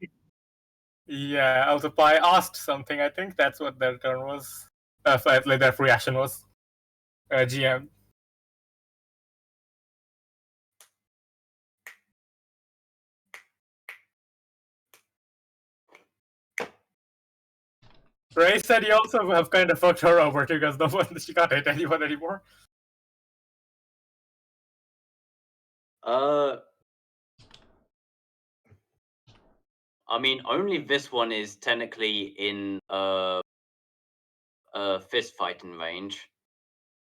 Yeah, also Pi asked something. I think that's what their turn was. Like their reaction was. GM. Ray said he also have kind of fucked her over too, because no one she can't hit anyone anymore. I mean, only this one is technically in fist fighting range.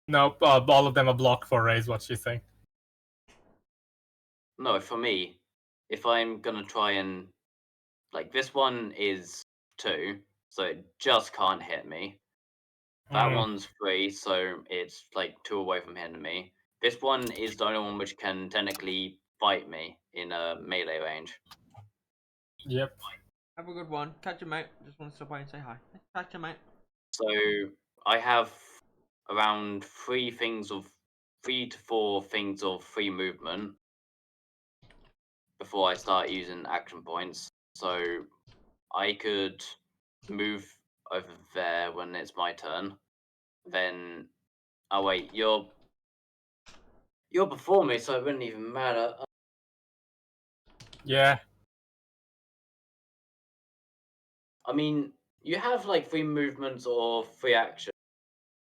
Nope, all of them are blocked for Ray, is what she's saying. No, for me, if I'm gonna try and like this one is 2, so it just can't hit me. That one's 3, so it's like 2 away from hitting me. This one is the only one which can technically fight me in a melee range. Yep. Have a good one. Catch you, mate. Just want to stop by and say hi. Catch you, mate. So I have around 3 to 4 things of free movement before I start using action points. So I could move over there when it's my turn. Then, oh wait, you're before me, so it wouldn't even matter. Yeah. I mean, you have like 3 movements or 3 actions.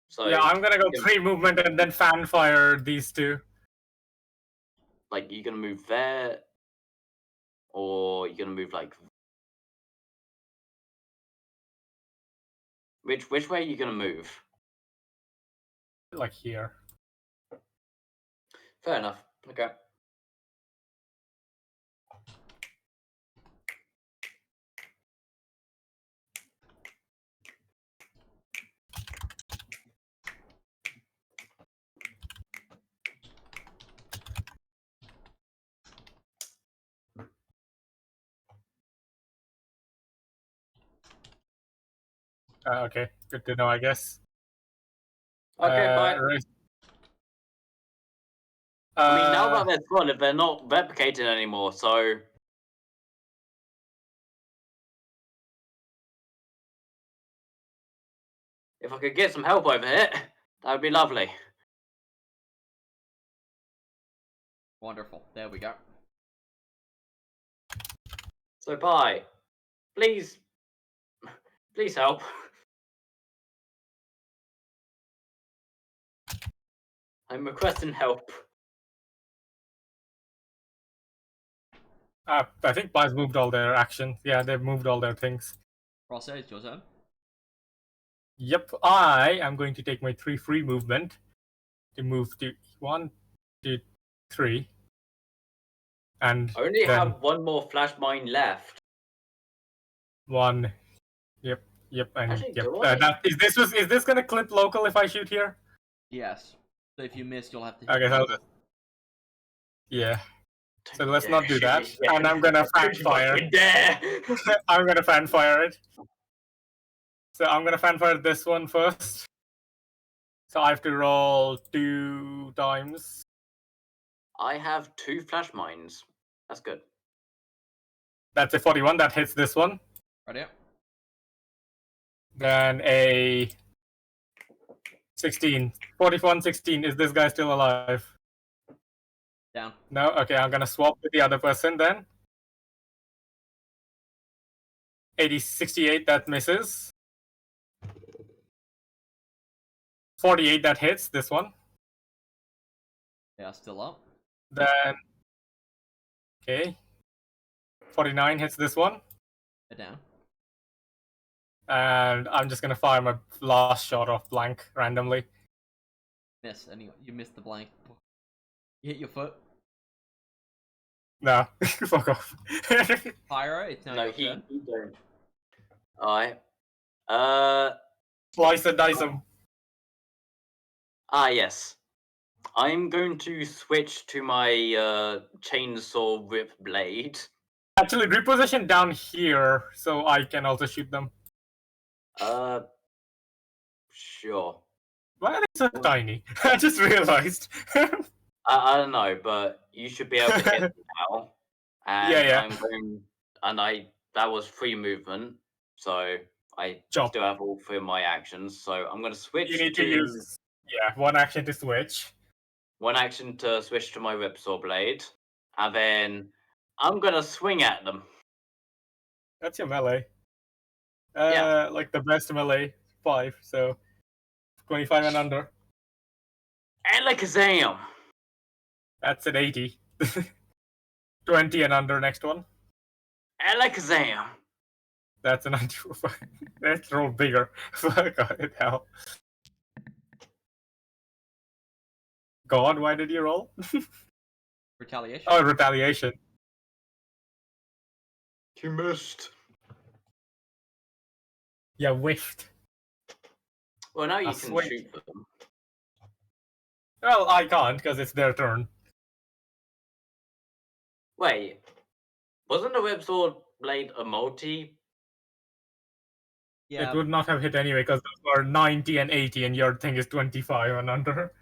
So Yeah, I'm gonna go 3 movement and then fan fire these 2. like you're gonna move there, or you're gonna move like which way are you gonna move? Like here. Fair enough. Okay. Okay, good to know, I guess. Okay, bye. Ray... I mean, now that they're gone, if they're not replicating anymore, so if I could get some help over here, that would be lovely. Wonderful. There we go. So bye. Please help. I'm requesting help. I think Pi's moved all their actions. Yeah, they've moved all their things. Rossa, it's your turn. Yep, I am going to take my 3 free movement to move to 1, 2, 3. And I only then have 1 more flash mine left. 1. Yep, and Actually, yep. do I? Is this gonna clip local if I shoot here? Yes. So if you miss, you'll have to hit Okay, so local. yeah. So Don't let's you not dare do shoot that. me And again. I'm gonna fan Don't you fire. fucking dare. I'm gonna fan fire it. So I'm gonna fan fire this one first. So I have to roll 2 times. I have 2 flash mines. That's good. That's a 41. That hits this one. Right out. Then a 16. 41, 16. Is this guy still alive? Down. No? Okay, I'm gonna swap with the other person then. 68, that misses. 48, that hits this one. Yeah, still up. Then, okay. 49 hits this one. They're down. And I'm just gonna fire my last shot off blank randomly. Miss. Anyway, you missed the blank. You hit your foot. No, fuck off. Pyro, it's now No, your he turn. don't. Alright. Slice and dice them. Yes. I'm going to switch to my chainsaw rip blade. Actually, reposition down here so I can also shoot them. Sure. Why are they so tiny? I just realized. I don't know, but you should be able to hit them now. And Yeah. I'm going, and that was free movement, so I Chop. still have all three of my actions. So I'm going to switch You need to to use one action to switch. one action to switch to my ripsaw blade, and then I'm going to swing at them. That's your melee. Yeah. Like the best melee, 5. So 25 and under. Alakazam! That's an 80. 20 and under next one. Alakazam! That's a 94. Let's roll bigger. Fuck it, hell. God, why did you roll? Retaliation. Oh, retaliation. You missed. Yeah, whiffed. Well, now you A can swing. shoot them. Well, I can't because it's their turn. Wait, wasn't the ripsaw blade a multi? Yeah. It would not have hit anyway because those were 90 and 80 and your thing is 25 and under.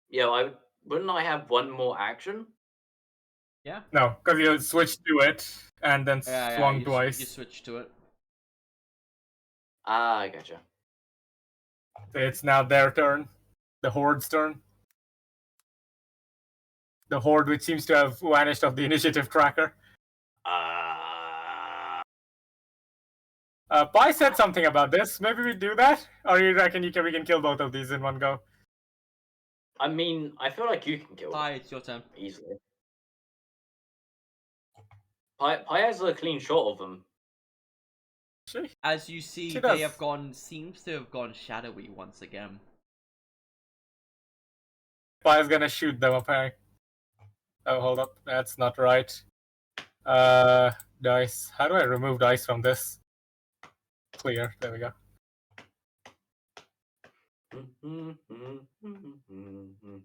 Yeah, wouldn't I have one more action? Yeah. No, because you switched to it and then swung You twice. switch to it. I gotcha. So it's now their turn. The Horde's turn. The Horde, which seems to have vanished off the initiative tracker. Pi said something about this. Maybe we do that? Or you reckon we can kill both of these in one go? I mean, I feel like you can kill Pi, them it's your turn. easily. Pi has a clean shot of them. As you see, She they does. seems to have gone shadowy once again. Pi's gonna shoot them, apparently. Oh, hold up. That's not right. Dice. How do I remove dice from this? Clear. There we go.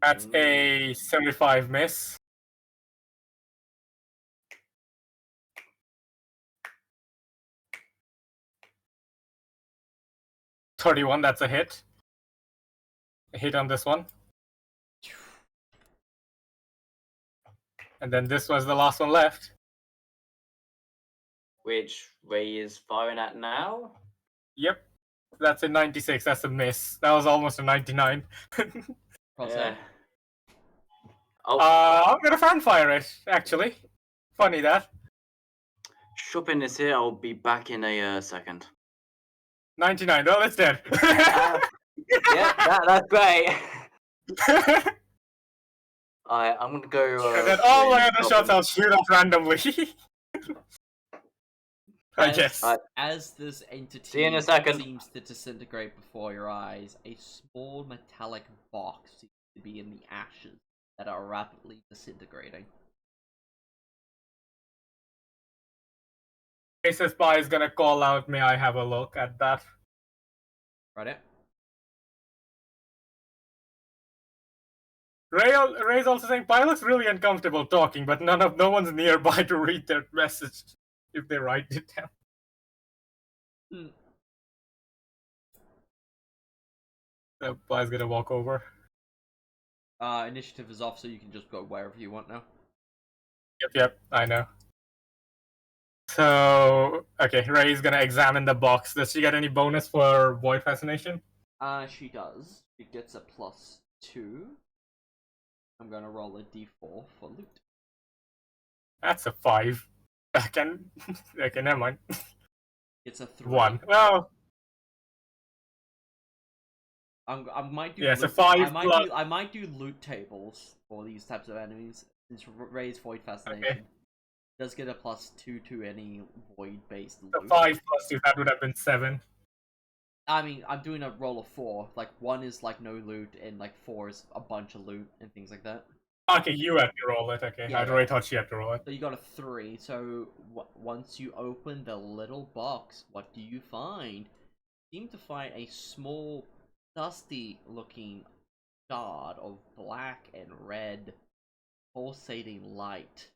That's a 75 miss. $31, that's a hit. A hit on this one. And then this was the last one left. Which Ray is firing at now? Yep. That's a 96. That's a miss. That was almost a 99. Crosshair. Oh, I'm gonna fanfire it, actually. Funny that. Chopin is here. I'll be back in a second. 99. Oh, it's dead. Yeah, that's great. I'm gonna go. And then all my other Chopin. shots I'll shoot off randomly. I guess. As this entity See you in a second. seems to disintegrate before your eyes, a small metallic box seems to be in the ashes that are rapidly disintegrating. Ace Spy is gonna call out, may I have a look at that? Right? Ray's also saying, Pi looks really uncomfortable talking, but no one's nearby to read their message if they write it down. So Pi's gonna walk over. Initiative is off, so you can just go wherever you want now. Yep, I know. So, okay, Ray's gonna examine the box. Does she get any bonus for Void Fascination? She does. She gets a +2. I'm gonna roll a d4 for loot. That's a 5. Okay, never mind. It's a 3. 1. Well, I might do. yeah, it's a loot, 5 plus. I might do loot tables for these types of enemies. Since Ray's Void Fascination Okay. does get a +2 to any void-based loot. The 5 plus 2, that would have been 7. I mean, I'm doing a roll of 4. Like 1 is like no loot, and like 4 is a bunch of loot and things like that. Okay, you have to roll it. Okay, Yeah, I already thought she had to roll it. So you got a 3. So once you open the little box, what do you find? You seem to find a small, dusty-looking shard of black and red pulsating light.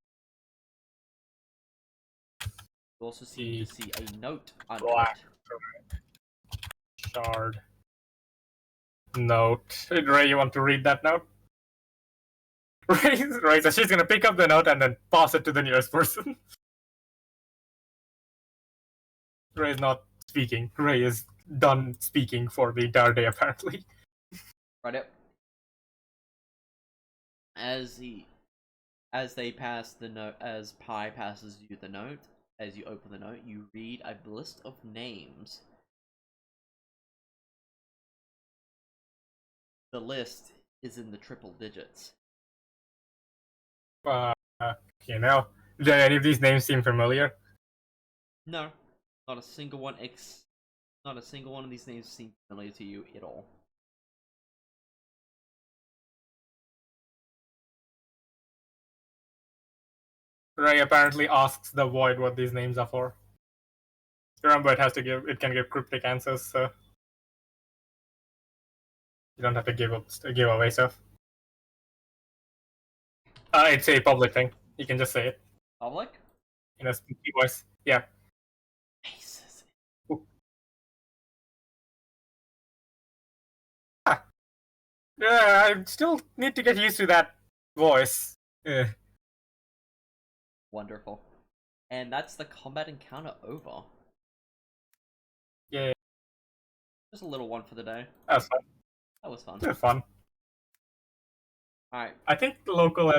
You also seem to see a note under Black shard note. Ray, you want to read that note? Ray, so she's gonna pick up the note and then pass it to the nearest person. Ray is not speaking. Ray is done speaking for the entire day, apparently. Right up. As they pass the note, as Pi passes you the note, as you open the note, you read a list of names. The list is in the triple digits. You know, do any of these names seem familiar? No, not a single one. Not a single one of these names seems familiar to you at all. Ray apparently asks the void what these names are for. Remember, it can give cryptic answers, so you don't have to give away stuff. It's a public thing. You can just say it Public? in a spooky voice. Yeah. Aces. Yeah, I still need to get used to that voice. Yeah. Wonderful. And that's the combat encounter over. Yeah. Just a little one for the day. That was fun. That was fun. That was fun. Alright. I think the local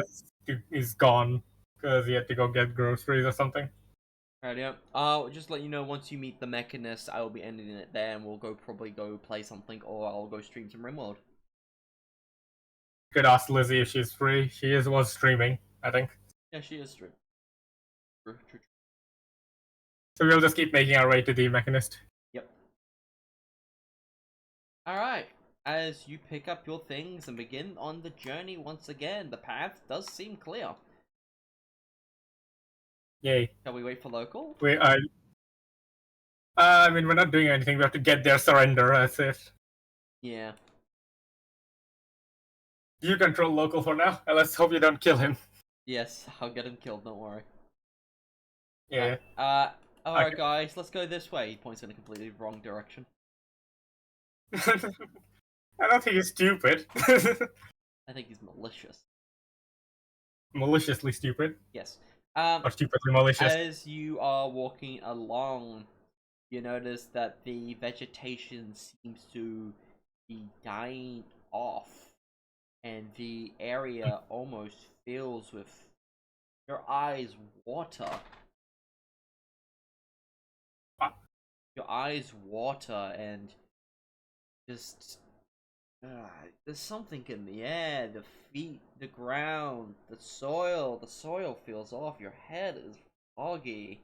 is gone because he had to go get groceries or something. Alright, yeah. I'll just let you know once you meet the Mechanist, I will be ending it there and we'll probably go play something or I'll go stream some Rimworld. Could ask Lizzie if she's free. She was streaming, I think. Yeah, she is streaming. True. So we'll just keep making our way to the Mechanist. Yep. Alright. As you pick up your things and begin on the journey once again, the path does seem clear. Yay. Shall we wait for local? I mean, we're not doing anything. We have to get their surrender. That's it. Yeah. You control local for now, and let's hope you don't kill him. Yes, I'll get him killed, don't worry. Yeah. Alright Okay. guys, let's go this way. He points in a completely wrong direction. I don't think he's stupid. I think he's malicious. Maliciously stupid. Yes. Or stupidly malicious. As you are walking along, you notice that the vegetation seems to be dying off, and the area almost fills with your eyes water. Your eyes water and just there's something in the air, the feet, the ground, the soil feels off, your head is foggy.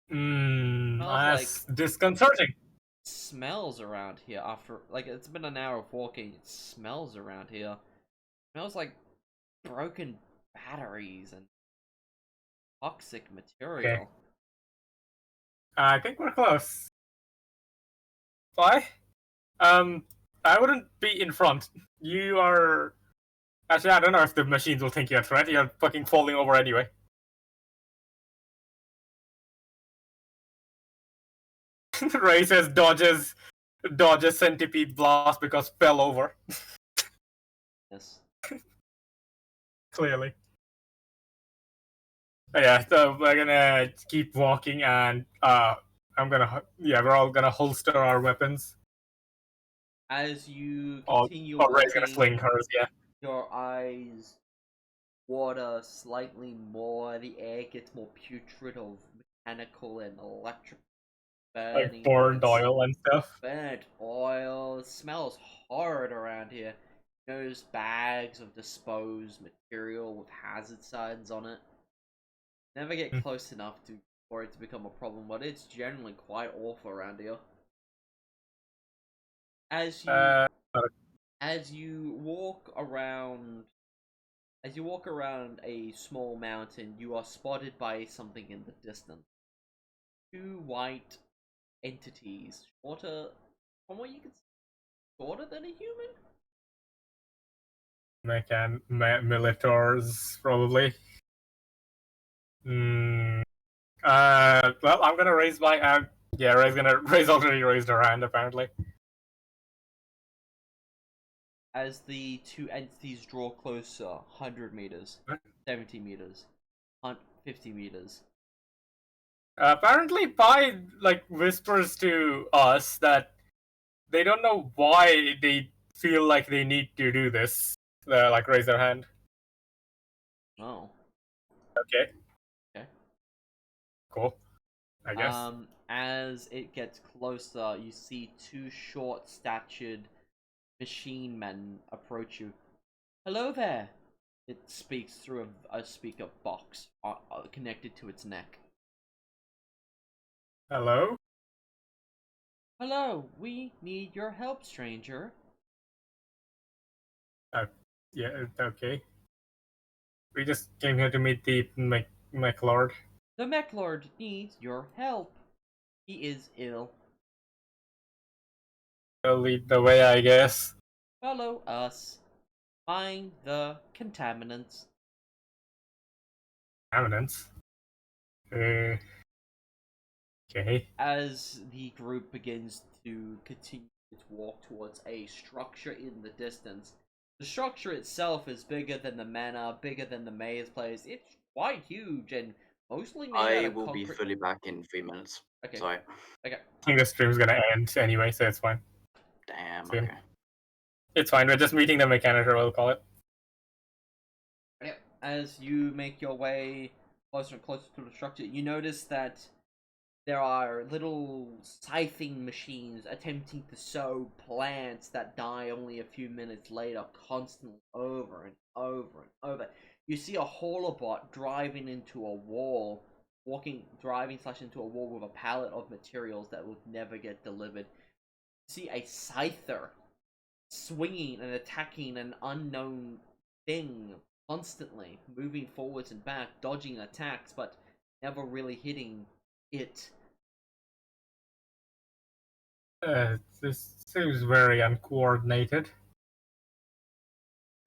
That's disconcerting. Smells around here after, like, it's been an hour of walking, it smells around here. It smells like broken batteries and toxic material. Okay. I think we're close. Why? I wouldn't be in front. You are... Actually, I don't know if the machines will think you're a threat. You're fucking falling over anyway. Ray says dodges centipede blast because fell over. Yes. Clearly. Yeah, so we're gonna keep walking and we're all gonna holster our weapons. As you Or continue Ray's gonna walking, sling hers, yeah. your eyes water slightly more, the air gets more putrid of mechanical and electric burning. Like burned oil and stuff. Burnt oil. It smells horrid around here. There's bags of disposed material with hazard signs on it. Never get close enough for it to become a problem, but it's generally quite awful around here. As As you walk around a small mountain, you are spotted by something in the distance. Two white entities, shorter, from what you can see, shorter than a human. Militars, probably. Well, I'm gonna raise my. Yeah, Ray's already raised her hand, apparently. As the two entities draw closer, 100 meters, 70 meters, 50 meters. Apparently, Pi whispers to us that they don't know why they feel like they need to do this. Raise their hand. Oh. Okay. Okay. Cool. I guess. As it gets closer, you see two short-statured machine men approach you. Hello there. It speaks through a speaker box connected to its neck. Hello? Hello, we need your help, stranger. Yeah, okay. We just came here to meet the mech lord. The mech lord needs your help. He is ill. They'll lead the way, I guess. Follow us. Find the contaminants. Eminence. Okay. As the group begins to continue its walk towards a structure in the distance, the structure itself is bigger than the manor, bigger than the mayor's place. It's quite huge and mostly made out I of will be concrete. fully back in 3 minutes. Okay. Sorry. Okay. I think the stream's gonna end anyway, so it's fine. Damn, Soon. okay. It's fine, we're just meeting the mechanitor, we'll call it. Yep. As you make your way closer and closer to the structure, you notice that there are little scything machines attempting to sow plants that die only a few minutes later, constantly over and over and over. You see a haulerbot driving into a wall, driving/into a wall with a pallet of materials that would never get delivered. You see a scyther swinging and attacking an unknown thing constantly, moving forwards and back, dodging attacks, but never really hitting it. This seems very uncoordinated.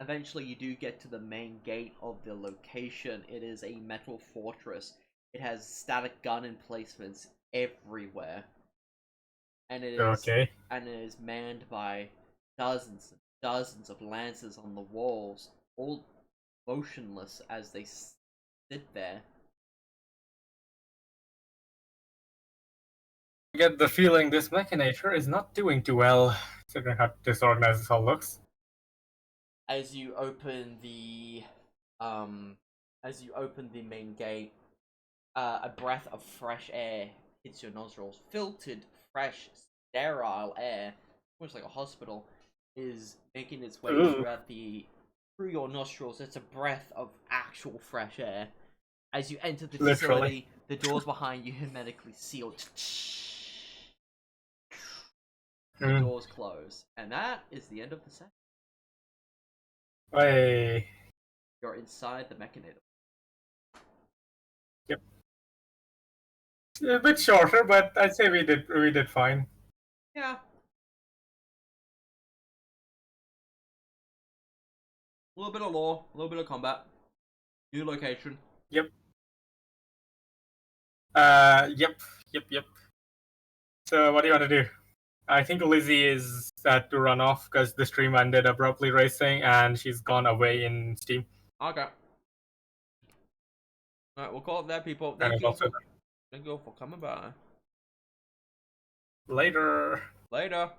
Eventually, you do get to the main gate of the location. It is a metal fortress. It has static gun emplacements everywhere, and it is manned by dozens and dozens of lancers on the walls, all motionless as they sit there. I get the feeling this mechanator is not doing too well, considering how disorganized this all looks. As you open the main gate, a breath of fresh air hits your nostrils. Filtered, fresh, sterile air, almost like a hospital, is making its way through your nostrils. It's a breath of actual fresh air. As you enter the facility, the doors behind you hermetically sealed. The doors close, and that is the end of the session. Hey. You're inside the mechanator. Yep. A bit shorter, but I'd say we did fine. Yeah. A little bit of lore, a little bit of combat. New location. Yep. Yep. So what do you want to do? I think Lizzie is sad to run off because the stream ended abruptly racing and she's gone away in Steam. Okay. Alright, we'll call it there, people. Thank you for coming by. Later. Later.